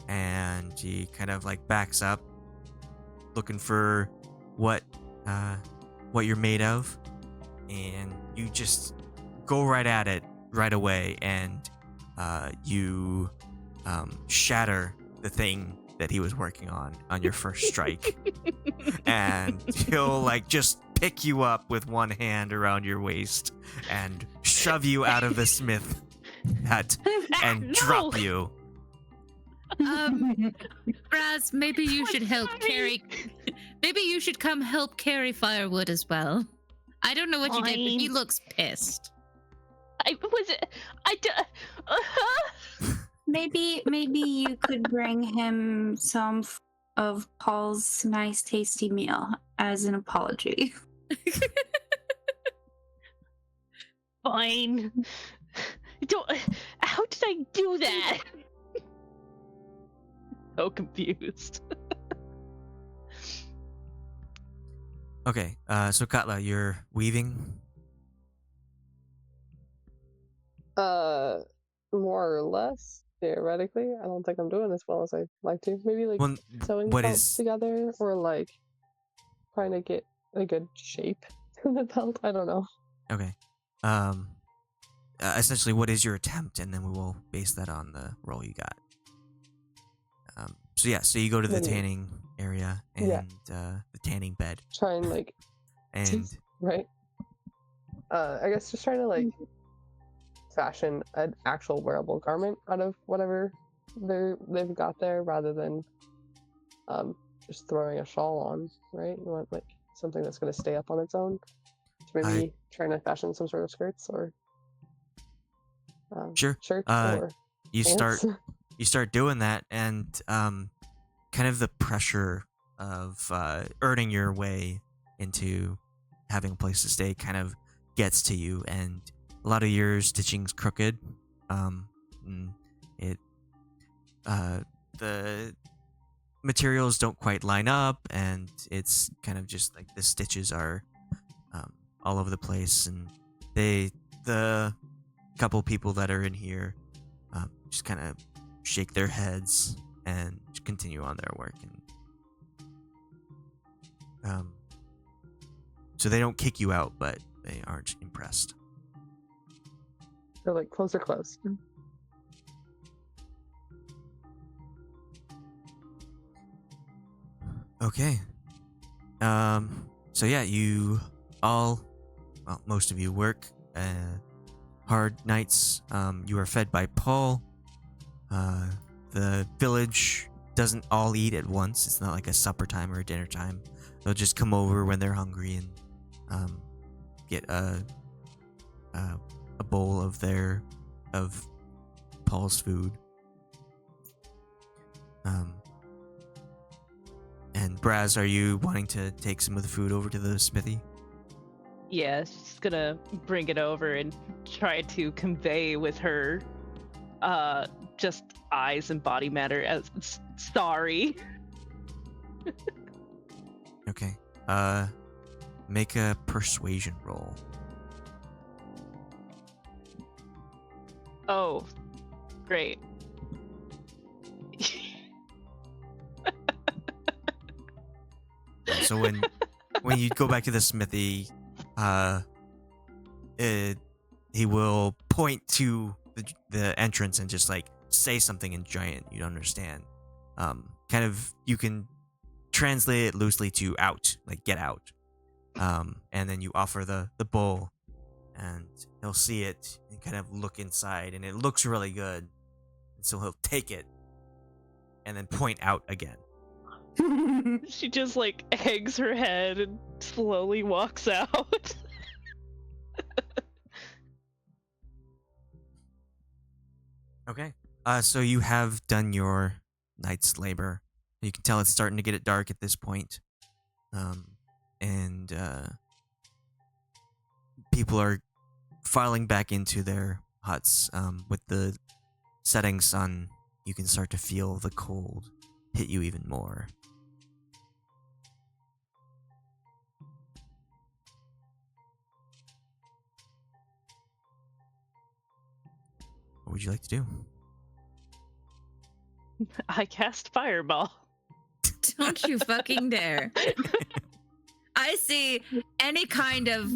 and he kind of like backs up, looking for what you're made of, and you just go right at it right away, and you shatter the thing that he was working on your first strike. And he'll like just pick you up with one hand around your waist and shove you out of the smith hut and No! drop you. Brasz, maybe you should help Sorry. carry. Maybe you should come help carry firewood as well. I don't know what you did, but he Fine. looks pissed. Maybe you could bring him some of Paul's nice tasty meal as an apology. Fine. Don't. How did I do do that? So confused. Okay, so Katla, you're weaving. More or less, theoretically. I don't think I'm doing as well as I'd like to. Maybe like Well, sewing what belts is- together, or like trying to get a good shape in the belt. I don't know. Okay. Essentially, what is your attempt, and then we will base that on the roll you got. So you go to the Maybe. tanning area and Yeah. the tanning bed, Try and like and right. I guess just trying to like fashion an actual wearable garment out of whatever they've got there, rather than just throwing a shawl on. Right? You want like something that's going to stay up on its own. So maybe trying to fashion some sort of skirts or Sure. shirts or you pants. start doing that, and kind of the pressure of earning your way into having a place to stay kind of gets to you, and a lot of your stitching's crooked. The materials don't quite line up, and it's kind of just like the stitches are all over the place, and the couple people that are in here just kind of shake their heads and continue on their work, and so they don't kick you out, but they aren't impressed. They're like close. Okay. So yeah, you all, well, most of you work hard nights. You are fed by Paul. The village doesn't all eat at once. It's not like a supper time or a dinner time. They'll just come over when they're hungry and get a bowl of Paul's food. And Brasz, are you wanting to take some of the food over to the smithy? Yeah, she's gonna bring it over and try to convey with her just eyes and body matter as sorry. Okay. Make a persuasion roll. Oh, great. So when you go back to the smithy, he will point to the entrance and just like say something in giant you don't understand. Kind of, you can translate it loosely to out, like get out. And then you offer the bowl, and he'll see it and kind of look inside, and it looks really good. And so he'll take it and then point out again. She just like hangs her head and slowly walks out. Okay. So you have done your night's labor. You can tell it's starting to get dark at this point. And people are filing back into their huts. With the setting sun, you can start to feel the cold hit you even more. What would you like to do? I cast Fireball. Don't you fucking dare. I see any kind of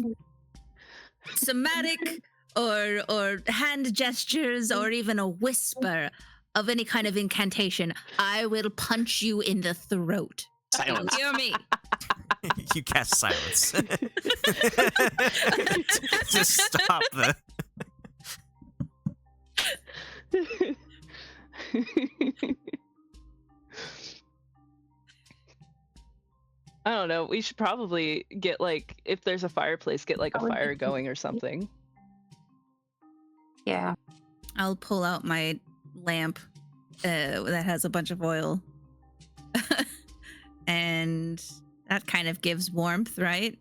somatic or hand gestures or even a whisper of any kind of incantation, I will punch you in the throat. Silence. Hear me. You cast silence. Just stop the... I don't know. We should probably get like, if there's a fireplace, get like a fire going or something. Yeah. I'll pull out my lamp that has a bunch of oil. And that kind of gives warmth, right?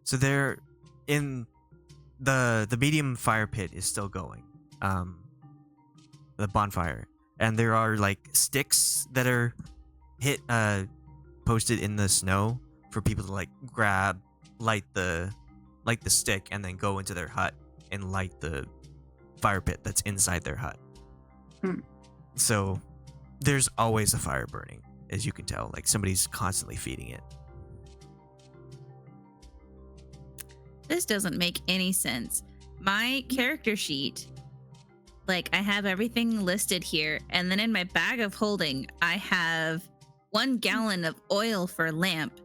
So they're in the medium fire pit is still going. the bonfire, and there are like sticks that are posted in the snow for people to like light the stick, and then go into their hut and light the fire pit that's inside their hut. So there's always a fire burning, as you can tell. Like somebody's constantly feeding it. This doesn't make any sense. My character sheet, like I have everything listed here, and then in my bag of holding, I have 1 gallon of oil for a lamp,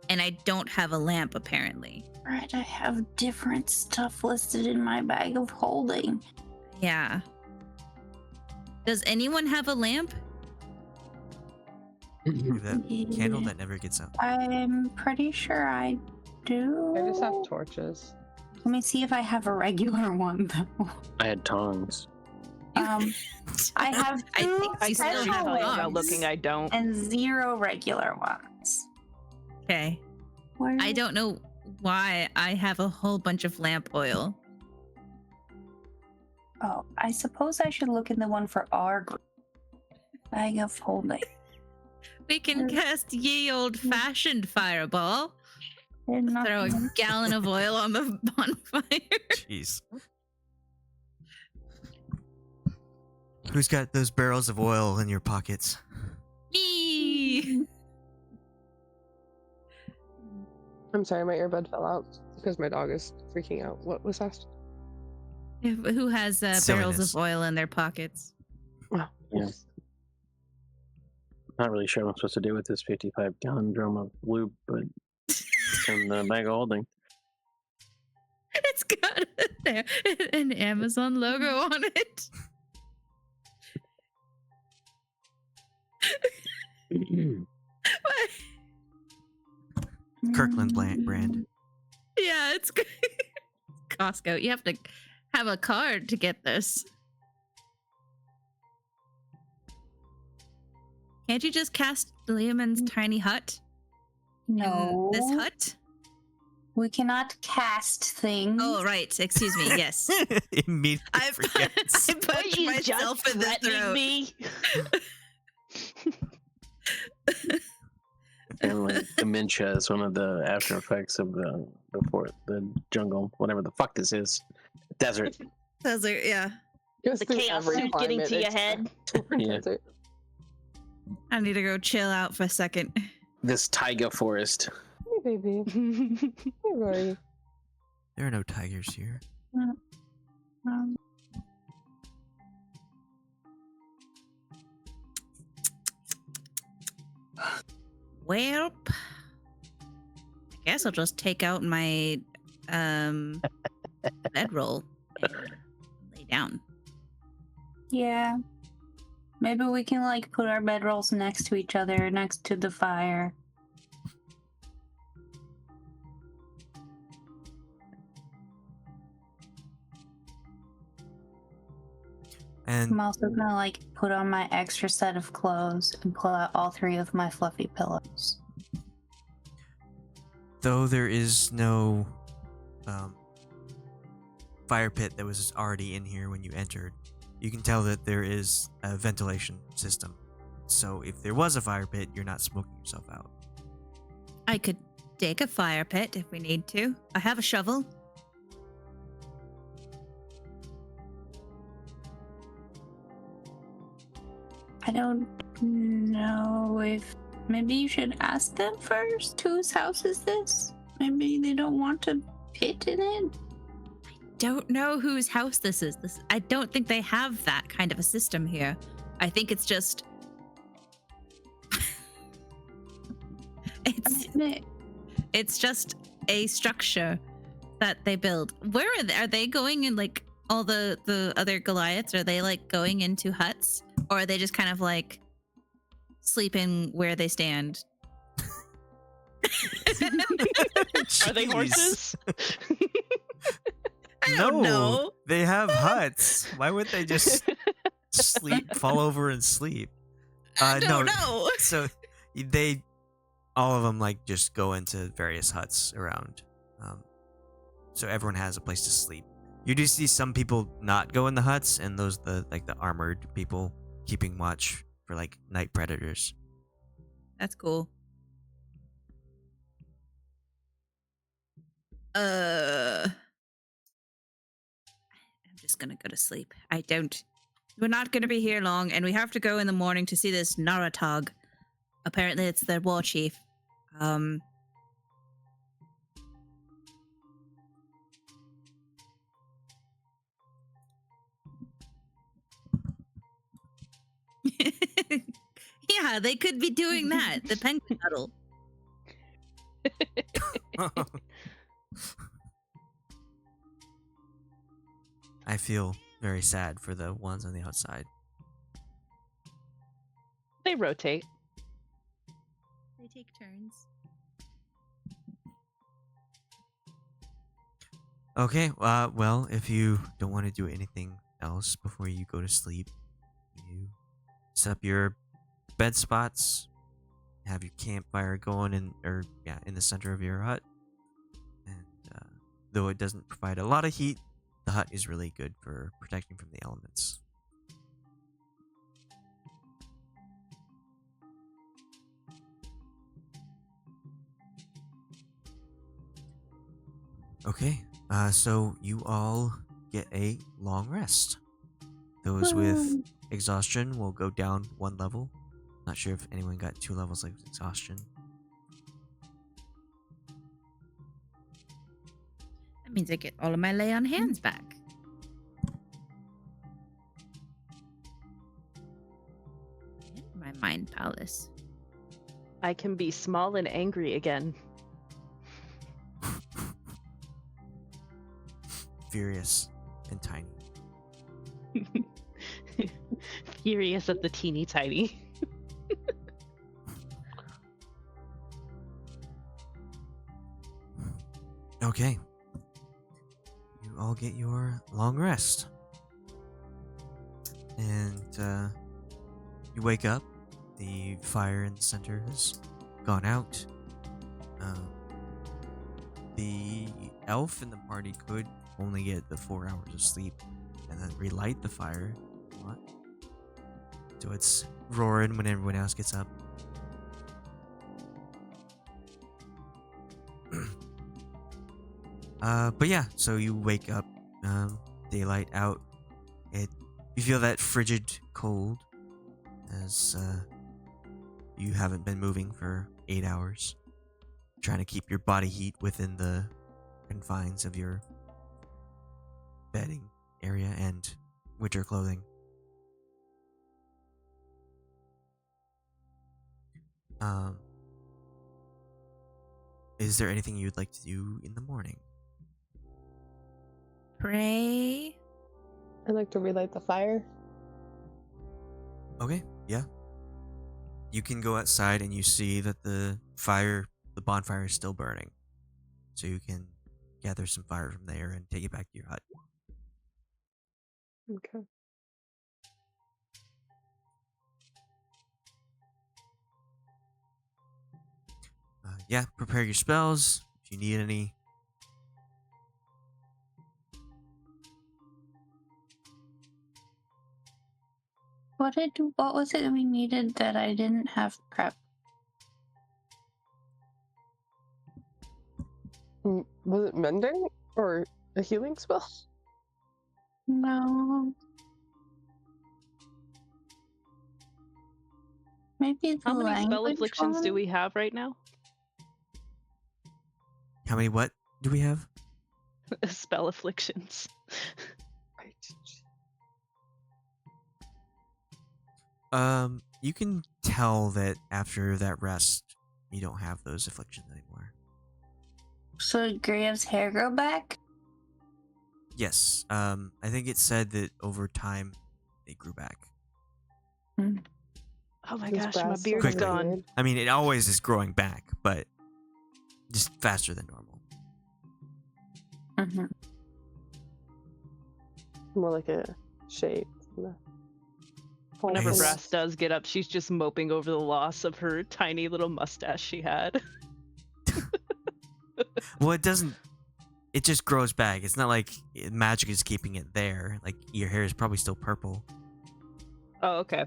and I don't have a lamp apparently. Right, I have different stuff listed in my bag of holding. Yeah. Does anyone have a lamp? That candle that never gets out. I'm pretty sure I do. I just have torches. Let me see if I have a regular one though. I had tongs. I have I two think I still can special tell you without ones looking. I don't. and 0 regular ones. Okay. Where? I don't know why I have a whole bunch of lamp oil. Oh, I suppose I should look in the one for our group. Bag of holding. We can cast ye old fashioned fireball. There's Throw nothing. a gallon of oil on the bonfire. Jeez. Who's got those barrels of oil in your pockets? Me. I'm sorry, my earbud fell out because my dog is freaking out. What was asked? Who has barrels Silliness. of oil in their pockets? Oh, Yeah. Not really sure what I'm supposed to do with this 55-gallon drum of lube, but it's in the bag of holding. It's got an Amazon logo on it. Kirkland brand. Yeah, it's Costco. You have to have a card to get this. Can't you just cast Leomund's tiny hut? No. In this hut? We cannot cast things. Oh, right. Excuse me. Yes. Immediately I forgets. punched you myself just in the threatening throat. me? And like dementia is one of the after effects of the jungle, whatever the fuck this is. Desert. Desert, yeah. Goes The through chaos every suit getting climate, to your it's head? different Yeah. desert. I need to go chill out for a second. This taiga forest. Hey, baby. Hey, Rory. There are no tigers here. Um, Well, I guess I'll just take out my bedroll and lay down. yeah. Maybe we can like put our bedrolls next to each other, next to the fire. And I'm also gonna like put on my extra set of clothes and pull out all 3 of my fluffy pillows. though there is no fire pit that was already in here when you entered, you can tell that there is a ventilation system. So if there was a fire pit, you're not smoking yourself out. I could dig a fire pit if we need to. I have a shovel. I don't know if maybe you should ask them first. Whose house is this? Maybe they don't want a pit in it. Don't know whose house this is. I don't think they have that kind of a system here. I think it's just it's just a structure that they build. Where are they going in, like all the other Goliaths? Are they like going into huts, or are they just kind of like sleeping where they stand? Are they Jeez. horses? I don't know. They have huts. Why would they just fall over and sleep? I don't know. So all of them like just go into various huts around. So everyone has a place to sleep. You do see some people not go in the huts, and those the armored people keeping watch for like night predators. That's cool. I'm just gonna go to sleep. We're not gonna be here long, and we have to go in the morning to see this Naratog. Apparently it's their war chief. Yeah, they could be doing that. The penguin huddle. I feel very sad for the ones on the outside. They rotate. They take turns. Okay, well, if you don't want to do anything else before you go to sleep, you set up your bed spots, have your campfire going in the center of your hut. And though it doesn't provide a lot of heat, the hut is really good for protecting from the elements. Okay, so you all get a long rest. Those with exhaustion will go down 1 level. Not sure if anyone got 2 levels of exhaustion. That means I get all of my lay on hands back. And my mind palace. I can be small and angry again. Furious and tiny. Furious at the teeny tiny. Okay. You all get your long rest. And you wake up. The fire in the center has gone out. The elf in the party could only get the 4 hours of sleep and then relight the fire if you want. So it's roaring when everyone else gets up. But yeah, so you wake up, daylight out. You feel that frigid cold as you haven't been moving for 8 hours, trying to keep your body heat within the confines of your bedding area and winter clothing. Is there anything you'd like to do in the morning? Pray. I'd like to relight the fire. Okay, yeah. You can go outside and you see that the bonfire is still burning. So you can gather some fire from there and take it back to your hut. Okay. Yeah, prepare your spells if you need any. What was it we needed that I didn't have prep? Was it mending or a healing spell? No. Maybe the How many spell language afflictions one? do we have right now? How many what do we have? Spell afflictions. You can tell that after that rest, you don't have those afflictions anymore. So did Guryev's hair grow back? Yes. I think it said that over time, they grew back. Oh my This gosh, my brass beard's Quickly. gone. I mean, it always is growing back, but just faster than normal. Mm-hmm. More like a shape. Whenever Nice. Brass does get up, she's just moping over the loss of her tiny little mustache she had. Well, it doesn't it just grows back. It's not like magic is keeping it there. Like your hair is probably still purple. Oh, okay.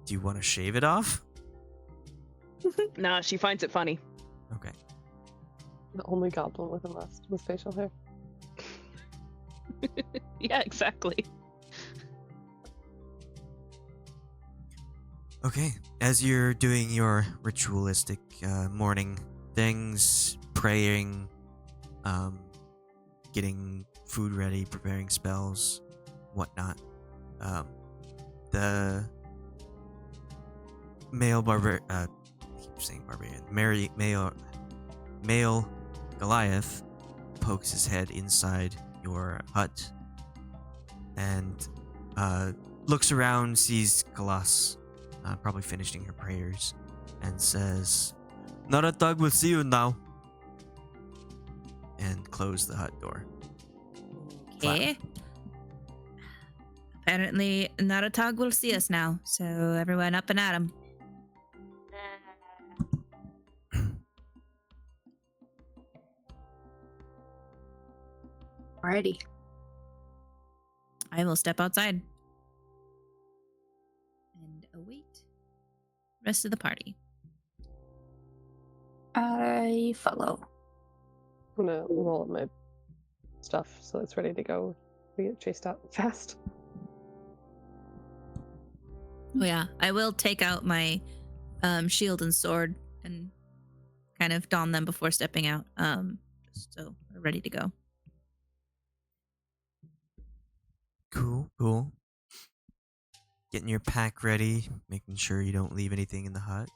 Do you want to shave it off? Nah, she finds it funny. Okay. The only goblin with a must with facial hair. Yeah, exactly. Okay. As you're doing your ritualistic morning things, praying, getting food ready, preparing spells, whatnot, the I keep saying barbarian. Male Goliath pokes his head inside your hut and looks around, sees Khalas probably finishing her prayers, and says, "Naratag will see you now," and close the hut door. Okay. Apparently, Naratag will see us now, so everyone up and at him. Alrighty. I will step outside and await the rest of the party. I follow. I'm gonna roll up my stuff so it's ready to go. We get chased out fast. Oh yeah, I will take out my shield and sword and kind of don them before stepping out. So we're ready to go. Cool. Getting your pack ready, making sure you don't leave anything in the hut.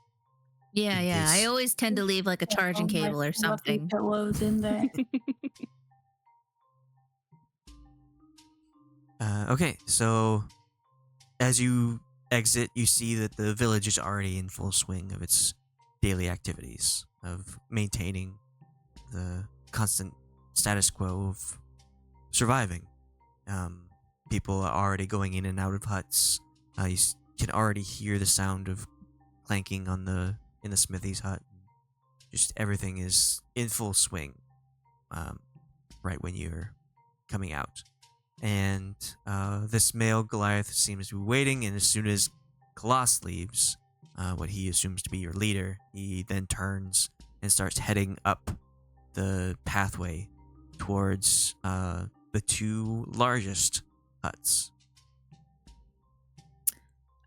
Yeah, In yeah. case- I always tend to leave like a charging All my cable or fluffy something. Pillows in there. Okay, so as you exit, you see that the village is already in full swing of its daily activities of maintaining the constant status quo of surviving. People are already going in and out of huts. You can already hear the sound of clanking in the smithy's hut. Just everything is in full swing right when you're coming out. And this male Goliath seems to be waiting, and as soon as Khalas leaves, what he assumes to be your leader, he then turns and starts heading up the pathway towards the two largest huts.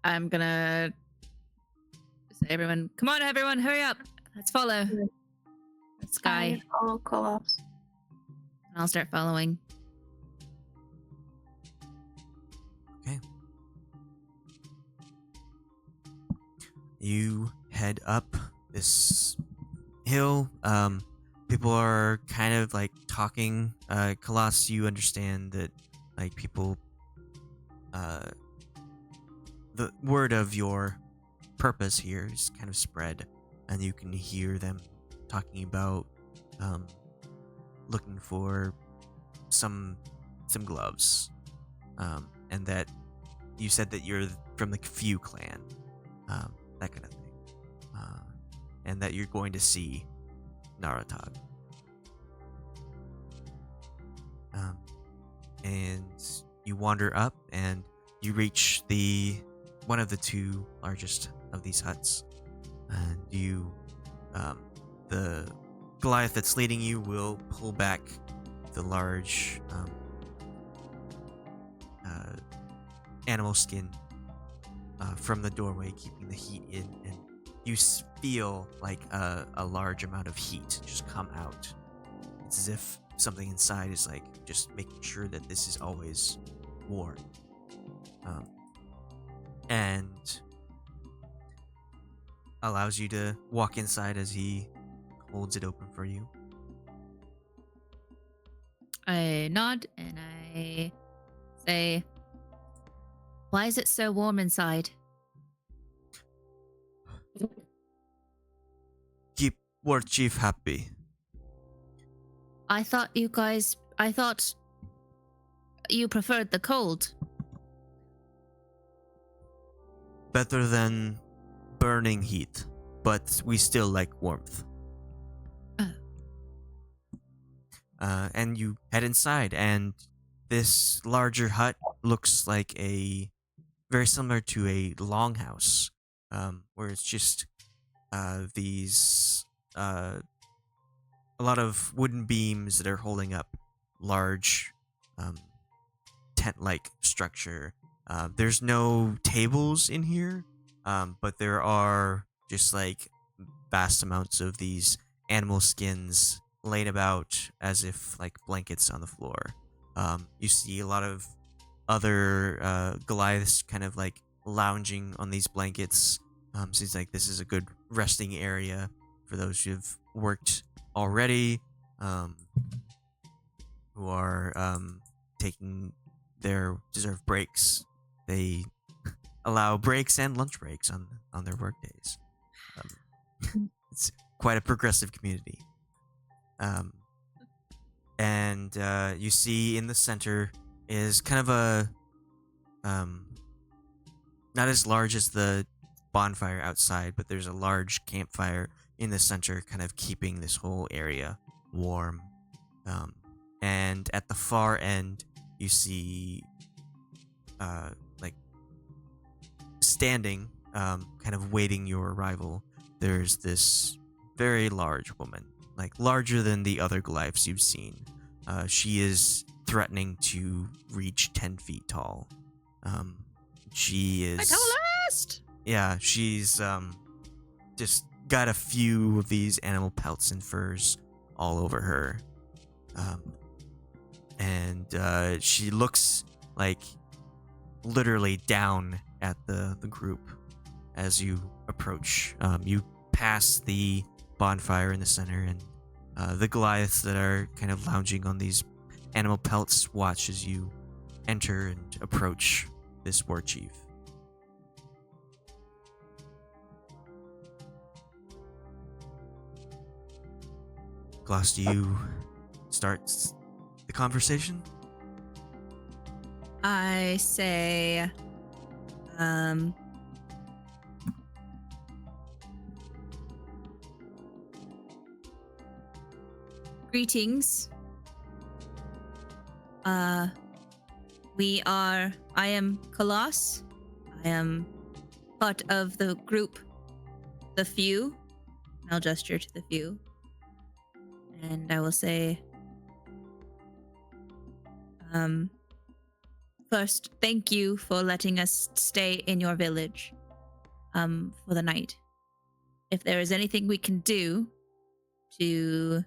I'm gonna say, everyone, come on, everyone, hurry up. Let's follow. Let's go. I And follow Khalas. I'll start following. Okay. You head up this hill. People are kind of like talking. Khalas, you understand that like people the word of your purpose here is kind of spread, and you can hear them talking about looking for some gloves, and that you said that you're from the Few clan, that kind of thing, and that you're going to see Naratag. And you wander up, and you reach one of the two largest of these huts, and you, the Goliath that's leading you will pull back the large animal skin from the doorway, keeping the heat in, and you feel like a large amount of heat just come out. It's as if something inside is like just making sure that this is always warm. And allows you to walk inside as he holds it open for you. I nod and I say, why is it so warm inside? Keep War Chief happy. I thought you preferred the cold. Better than burning heat, but we still like warmth. Oh. and you head inside, and this larger hut looks like very similar to a longhouse, where it's just these a lot of wooden beams that are holding up large tent-like structure. There's no tables in here, but there are just like vast amounts of these animal skins laid about as if like blankets on the floor. You see a lot of other Goliaths kind of like lounging on these blankets. Seems like this is a good resting area for those who've worked already, who are taking their deserved breaks. They allow breaks and lunch breaks on their work days. It's quite a progressive community. And you see in the center is kind of a not as large as the bonfire outside, but there's a large campfire in the center, kind of keeping this whole area warm. And at the far end, you see like standing, kind of waiting your arrival, there's this very large woman, like larger than the other Goliaths you've seen. She is threatening to reach 10 feet tall. She is... My tallest! Yeah, she's just got a few of these animal pelts and furs all over her. And she looks like literally down at the group as you approach. You pass the bonfire in the center, and the Goliaths that are kind of lounging on these animal pelts watch as you enter and approach this war chief. Gloss, do you start the conversation? I say, greetings. I am Khalas. I am part of the group, the Few. I'll gesture to the Few. And I will say, first, thank you for letting us stay in your village, for the night. If there is anything we can do to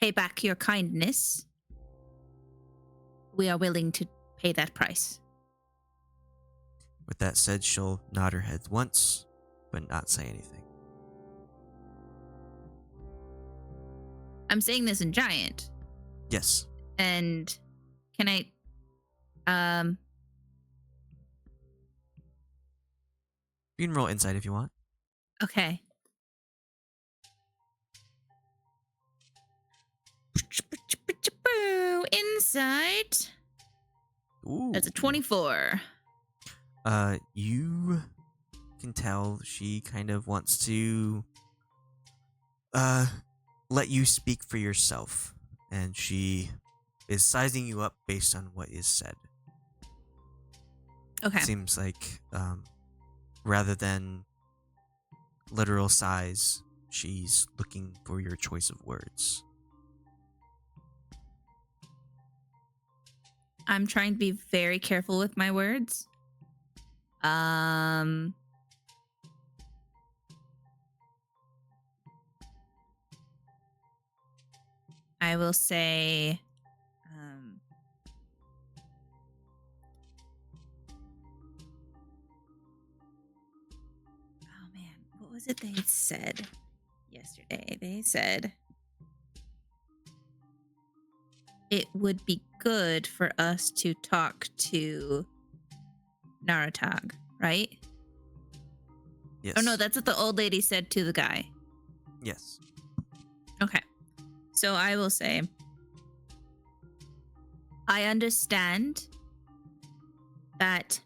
pay back your kindness, we are willing to pay that price. With that said, she'll nod her head once, but not say anything. I'm saying this in Giant. Yes. And can I, You can roll insight if you want. okay. Insight. Ooh. That's a 24. You can tell she kind of wants to let you speak for yourself, and she is sizing you up based on what is said. Okay. Seems like rather than literal size, she's looking for your choice of words. I'm trying to be very careful with my words. I will say, oh man, what was it they said yesterday? They said it would be good for us to talk to Naratag, right? Yes. Oh no, that's what the old lady said to the guy. Yes. Okay. So I will say, I understand that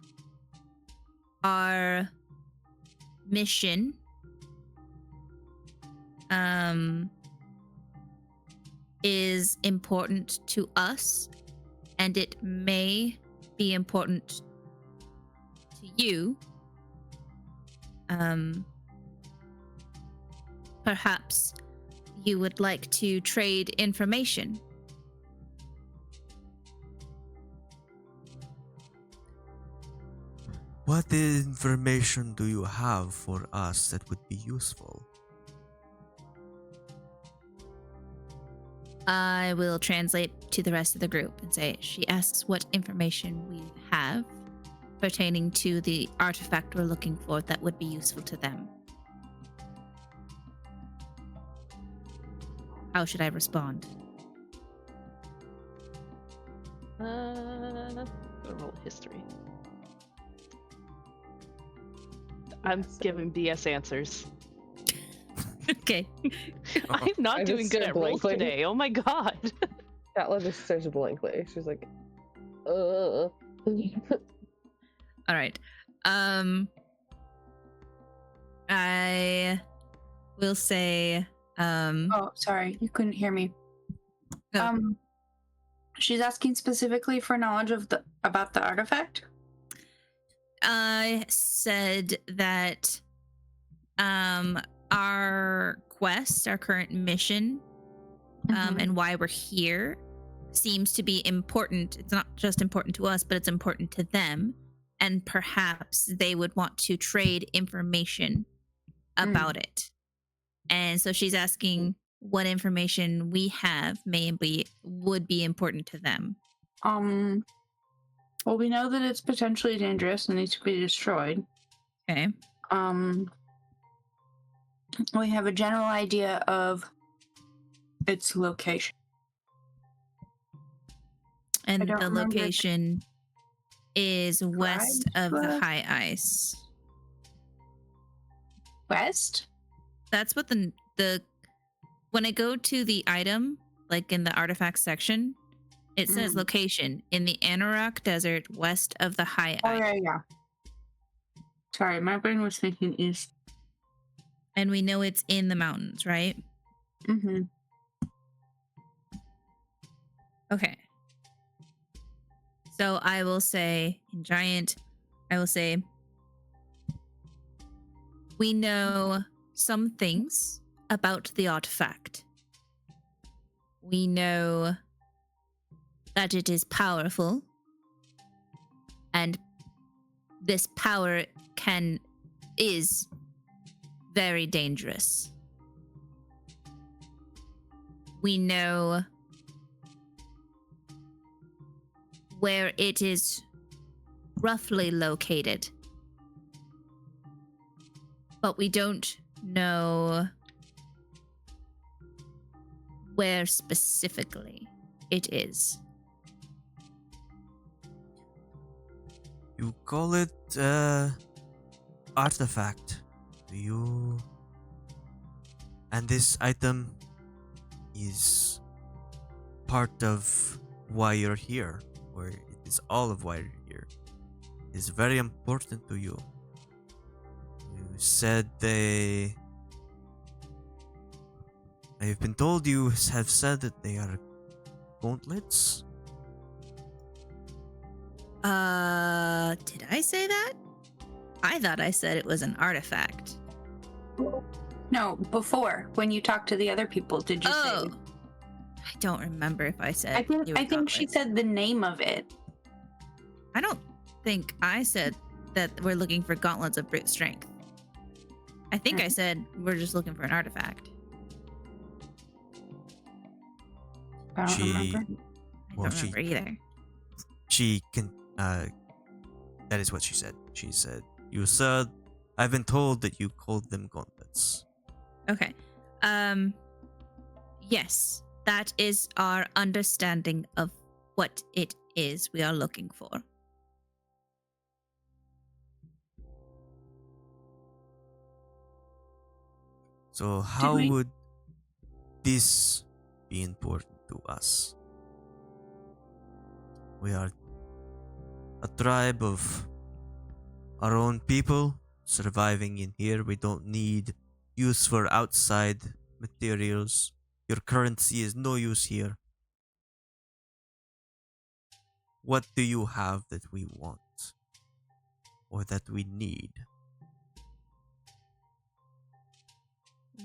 our mission is important to us, and it may be important to you. Perhaps you would like to trade information. What information do you have for us that would be useful? I will translate to the rest of the group and say, she asks what information we have pertaining to the artifact we're looking for that would be useful to them. How should I respond? Roll history. I'm giving BS answers. Okay. I'm not I doing just good stare at rolls blankly. today. Oh my god. Katla just stares blankly. She's like, All right. I will say Oh, sorry, you couldn't hear me. No. She's asking specifically for knowledge about the artifact. I said that our quest, our current mission, and why we're here seems to be important. It's not just important to us, but it's important to them. And perhaps they would want to trade information about it. And so she's asking what information we have would be important to them. Well, we know that it's potentially dangerous and needs to be destroyed. Okay. We have a general idea of its location. And I don't the remember location is west of the Brasz? high ice. West? That's what the when I go to the item, like in the artifact section, it says location in the Anorak Desert west of the high ice. Yeah. Sorry, my brain was thinking east. And we know it's in the mountains, right? Mm-hmm. Okay. So I will say, in Giant, I will say, we know some things about the artifact. We know that it is powerful, and this power is very dangerous. We know where it is roughly located, but we don't know where specifically it is. You call it artifact. And this item is part of why you're here, or it is all of why you're here. It is very important to you. You said I've been told you have said that they are gauntlets. Did I say that? I thought I said it was an artifact. No, before, when you talked to the other people, did you say? I don't remember if I said. I think she said the name of it. I don't think I said that we're looking for gauntlets of brute strength. I think I said we're just looking for an artifact. I don't remember. I don't remember either. She can. That is what she said. She said, "You said I've been told that you called them gauntlets." Okay. Yes, that is our understanding of what it is we are looking for. So how would this be important to us? We are a tribe of our own people surviving in here. We don't need use for outside materials. Your currency is no use here. What do you have that we want? Or that we need?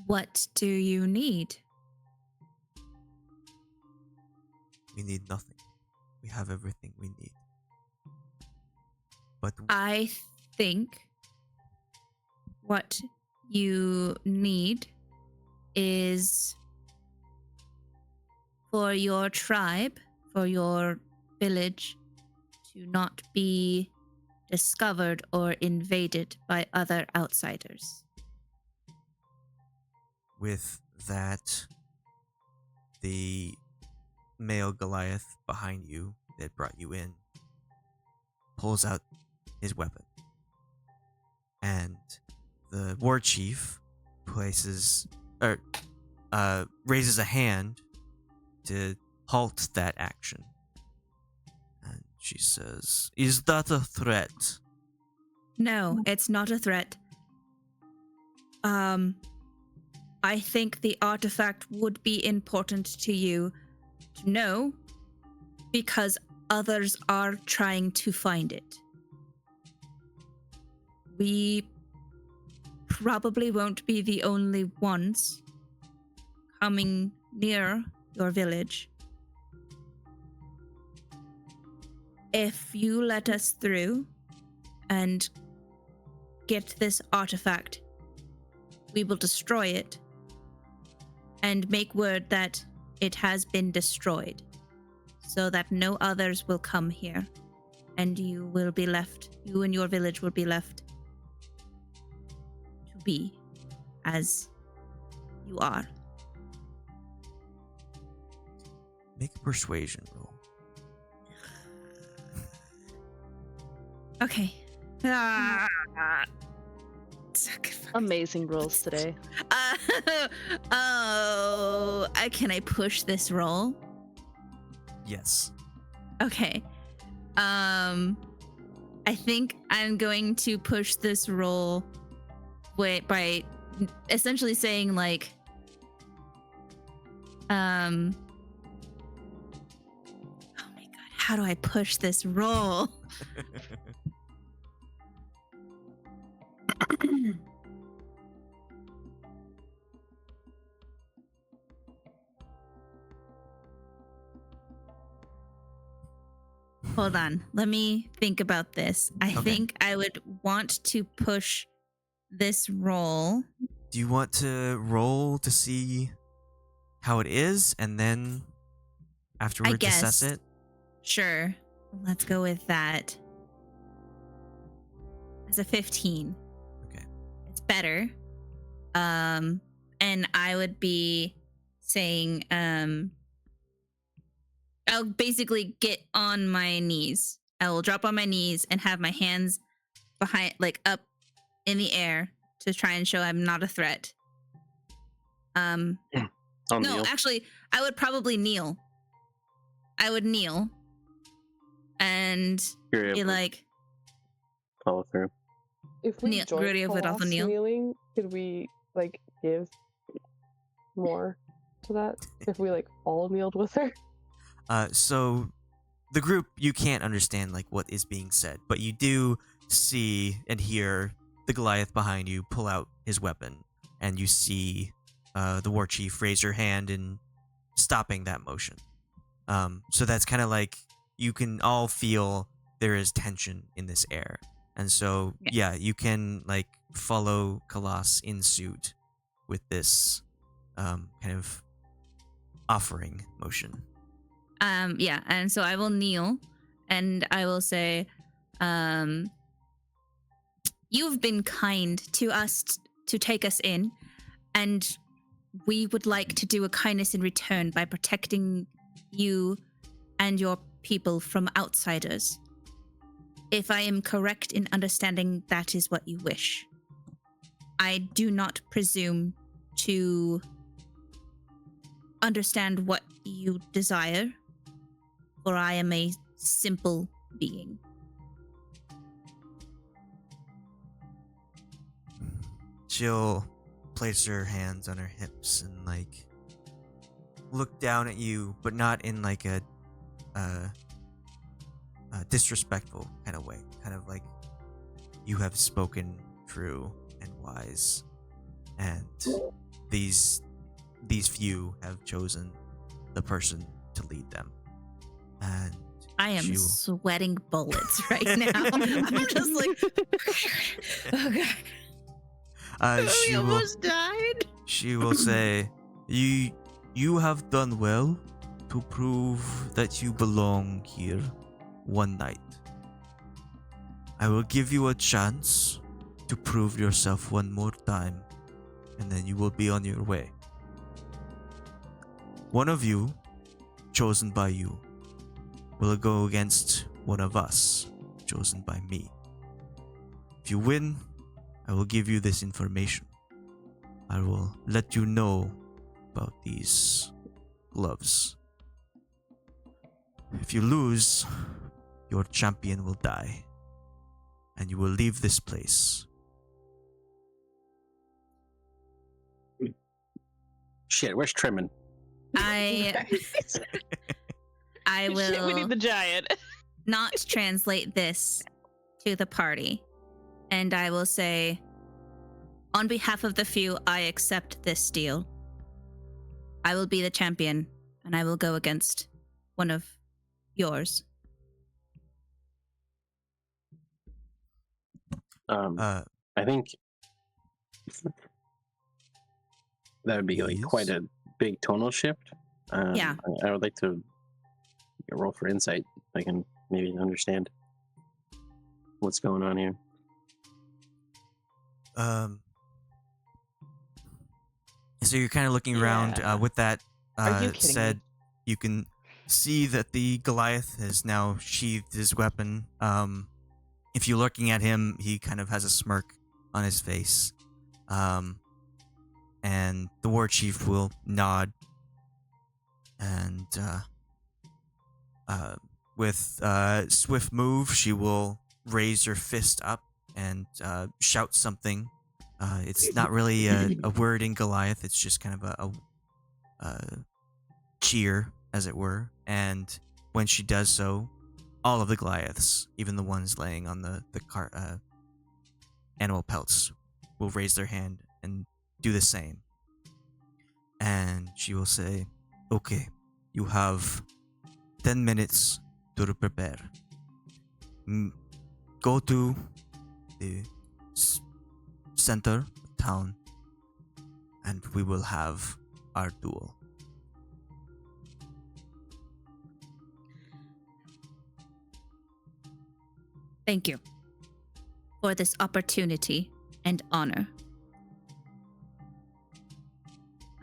What do you need? We need nothing. We have everything we need. But I think what you need is for your tribe, for your village to not be discovered or invaded by other outsiders. with that, the male Goliath behind you that brought you in pulls out his weapon. And the war chief raises a hand to halt that action. And she says, "Is that a threat?" No, it's not a threat. I think the artifact would be important to you to know because others are trying to find it. We probably won't be the only ones coming near your village. If you let us through and get this artifact, we will destroy it and make word that it has been destroyed so that no others will come here and you and your village will be left to be as you are. Make a persuasion roll. Okay. Amazing rolls today. Can I push this roll? Yes. Okay. I think I'm going to push this roll by essentially saying like, oh my god, how do I push this roll? Hold on. Let me think about this. I think I would want to push this roll. Do you want to roll to see how it is and then afterwards assess it? Sure. Let's go with that. It's a 15. Okay. It's better. And I would be saying, I'll basically get on my knees. I will drop on my knees and have my hands behind, like up in the air to try and show I'm not a threat. No, kneel. actually, I would probably kneel. I would kneel and be like, follow through. If we Kneel- join Guryev would also Khalas kneel. kneeling, could we like give more to that? If we like all kneeled with her? So the group, you can't understand like what is being said, but you do see and hear the Goliath behind you pull out his weapon, and you see the war chief raise her hand in stopping that motion. So that's kind of like you can all feel there is tension in this air, and so yeah, you can like follow Khalas in suit with this kind of offering motion. Yeah, and so I will kneel and I will say, you've been kind to us to take us in, and we would like to do a kindness in return by protecting you and your people from outsiders. If I am correct in understanding that is what you wish. I do not presume to understand what you desire, for I am a simple being. She'll place her hands on her hips and like look down at you, but not in like a disrespectful kind of way. Kind of like, you have spoken true and wise, and these few have chosen the person to lead them. And I am sweating bullets right now. I'm just like, okay. She We will, almost died. she will say, You have done well to prove that you belong here one night. I will give you a chance to prove yourself one more time, and then you will be on your way. One of you, chosen by you, will go against one of us, chosen by me. If you win, I will give you this information. I will let you know about these gloves. If you lose, your champion will die, and you will leave this place. Shit, where's Trimming? I Shit, we will need the giant. not translate this to the party, and I will say, on behalf of the few, I accept this deal. I will be the champion, and I will go against one of yours. I think that would be like Yes. quite a big tonal shift. Yeah. I would like to roll for insight. I can maybe understand what's going on here. So you're kind of looking around. Yeah. With that Are you kidding said, me? you can see that the Goliath has now sheathed his weapon. If you're looking at him, he kind of has a smirk on his face. And the war chief will nod. And with swift move, she will raise her fist up and shout something. It's not really a word in Goliath. It's just kind of a cheer, as it were. And when she does so, all of the Goliaths, even the ones laying on the animal pelts, will raise their hand and do the same. And she will say, "Okay, you have 10 minutes to prepare. Go to the center of town, and we will have our duel." Thank you for this opportunity and honor.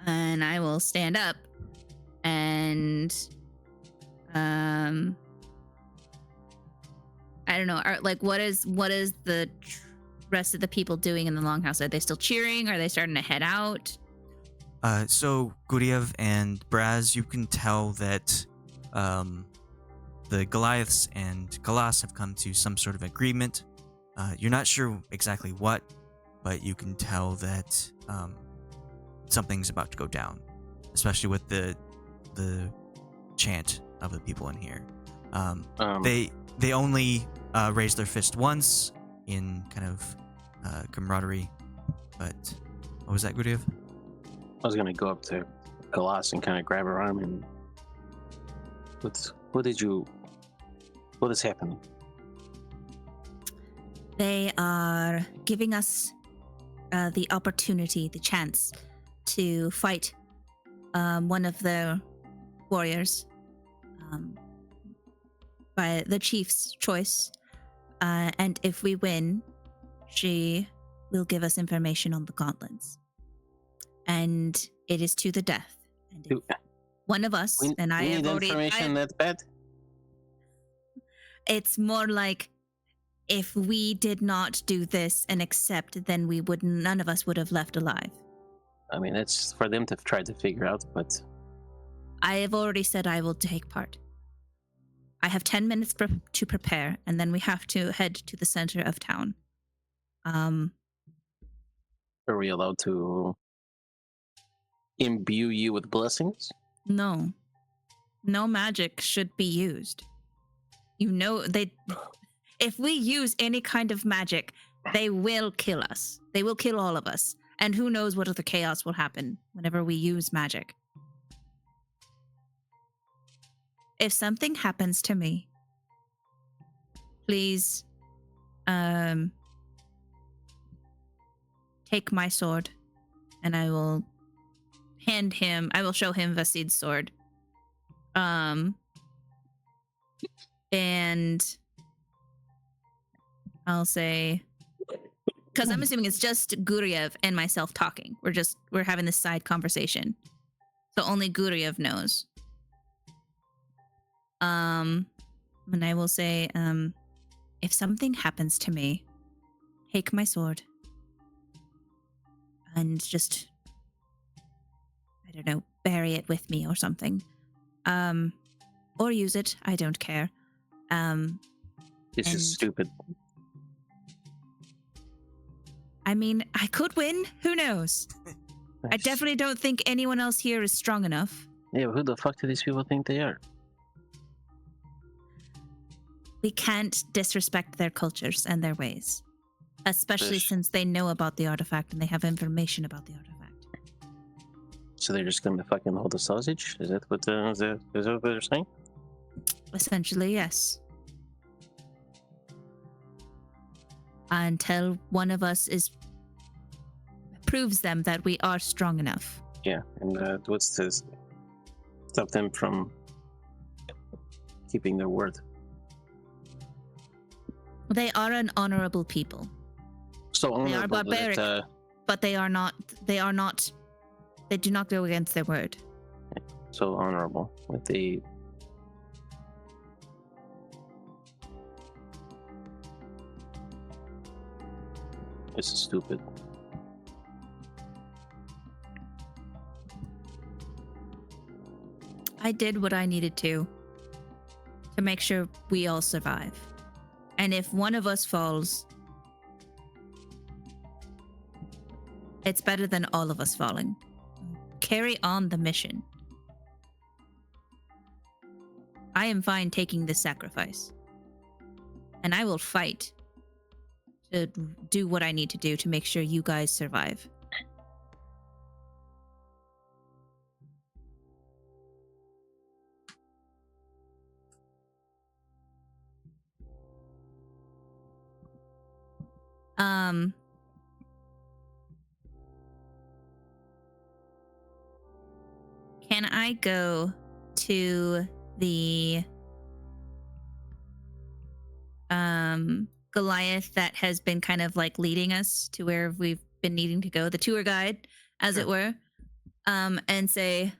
And I will stand up and I don't know. What is the rest of the people doing in the longhouse? Are they still cheering? Are they starting to head out? So Guryev and Brasz, you can tell that the Goliaths and Khalas have come to some sort of agreement. You're not sure exactly what, but you can tell that something's about to go down, especially with the chant of the people in here. They only raised their fist once in kind of camaraderie, but what was that, Guryev? I was gonna go up to Khalas and kind of grab her arm and what is happening? They are giving us the opportunity, the chance to fight one of their warriors by the chief's choice. And if we win, she will give us information on the gauntlets. And it is to the death. And if one of us, and I we have need already... information that's bad? It's more like, if we did not do this and accept, then none of us would have left alive. I mean, it's for them to try to figure out, but... I have already said I will take part. I have 10 minutes to prepare, and then we have to head to the center of town. Are we allowed to imbue you with blessings? No. No magic should be used. You know, if we use any kind of magic, they will kill us. They will kill all of us. And who knows what other chaos will happen whenever we use magic. If something happens to me, please take my sword and I will show him Vasid's sword. And I'll say, because I'm assuming it's just Guryev and myself talking. We're having this side conversation. So only Guryev knows. And I will say, if something happens to me, take my sword and just, I don't know, bury it with me or something. Or use it, I don't care. This is stupid. I mean, I could win. Who knows? I definitely don't think anyone else here is strong enough. Yeah, but who the fuck do these people think they are? We can't disrespect their cultures and their ways. Especially since they know about the artifact and they have information about the artifact. So they're just gonna fucking hold the sausage? Is that what they're saying? Essentially, yes. Until one of us proves them that we are strong enough. Yeah, and what's to stop them from keeping their word? They are an honorable people. So honorable. They are barbaric, but they do not go against their word. So honorable. With the This is stupid. I did what I needed to make sure we all survive. And if one of us falls, it's better than all of us falling. Carry on the mission. I am fine taking this sacrifice. And I will fight to do what I need to do to make sure you guys survive. Can I go to the Goliath that has been kind of like leading us to where we've been needing to go, the tour guide, as it were, and say,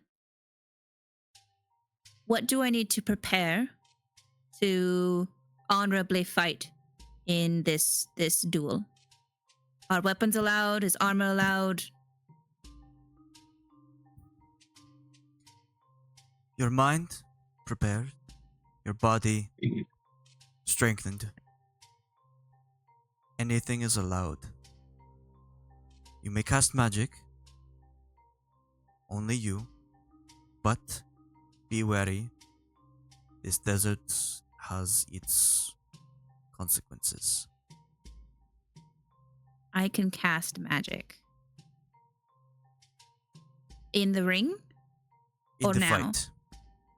what do I need to prepare to honorably fight in this duel? Are weapons allowed? Is armor allowed? Your mind prepared, your body strengthened. Anything is allowed. You may cast magic, only you, but be wary. This desert has its consequences. I can cast magic. In the ring? In Or the now? fight.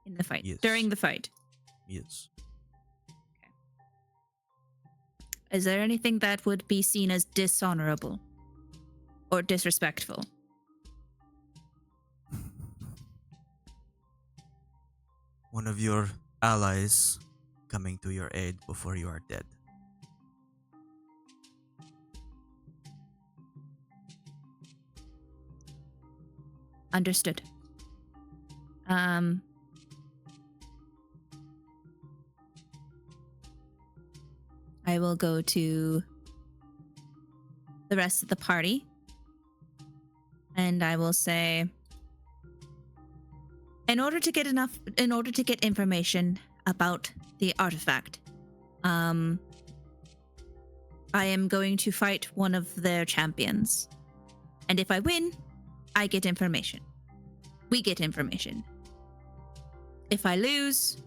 In the fight. Yes. During the fight. Yes. Is there anything that would be seen as dishonorable or disrespectful? One of your allies coming to your aid before you are dead. Understood. I will go to the rest of the party and I will say, in order to get information about the artifact, I am going to fight one of their champions. And if I win, I get information. We get information. if I lose,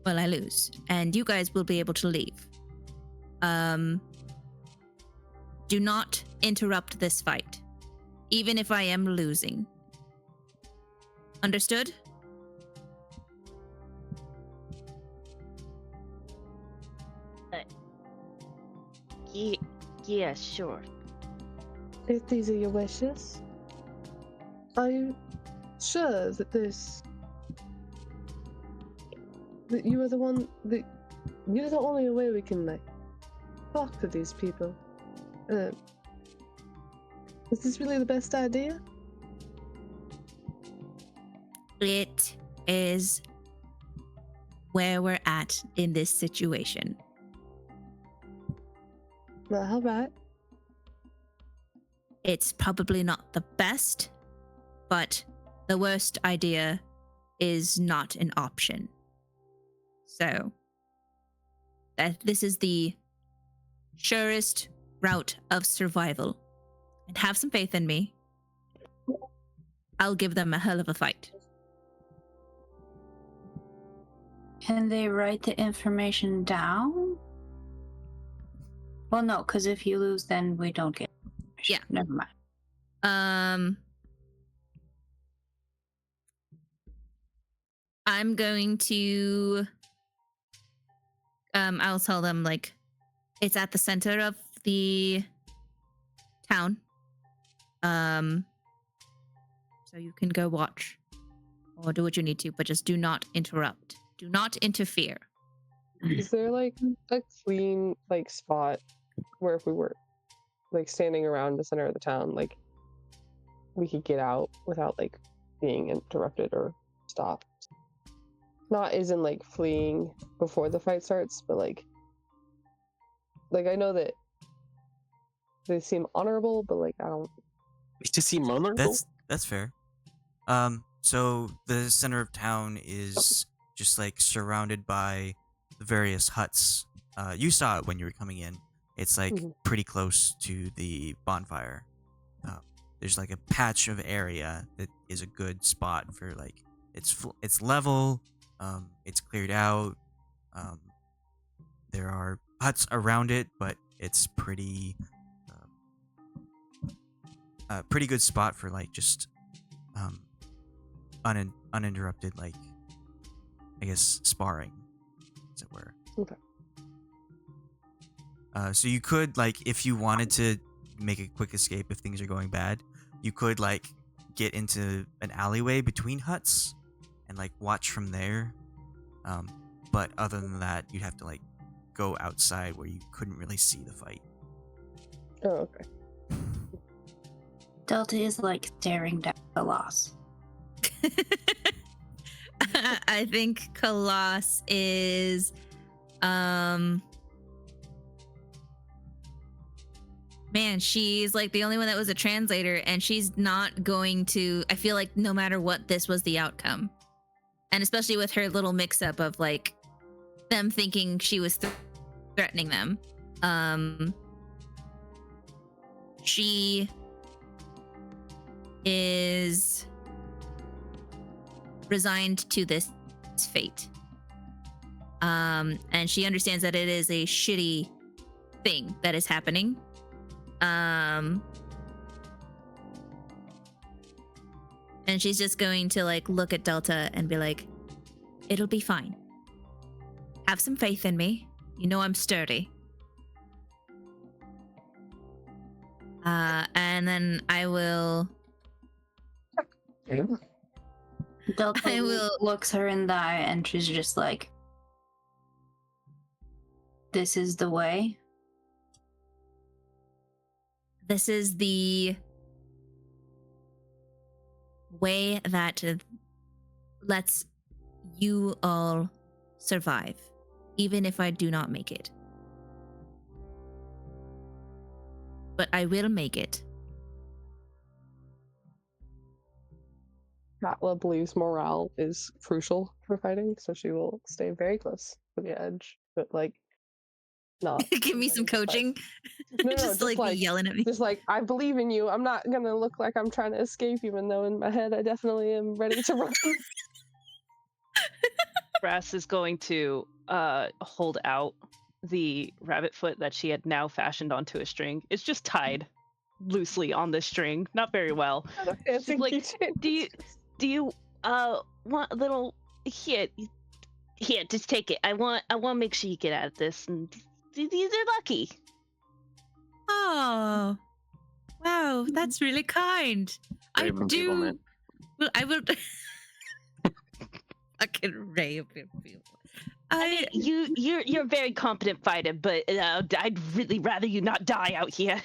well, I lose. And you guys will be able to leave. Do not interrupt this fight, even if I am losing. Understood? Yeah, sure. If these are your wishes, are you sure that that you are the one that you're the only way we can like talk to these people? Is this really the best idea? It is where we're at in this situation. Well, all right. It's probably not the best, but the worst idea is not an option. So, this is the surest route of survival. And have some faith in me. I'll give them a hell of a fight. Can they write the information down? Well, no, because if you lose, then we don't get information. Yeah. Never mind. I'm going to I'll tell them like it's at the center of the town. So you can go watch or do what you need to, but just do not interrupt. Do not interfere. Is there like a clean like spot where if we were like standing around the center of the town, like we could get out without like being interrupted or stopped? Not as in like fleeing before the fight starts, but like I know that they seem honorable, but like I don't. We just seem honorable. That's fair. So the center of town is just like surrounded by the various huts. You saw it when you were coming in. It's like pretty close to the bonfire. There's like a patch of area that is a good spot for like it's level. It's cleared out. There are huts around it, but it's pretty good spot for like just uninterrupted, like I guess sparring, as it were. Okay. So you could like if you wanted to make a quick escape if things are going bad, you could like get into an alleyway between huts and like watch from there. But other than that, you'd have to like go outside where you couldn't really see the fight. Oh, okay. Delta is like staring down the loss. I think Khalas is man, she's like the only one that was a translator, and she's not going to, I feel like no matter what, this was the outcome. And especially with her little mix-up of like them thinking she was threatening them. She is resigned to this fate. And she understands that it is a shitty thing that is happening. And she's just going to like look at Delta and be like, it'll be fine. Have some faith in me. You know I'm sturdy. And then I will... Delta looks her in the eye and she's just like, this is the way. This is the way that lets you all survive, even if I do not make it. But I will make it. Katla believes morale is crucial for fighting, so she will stay very close to the edge, but like not. Give me some coaching. No, just like yelling at me. Just like, I believe in you. I'm not gonna look like I'm trying to escape, even though in my head I definitely am ready to run. Brass is going to hold out the rabbit foot that she had now fashioned onto a string. It's just tied loosely on the string, not very well. She's like, do you want a little here, just take it. I want to make sure you get out of this, and these are lucky. Oh, wow, that's really kind. I do. Well, I will. Fucking rave people. I mean, you're a very competent fighter, but I'd really rather you not die out here.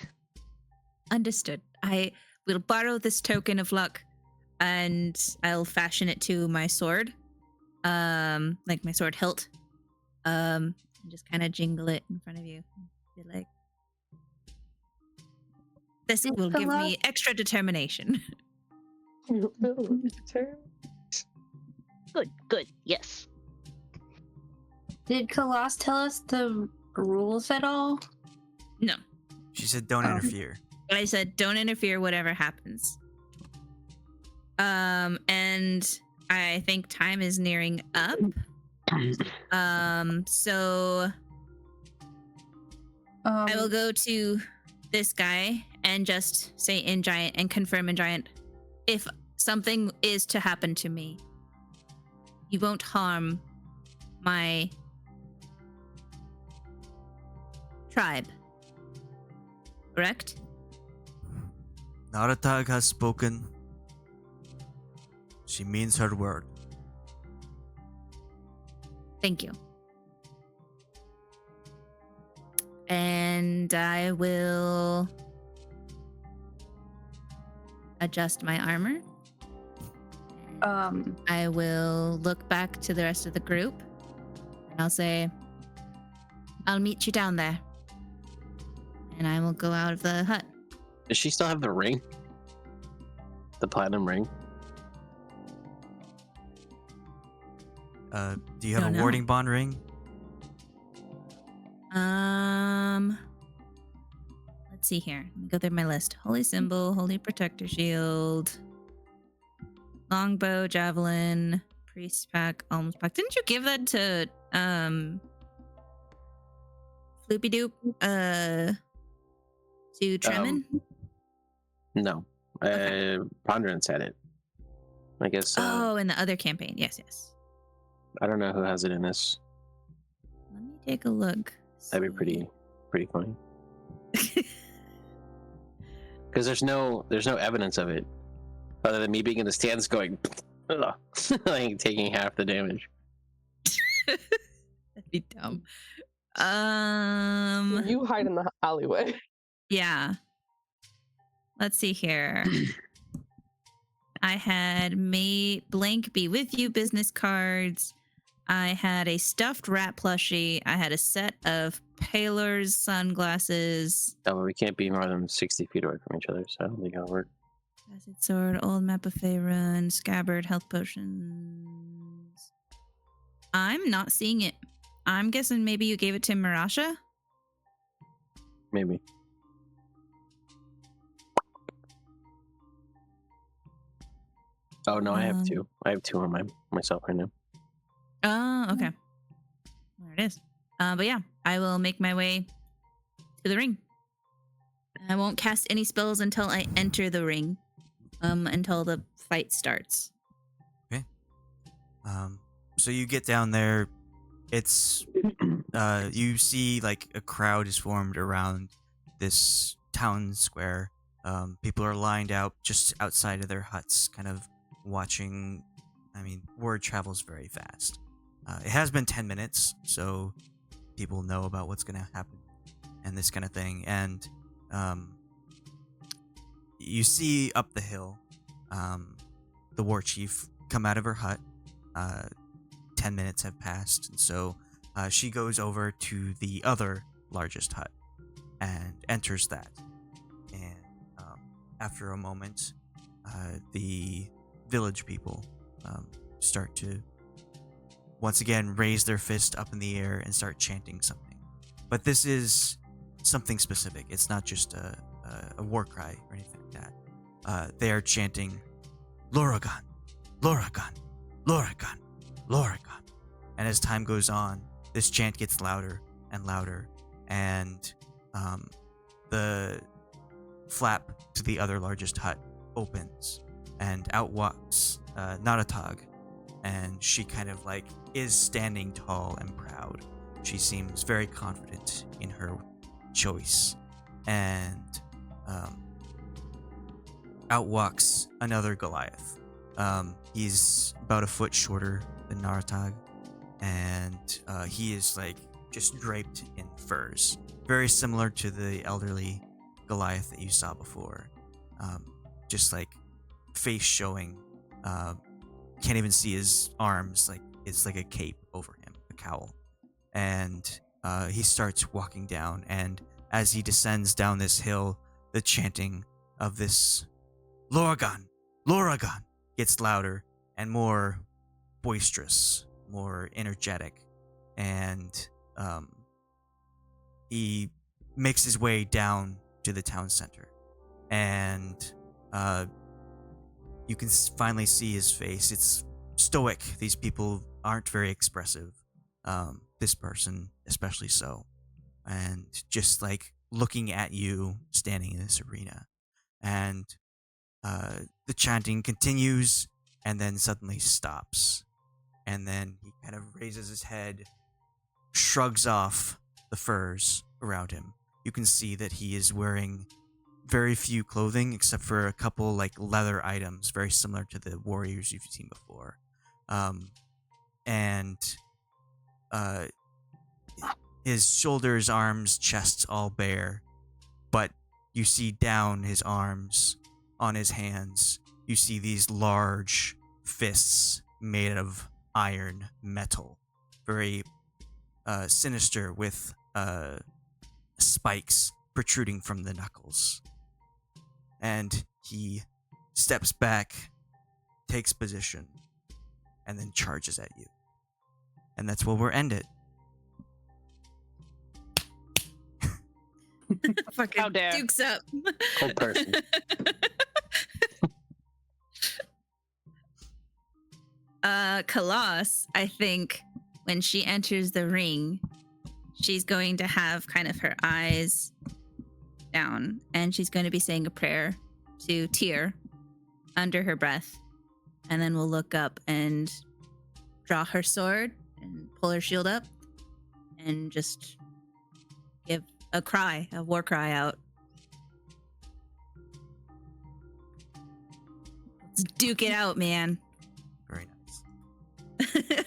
Understood. I will borrow this token of luck, and I'll fashion it to my sword, like my sword hilt, and just kind of jingle it in front of you. Be like, this will give me extra determination. Good, yes. Did Khalas tell us the rules at all? No. She said, "Don't interfere." But I said, "Don't interfere, whatever happens." And I think time is nearing up. So I will go to this guy and just say in giant and confirm in giant, if something is to happen to me, you won't harm my tribe, correct? Naratag has spoken. She means her word. Thank you. And I will adjust my armor. I will look back to the rest of the group and I'll say, I'll meet you down there. And I will go out of the hut. Does she still have the ring? The platinum ring? Do you have a warding bond ring? Let's see here. Let me go through my list. Holy symbol, holy protector shield, longbow, javelin, priest pack, alms pack. Didn't you give that to Floopy Doop? To Tremin? No. Okay. Ponderance had it. I guess. Oh, in the other campaign. Yes. I don't know who has it in this. Let me take a look. That'd be pretty funny. Because there's no evidence of it, other than me being in the stands going, like taking half the damage. That'd be dumb. You hide in the alleyway. Yeah. Let's see here. I had blank be with you business cards. I had a stuffed rat plushie. I had a set of Paler's sunglasses. Oh, but we can't be more than 60 feet away from each other, so I don't think that'll work. Acid sword, old map of Faerun, scabbard, health potions. I'm not seeing it. I'm guessing maybe you gave it to Marasha? Maybe. Oh no, I have two. I have two on myself right now. Oh, okay. There it is. But yeah, I will make my way to the ring. I won't cast any spells until I enter the ring. Until the fight starts. Okay. So you get down there. It's you see like a crowd is formed around this town square. People are lined out just outside of their huts, kind of watching. I mean, word travels very fast. It has been 10 minutes, so people know about what's going to happen and this kind of thing. And you see up the hill the war chief come out of her hut. 10 minutes have passed, and so she goes over to the other largest hut and enters that. And after a moment, the village people start to once again raise their fist up in the air and start chanting something. But this is something specific. It's not just a war cry or anything like that. They are chanting, Loragon, Loragon, Loragon, Loragon. And as time goes on, this chant gets louder and louder, and the flap to the other largest hut opens, and out walks Naratag, and she kind of like is standing tall and proud. She seems very confident in her choice, and out walks another Goliath. He's about a foot shorter than Naratag, and he is like just draped in furs, very similar to the elderly Goliath that you saw before. Just like face showing, can't even see his arms, like it's like a cape over him, a cowl. And he starts walking down, and as he descends down this hill, the chanting of this Loragon, Loragon gets louder and more boisterous, more energetic, and he makes his way down to the town center, and you can finally see his face. It's stoic. These people aren't very expressive. This person especially so, and just like looking at you standing in this arena, and the chanting continues and then suddenly stops, and then he kind of raises his head, shrugs off the furs around him. You can see that he is wearing very few clothing except for a couple like leather items very similar to the warriors you've seen before, and his shoulders, arms, chest all bare, but you see down his arms, on his hands, you see these large fists made of iron metal, very sinister, with spikes protruding from the knuckles. And he steps back, takes position, and then charges at you. And that's where we'll end it. Fucking How dare. Dukes up. Cold person. Khalas, I think when she enters the ring, she's going to have kind of her eyes down, and she's going to be saying a prayer to Tyr under her breath, and then we'll look up and draw her sword and pull her shield up and just give a cry, a war cry out. Let's duke it out, man. Very nice.